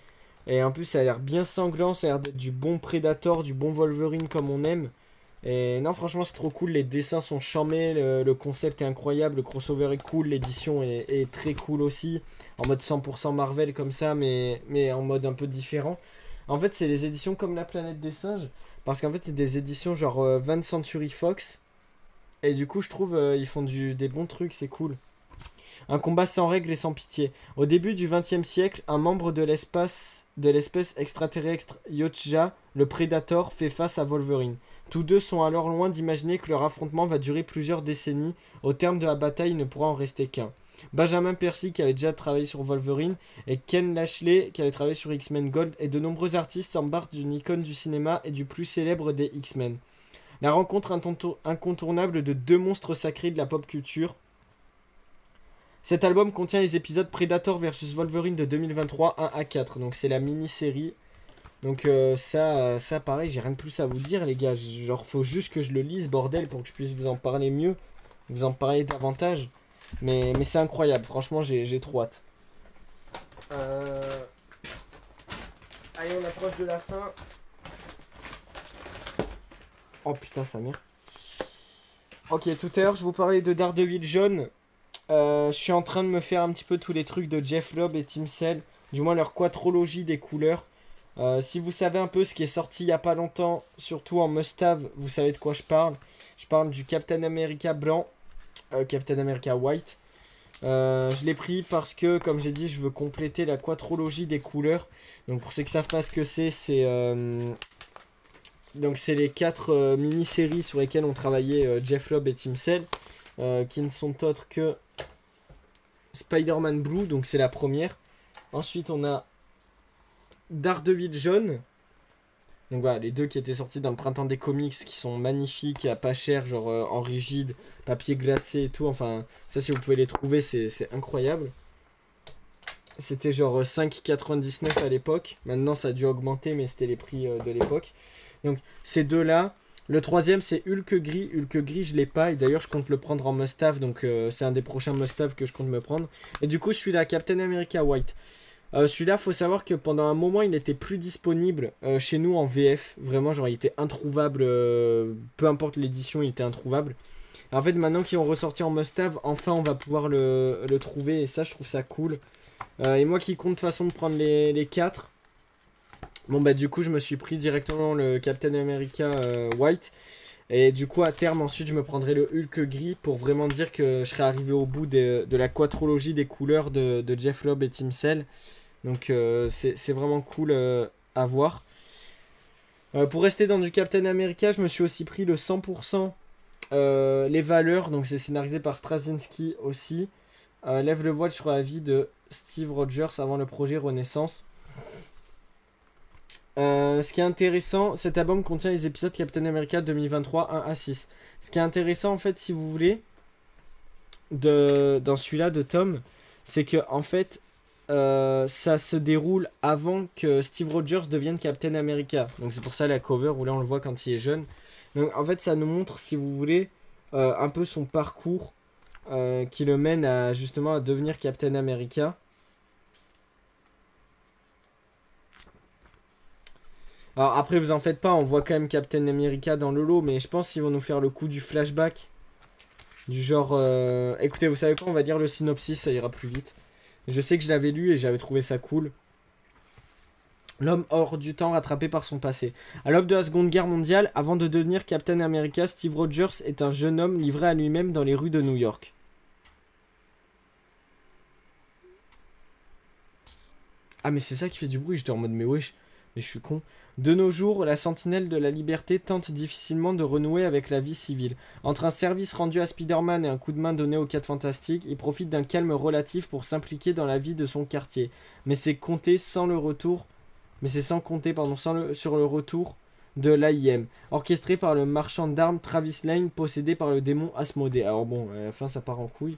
Et en plus, ça a l'air bien sanglant, ça a l'air d'être du bon Predator, du bon Wolverine comme on aime. Et non, franchement, c'est trop cool. Les dessins sont charmés, le concept est incroyable, le crossover est cool, l'édition est très cool aussi. En mode 100% Marvel comme ça, mais en mode un peu différent. En fait, c'est les éditions comme La Planète des Singes. Parce qu'en fait, c'est des éditions genre 20 Century Fox. Et du coup, je trouve ils font des bons trucs, c'est cool. Un combat sans règles et sans pitié. Au début du XXe siècle, un membre de l'espèce extraterrestre Yotja, le Predator, fait face à Wolverine. Tous deux sont alors loin d'imaginer que leur affrontement va durer plusieurs décennies. Au terme de la bataille, il ne pourra en rester qu'un. Benjamin Percy, qui avait déjà travaillé sur Wolverine, et Ken Lashley, qui avait travaillé sur X-Men Gold, et de nombreux artistes s'embarquent d'une icône du cinéma et du plus célèbre des X-Men. La rencontre incontournable de deux monstres sacrés de la pop culture. Cet album contient les épisodes Predator vs Wolverine de 2023 1 à 4. Donc c'est la mini-série. Donc ça pareil, j'ai rien de plus à vous dire les gars. Genre faut juste que je le lise bordel pour que je puisse vous en parler mieux. Vous en parler davantage. Mais c'est incroyable, franchement j'ai trop hâte. Euh, Allez, on approche de la fin. Oh putain, sa mère. Ok, tout à l'heure, je vous parlais de Daredevil jaune. Je suis en train de me faire un petit peu tous les trucs de Jeff Lobb et Team Cell. Du moins leur quadrologie des couleurs. Si vous savez un peu ce qui est sorti il n'y a pas longtemps, surtout en must-have, vous savez de quoi je parle. Je parle du Captain America blanc, Captain America white. Je l'ai pris parce que, comme j'ai dit, je veux compléter la quadrologie des couleurs. Donc pour ceux qui savent pas ce que c'est donc c'est les 4 mini-séries sur lesquelles ont travaillé Jeff Lobb et Team Cell, qui ne sont autres que Spider-Man Blue, donc c'est la première. Ensuite on a Daredevil jaune. Donc voilà, les deux qui étaient sortis dans le printemps des comics, qui sont magnifiques, à pas cher, genre en rigide, papier glacé et tout. Enfin, ça si vous pouvez les trouver, c'est incroyable. C'était genre 5,99 à l'époque. Maintenant ça a dû augmenter, mais c'était les prix de l'époque. Donc ces deux-là. Le troisième c'est Hulk gris. Hulk gris je l'ai pas, et d'ailleurs je compte le prendre en must-have. Donc c'est un des prochains must-have que je compte me prendre. Et du coup celui-là, Captain America White. Celui-là, faut savoir que pendant un moment, il n'était plus disponible chez nous en VF. Vraiment, genre, il était introuvable. Peu importe l'édition, il était introuvable. En fait, maintenant qu'ils ont ressorti en must-have, enfin, on va pouvoir le trouver. Et ça, je trouve ça cool. Et moi qui compte de toute façon de prendre les 4. Bon, bah, du coup, je me suis pris directement le Captain America White. Et du coup, à terme, ensuite, je me prendrai le Hulk gris pour vraiment dire que je serai arrivé au bout de la quadrologie des couleurs de Jeff Lobb et Team Cell. Donc c'est vraiment cool à voir. Pour rester dans du Captain America, je me suis aussi pris le 100% les valeurs. Donc c'est scénarisé par Straczynski aussi. Lève le voile sur la vie de Steve Rogers avant le projet Renaissance. Ce qui est intéressant, cet album contient les épisodes Captain America 2023 1 à 6. Ce qui est intéressant en fait, si vous voulez, dans celui-là de Tom, c'est que en fait ça se déroule avant que Steve Rogers devienne Captain America. Donc c'est pour ça la cover où là on le voit quand il est jeune. Donc en fait ça nous montre, si vous voulez, un peu son parcours qui le mène à justement à devenir Captain America. Alors après vous en faites pas, on voit quand même Captain America dans le lot, mais je pense qu'ils vont nous faire le coup du flashback. Du genre... Écoutez, vous savez quoi, on va dire le synopsis, ça ira plus vite. Je sais que je l'avais lu et j'avais trouvé ça cool. L'homme hors du temps rattrapé par son passé. À l'aube de la Seconde Guerre mondiale, avant de devenir Captain America, Steve Rogers est un jeune homme livré à lui-même dans les rues de New York. Ah mais c'est ça qui fait du bruit, j'étais en mode mais wesh, mais je suis con. De nos jours, la sentinelle de la liberté tente difficilement de renouer avec la vie civile. Entre un service rendu à Spider-Man et un coup de main donné aux 4 Fantastiques, il profite d'un calme relatif pour s'impliquer dans la vie de son quartier. Mais c'est sans compter sur le retour de l'AIM, orchestré par le marchand d'armes Travis Lane, possédé par le démon Asmodée. Alors bon, à la fin ça part en couille.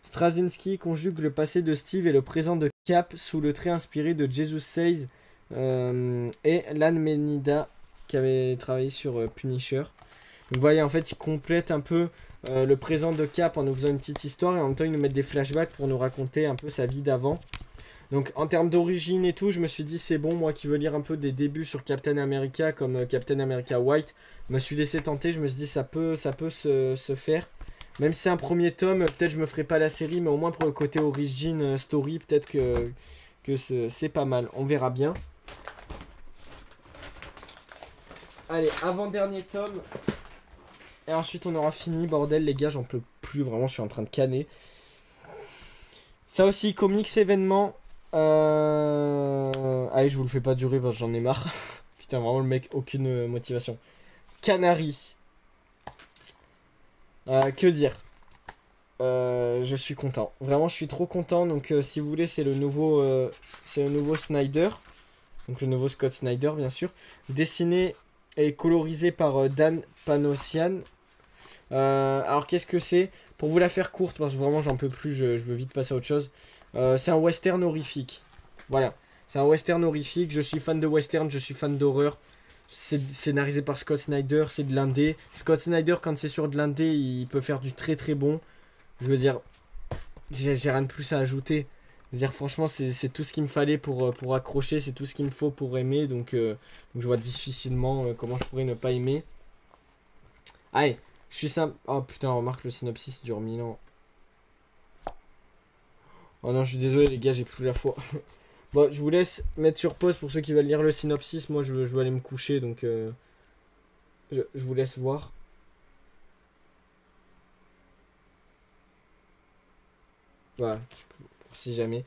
Straczynski conjugue le passé de Steve et le présent de Cap sous le trait inspiré de Jesus Says et Lan Menida qui avait travaillé sur Punisher. Donc vous voyez, en fait, il complète un peu le présent de Cap en nous faisant une petite histoire et en même temps ils nous mettent des flashbacks pour nous raconter un peu sa vie d'avant. Donc en termes d'origine et tout, je me suis dit c'est bon, moi qui veux lire un peu des débuts sur Captain America comme Captain America White, je me suis laissé tenter, je me suis dit ça peut se faire. Même si c'est un premier tome, peut-être je me ferai pas la série, mais au moins pour le côté origin story, peut-être que c'est pas mal. On verra bien. Allez, avant-dernier tome. Et ensuite on aura fini, bordel les gars, j'en peux plus, vraiment je suis en train de canner. Ça aussi, comics événements. Allez, je vous le fais pas durer parce que j'en ai marre. Putain, vraiment le mec, aucune motivation. Canary. Que dire, je suis content. Vraiment, je suis trop content. Donc, si vous voulez, c'est le nouveau Snyder. Donc, le nouveau Scott Snyder, bien sûr. Dessiné et colorisé par Dan Panosian. Alors, qu'est-ce que c'est? Pour vous la faire courte, parce que vraiment, j'en peux plus. Je veux vite passer à autre chose. C'est un western horrifique. Voilà. C'est un western horrifique. Je suis fan de western, je suis fan d'horreur. C'est scénarisé par Scott Snyder, c'est de l'indé. Scott Snyder, quand c'est sur de l'indé, il peut faire du très très bon. Je veux dire, j'ai rien de plus à ajouter. Dire franchement, c'est tout ce qu'il me fallait pour accrocher, c'est tout ce qu'il me faut pour aimer, donc je vois difficilement comment je pourrais ne pas aimer. Allez, je suis simple. Oh putain, remarque, le synopsis dure 1000 ans. Oh non, je suis désolé les gars, j'ai plus la foi. Bon, je vous laisse mettre sur pause pour ceux qui veulent lire le synopsis. Moi, je veux aller me coucher, donc je vous laisse voir. Voilà, pour si jamais.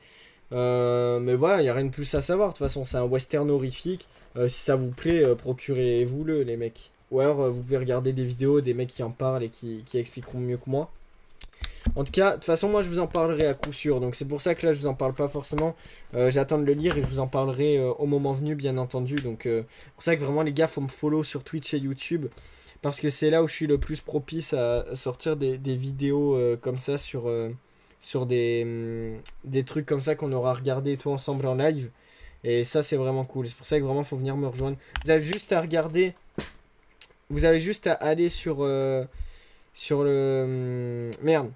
Mais voilà, il n'y a rien de plus à savoir. De toute façon, c'est un western horrifique. Si ça vous plaît, procurez-vous-le, les mecs. Ou alors, vous pouvez regarder des vidéos des mecs qui en parlent et qui expliqueront mieux que moi. En tout cas, de toute façon, moi, je vous en parlerai à coup sûr. Donc, c'est pour ça que là, je vous en parle pas forcément. J'attends de le lire et je vous en parlerai au moment venu, bien entendu. Donc, c'est pour ça que vraiment, les gars, faut me follow sur Twitch et YouTube. Parce que c'est là où je suis le plus propice à sortir des vidéos comme ça sur des trucs comme ça qu'on aura regardé et tout ensemble en live. Et ça, c'est vraiment cool. C'est pour ça que vraiment, faut venir me rejoindre. Vous avez juste à regarder. Vous avez juste à aller sur le. Merde.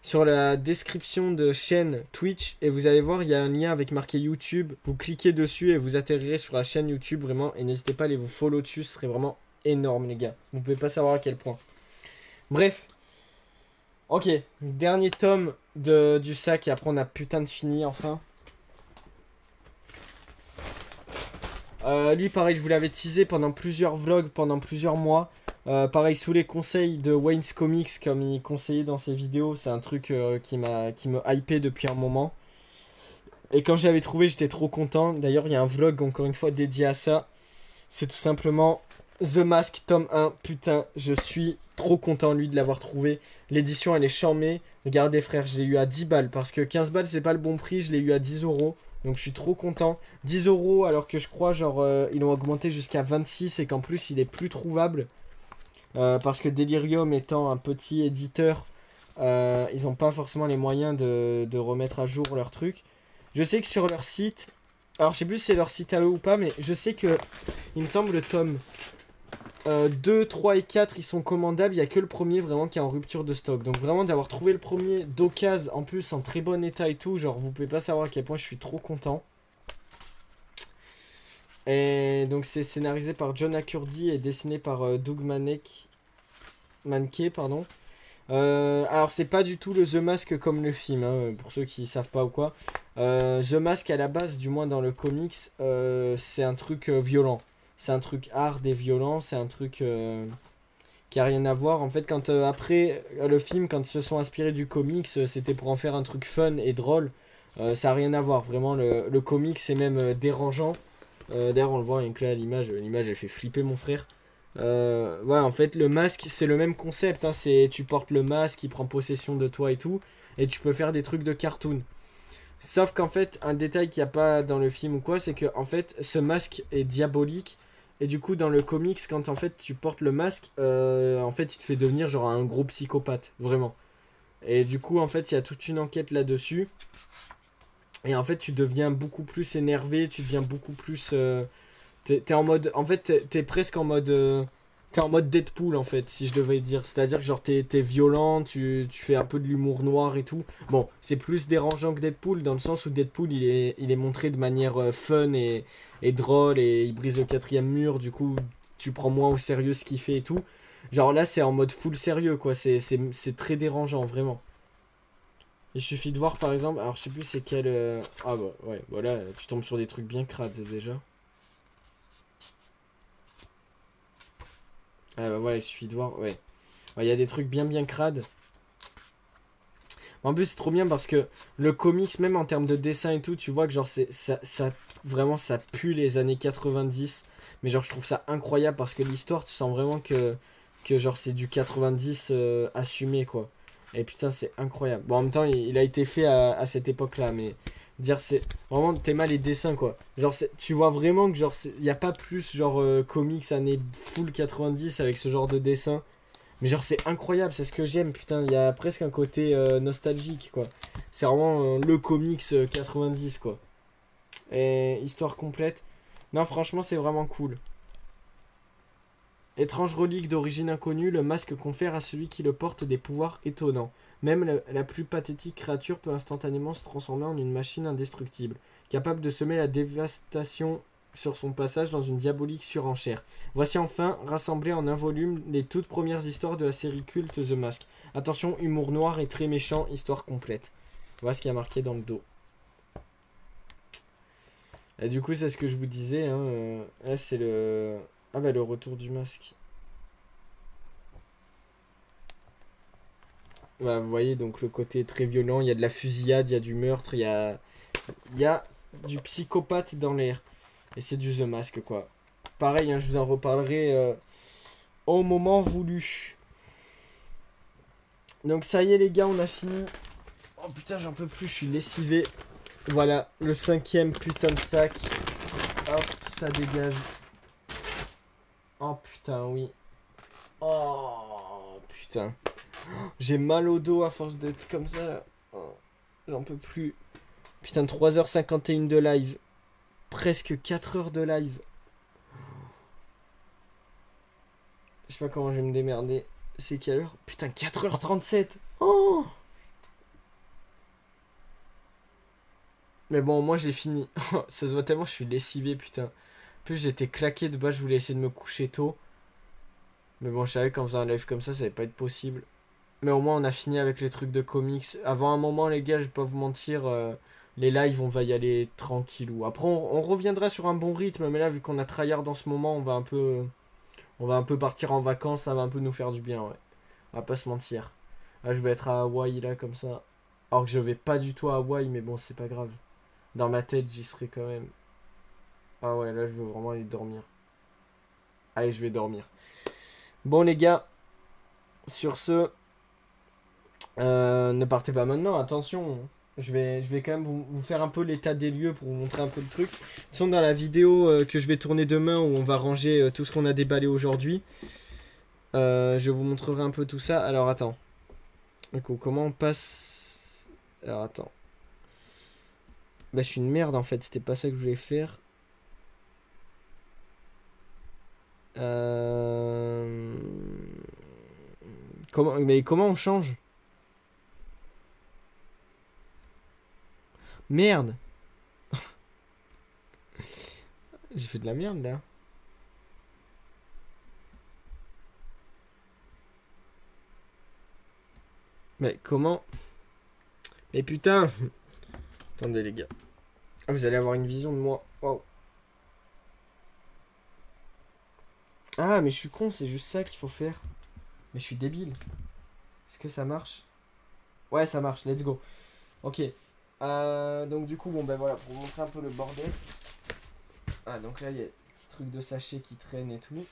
Sur la description de chaîne Twitch. Et vous allez voir, il y a un lien avec marqué YouTube. Vous cliquez dessus et vous atterrirez sur la chaîne YouTube vraiment. Et n'hésitez pas à aller vous follow dessus. Ce serait vraiment énorme, les gars. Vous pouvez pas savoir à quel point. Bref. Ok, dernier tome du sac et après on a putain de fini enfin. Lui pareil je vous l'avais teasé pendant plusieurs vlogs, pendant plusieurs mois. Pareil sous les conseils de Wayne's Comics comme il conseillait dans ses vidéos. C'est un truc qui me hypé depuis un moment. Et quand j'avais trouvé j'étais trop content. D'ailleurs il y a un vlog encore une fois dédié à ça. C'est tout simplement The Mask tome 1. Putain, je suis trop content lui de l'avoir trouvé. L'édition elle est charmée. Regardez frère, je l'ai eu à 10 balles. Parce que 15 balles c'est pas le bon prix. Je l'ai eu à 10 euros. Donc je suis trop content. 10 euros alors que je crois genre ils l'ont augmenté jusqu'à 26 et qu'en plus il est plus trouvable. Parce que Delirium étant un petit éditeur, ils n'ont pas forcément les moyens de remettre à jour leur truc. Je sais que sur leur site, alors je sais plus si c'est leur site à eux ou pas, mais je sais que il me semble le tome 2, 3 et 4 ils sont commandables, il n'y a que le premier vraiment qui est en rupture de stock. Donc vraiment d'avoir trouvé le premier d'occasion en plus en très bon état et tout, genre vous pouvez pas savoir à quel point je suis trop content. Et donc c'est scénarisé par John Acurdy et dessiné par Doug Mahnke, pardon. Alors c'est pas du tout le The Mask comme le film, hein, pour ceux qui savent pas ou quoi. The Mask à la base, du moins dans le comics, c'est un truc violent. C'est un truc hard et violent, c'est un truc qui a rien à voir. En fait, quand après le film, quand ils se sont inspirés du comics, c'était pour en faire un truc fun et drôle. Ça a rien à voir, vraiment le comics c'est même dérangeant. D'ailleurs on le voit rien que là à l'image elle fait flipper mon frère. Ouais, en fait, le masque, c'est le même concept. Hein, c'est tu portes le masque, il prend possession de toi et tout. Et tu peux faire des trucs de cartoon. Sauf qu'en fait, un détail qu'il n'y a pas dans le film ou quoi, c'est que en fait, ce masque est diabolique. Et du coup, dans le comics, quand en fait tu portes le masque, en fait, il te fait devenir genre un gros psychopathe, vraiment. Et du coup, en fait, il y a toute une enquête là-dessus. Et en fait, tu deviens beaucoup plus énervé, tu deviens beaucoup plus. T'es en mode. En fait, t'es presque en mode. T'es en mode Deadpool, en fait, si je devais dire. C'est-à-dire que, genre, t'es violent, tu fais un peu de l'humour noir et tout. Bon, c'est plus dérangeant que Deadpool, dans le sens où Deadpool, il est montré de manière fun et drôle, et il brise le quatrième mur, du coup, tu prends moins au sérieux ce qu'il fait et tout. Genre, là, c'est en mode full sérieux, quoi. C'est très dérangeant, vraiment. Il suffit de voir, par exemple. Alors, je sais plus c'est quel. Ah, bah, ouais, voilà, tu tombes sur des trucs bien crades déjà. Ah bah voilà, il suffit de voir, ouais. Ouais, il y a des trucs bien crades. En plus, c'est trop bien parce que le comics, même en termes de dessin et tout, tu vois que genre, vraiment, ça pue les années 90. Mais genre, je trouve ça incroyable parce que l'histoire, tu sens vraiment que genre, c'est du 90 assumé, quoi. Et putain, c'est incroyable. Bon, en même temps, il a été fait à cette époque-là, mais dire, c'est vraiment, t'aimes les dessins, quoi. Genre, tu vois vraiment que genre, il n'y a pas plus, genre, comics années full 90 avec ce genre de dessin. Mais genre c'est incroyable, c'est ce que j'aime, putain, il y a presque un côté nostalgique quoi. C'est vraiment le comics 90 quoi. Et histoire complète. Non franchement c'est vraiment cool. Étrange relique d'origine inconnue, le masque confère à celui qui le porte des pouvoirs étonnants. Même la plus pathétique créature peut instantanément se transformer en une machine indestructible, capable de semer la dévastation sur son passage dans une diabolique surenchère. Voici enfin, rassemblées en un volume, les toutes premières histoires de la série culte The Mask. Attention, humour noir et très méchant, histoire complète. Voilà ce qui a marqué dans le dos. Et du coup, c'est ce que je vous disais. Hein, là, c'est le... Ah bah, le retour du masque. Bah, vous voyez, donc le côté très violent. Il y a de la fusillade, il y a du meurtre, il y a du psychopathe dans l'air. Et c'est du The Mask, quoi. Pareil, hein, je vous en reparlerai au moment voulu. Donc ça y est, les gars, on a fini. Oh putain, j'en peux plus, je suis lessivé. Voilà, le 5e putain de sac. Hop, ça dégage. Oh putain, oui. Oh putain. J'ai mal au dos à force d'être comme ça. Oh, j'en peux plus. Putain, 3h51 de live. Presque 4 heures de live. Je sais pas comment je vais me démerder. C'est quelle heure? Putain, 4h37. Oh. Mais bon, moi j'ai fini. Ça se voit tellement, je suis lessivé, putain. En plus, j'étais claqué de base, je voulais essayer de me coucher tôt. Mais bon, je savais qu'en faisant un live comme ça allait pas être possible. Mais au moins, on a fini avec les trucs de comics. Avant un moment, les gars, je vais pas vous mentir, les lives, on va y aller tranquillou. Après, on reviendra sur un bon rythme, mais là, vu qu'on a tryhard en ce moment, on va un peu partir en vacances, ça va un peu nous faire du bien, ouais. On va pas se mentir. Là, je vais être à Hawaï, là, comme ça. Alors que je vais pas du tout à Hawaï, mais bon, c'est pas grave. Dans ma tête, j'y serai quand même. Ah ouais, là, je veux vraiment aller dormir. Allez, je vais dormir. Bon, les gars, sur ce, ne partez pas maintenant, attention. Je vais quand même vous faire un peu l'état des lieux pour vous montrer un peu le truc. De toute façon, dans la vidéo que je vais tourner demain, où on va ranger tout ce qu'on a déballé aujourd'hui, je vous montrerai un peu tout ça. Alors, attends. Du coup, comment on passe... Alors, attends. Bah, je suis une merde, en fait. C'était pas ça que je voulais faire. Mais comment on change? Merde. J'ai fait de la merde, là. Mais comment? Mais putain. Attendez, les gars. Ah, vous allez avoir une vision de moi. Wow. Ah, mais je suis con, c'est juste ça qu'il faut faire. Mais je suis débile. Est-ce que ça marche? Ouais, ça marche, let's go. Ok. Donc du coup, bon ben voilà, pour vous montrer un peu le bordel. Ah, donc là, il y a des petits trucs de sachets qui traînent et tout.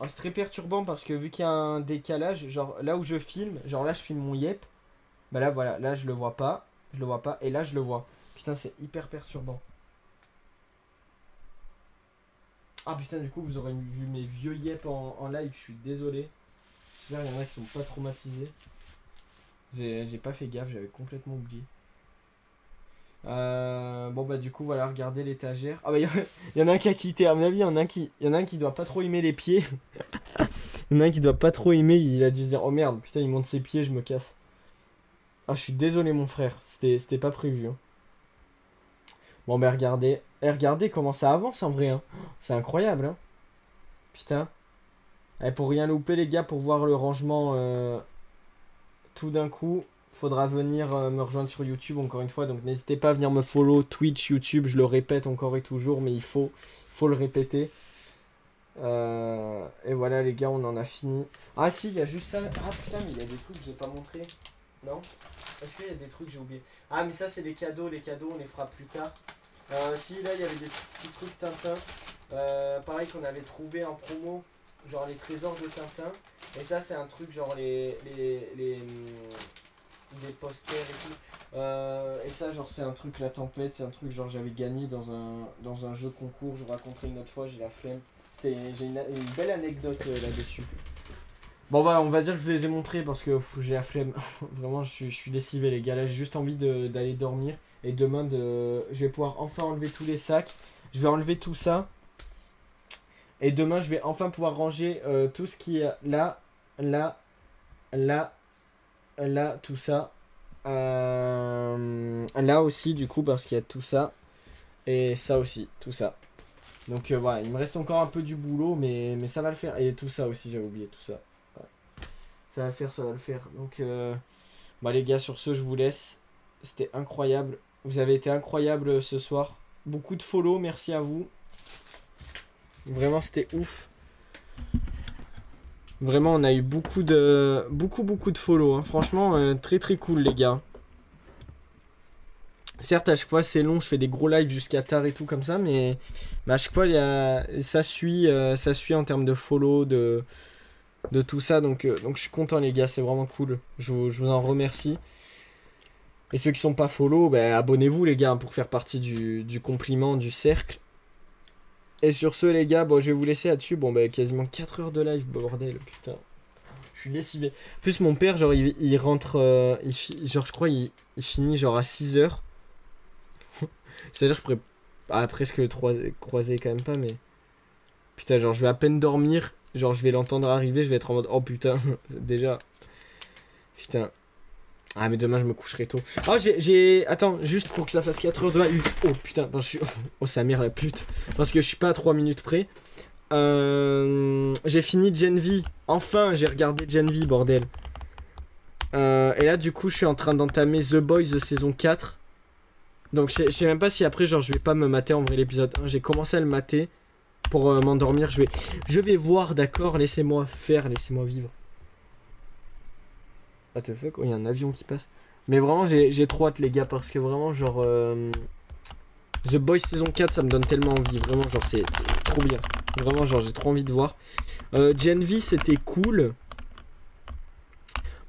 Oh, c'est très perturbant parce que vu qu'il y a un décalage, genre là où je filme, genre là je filme mon yep. Bah là, voilà, là je le vois pas. Je le vois pas, et là je le vois. Putain, c'est hyper perturbant. Ah putain, du coup, vous aurez vu mes vieux yep en live, je suis désolé. J'espère qu'il y en a qui sont pas traumatisés. J'ai pas fait gaffe, j'avais complètement oublié. Bon bah du coup voilà, regardez l'étagère. Ah bah il y en a un qui a quitté, à mon avis, il y en a un qui doit pas trop aimer les pieds. Il y en a un qui doit pas trop aimer, il a dû se dire oh merde, putain il monte ses pieds, je me casse. Ah je suis désolé mon frère, c'était pas prévu. Hein. Bon bah regardez. Regardez comment ça avance en vrai. Hein. C'est incroyable. Hein. Putain. Pour rien louper les gars, pour voir le rangement tout d'un coup, faudra venir me rejoindre sur YouTube encore une fois. Donc n'hésitez pas à venir me follow Twitch, YouTube, je le répète encore et toujours, mais faut le répéter. Et voilà les gars, on en a fini. Ah si, il y a juste ça. Ah putain, mais il y a des trucs que je n'ai pas montré. Non? Est-ce qu'il y a des trucs que j'ai oublié? Ah mais ça c'est les cadeaux on les fera plus tard. Si là il y avait des petits trucs Tintin. Pareil qu'on avait trouvé en promo. Genre les trésors de Tintin. Et ça c'est un truc genre des posters et tout. Et ça genre c'est un truc la tempête. C'est un truc genre j'avais gagné dans un jeu concours. Je vous raconterai une autre fois, j'ai la flemme. J'ai une belle anecdote là-dessus. Bon voilà, on va dire que je vous les ai montrés parce que j'ai la flemme. Vraiment je suis lessivé les gars. Là j'ai juste envie d'aller dormir. Et demain je vais pouvoir enfin enlever tous les sacs. Je vais enlever tout ça. Et demain, je vais enfin pouvoir ranger tout ce qui est là, là, là, là, tout ça. Là aussi, du coup, parce qu'il y a tout ça. Et ça aussi, tout ça. Donc voilà, il me reste encore un peu du boulot, mais ça va le faire. Et tout ça aussi, j'avais oublié tout ça. Ouais. Ça va le faire, ça va le faire. Donc, bah les gars, sur ce, je vous laisse. C'était incroyable. Vous avez été incroyable ce soir. Beaucoup de follow, merci à vous. Vraiment, c'était ouf. Vraiment, on a eu beaucoup de follow. Hein. Franchement, très très cool, les gars. Certes, à chaque fois, c'est long. Je fais des gros lives jusqu'à tard et tout comme ça. Mais à chaque fois, ça suit en termes de follow, de tout ça. Donc je suis content, les gars. C'est vraiment cool. Je vous en remercie. Et ceux qui sont pas follow, bah, abonnez-vous, les gars, pour faire partie du compliment, du cercle. Et sur ce, les gars, bon, je vais vous laisser là-dessus. Bon, bah, quasiment 4 heures de live, bordel, putain. Je suis lessivé. En plus, mon père, genre, il rentre. Genre, je crois, il finit genre à 6 heures. C'est-à-dire, je pourrais. Ah, presque le croiser quand même pas, mais. Putain, genre, je vais à peine dormir. Genre, je vais l'entendre arriver, je vais être en mode. Oh putain, déjà. Putain. Ah, mais demain, je me coucherai tôt. Oh, Attends, juste pour que ça fasse 4 heures de live. Oh putain, ben, je suis. Oh, sa mère, la pute. Parce que je suis pas à 3 minutes près. J'ai fini Gen V. Enfin, j'ai regardé Gen V, bordel. Et là, du coup, je suis en train d'entamer The Boys saison 4. Donc, je sais même pas si après, genre, je vais pas me mater en vrai l'épisode 1. J'ai commencé à le mater pour m'endormir. Je vais voir, d'accord. Laissez-moi faire, laissez-moi vivre. What the fuck? Oh, il y a un avion qui passe. Mais vraiment, j'ai trop hâte, les gars, parce que vraiment, genre. The Boys saison 4, ça me donne tellement envie. Vraiment, genre, c'est trop bien. Vraiment, genre, j'ai trop envie de voir. Gen V, c'était cool.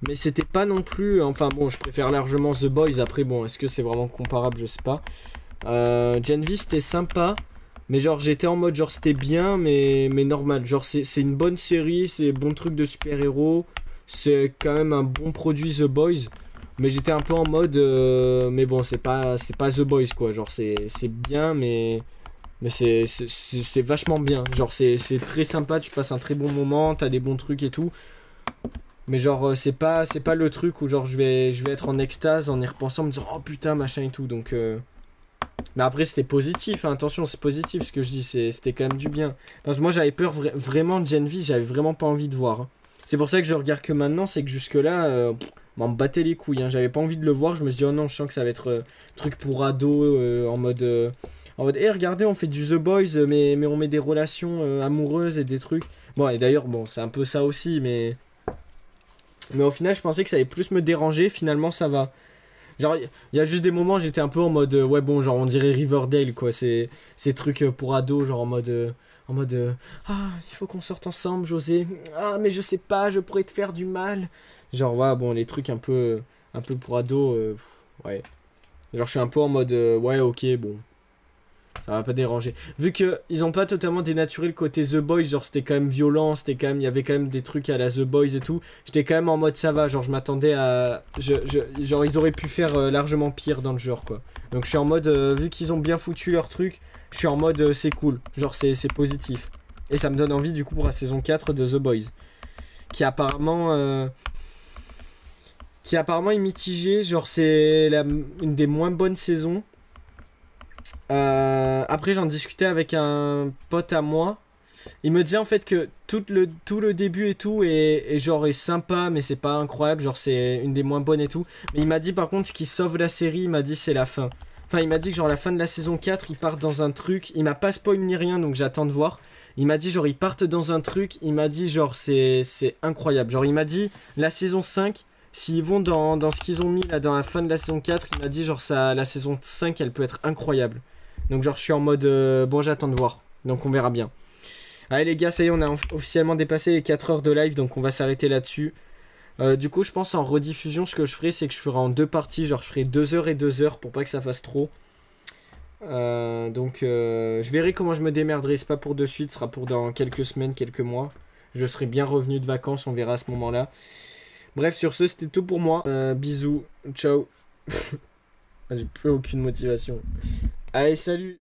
Mais c'était pas non plus. Enfin, bon, je préfère largement The Boys. Après, bon, est-ce que c'est vraiment comparable? Je sais pas. Gen V, c'était sympa. Mais genre, j'étais en mode, genre, c'était bien, mais normal. Genre, c'est une bonne série, c'est bon truc de super-héros. C'est quand même un bon produit, The Boys. Mais j'étais un peu en mode. Mais bon, c'est pas The Boys, quoi. Genre, c'est bien, mais c'est vachement bien. Genre, c'est très sympa, tu passes un très bon moment, t'as des bons trucs et tout. Mais genre, c'est pas le truc où genre je vais être en extase en y repensant, me disant oh putain, machin et tout. Donc. Mais après, c'était positif, hein. Attention, c'est positif ce que je dis, c'était quand même du bien. Parce que moi, j'avais peur vraiment de Gen V, j'avais vraiment pas envie de voir. Hein. C'est pour ça que je regarde que maintenant, c'est que jusque-là, m'en battait les couilles. Hein. J'avais pas envie de le voir, je me suis dit, oh non, je sens que ça va être truc pour ado, en mode, hey, regardez, on fait du The Boys, mais on met des relations amoureuses et des trucs. Bon, et d'ailleurs, bon, c'est un peu ça aussi, mais au final, je pensais que ça allait plus me déranger, finalement, ça va. Genre, il y a juste des moments, j'étais un peu en mode, ouais, bon, genre, on dirait Riverdale, quoi. C'est ces trucs pour ados, genre en mode. Ah, il faut qu'on sorte ensemble, José. Ah, mais je sais pas, je pourrais te faire du mal. Genre, ouais, bon, les trucs un peu pour ados, ouais. Genre, je suis un peu en mode, ouais, ok, bon. Ça va pas déranger. Vu que ils ont pas totalement dénaturé le côté The Boys, genre c'était quand même violent, c'était quand même, il y avait quand même des trucs à la The Boys et tout. J'étais quand même en mode ça va, genre je m'attendais à, genre ils auraient pu faire largement pire dans le genre quoi. Donc je suis en mode, vu qu'ils ont bien foutu leur truc, je suis en mode c'est cool, genre c'est positif. Et ça me donne envie du coup pour la saison 4 de The Boys, qui apparemment est mitigée, genre c'est une des moins bonnes saisons. Après j'en discutais avec un pote à moi. Il me disait en fait que tout le début et tout est genre est sympa mais c'est pas incroyable, genre c'est une des moins bonnes et tout. Mais il m'a dit par contre ce qui sauve la série, il m'a dit c'est la fin. Enfin il m'a dit que genre la fin de la saison 4 ils partent dans un truc, il m'a pas spoil ni rien donc j'attends de voir. Il m'a dit genre ils partent dans un truc, il m'a dit genre c'est incroyable. Genre il m'a dit la saison 5 s'ils vont dans ce qu'ils ont mis là dans la fin de la saison 4, il m'a dit genre ça la saison 5 elle peut être incroyable. Donc genre je suis en mode bon j'attends de voir. Donc on verra bien. Allez les gars, ça y est, on a officiellement dépassé les 4 heures de live, donc on va s'arrêter là-dessus. Du coup je pense en rediffusion ce que je ferai c'est que je ferai en deux parties, genre je ferai 2 heures et 2 heures pour pas que ça fasse trop. Donc je verrai comment je me démerderai, c'est pas pour de suite, ce sera pour dans quelques semaines, quelques mois. Je serai bien revenu de vacances, on verra à ce moment-là. Bref sur ce c'était tout pour moi. Bisous, ciao. J'ai plus aucune motivation. Allez salut.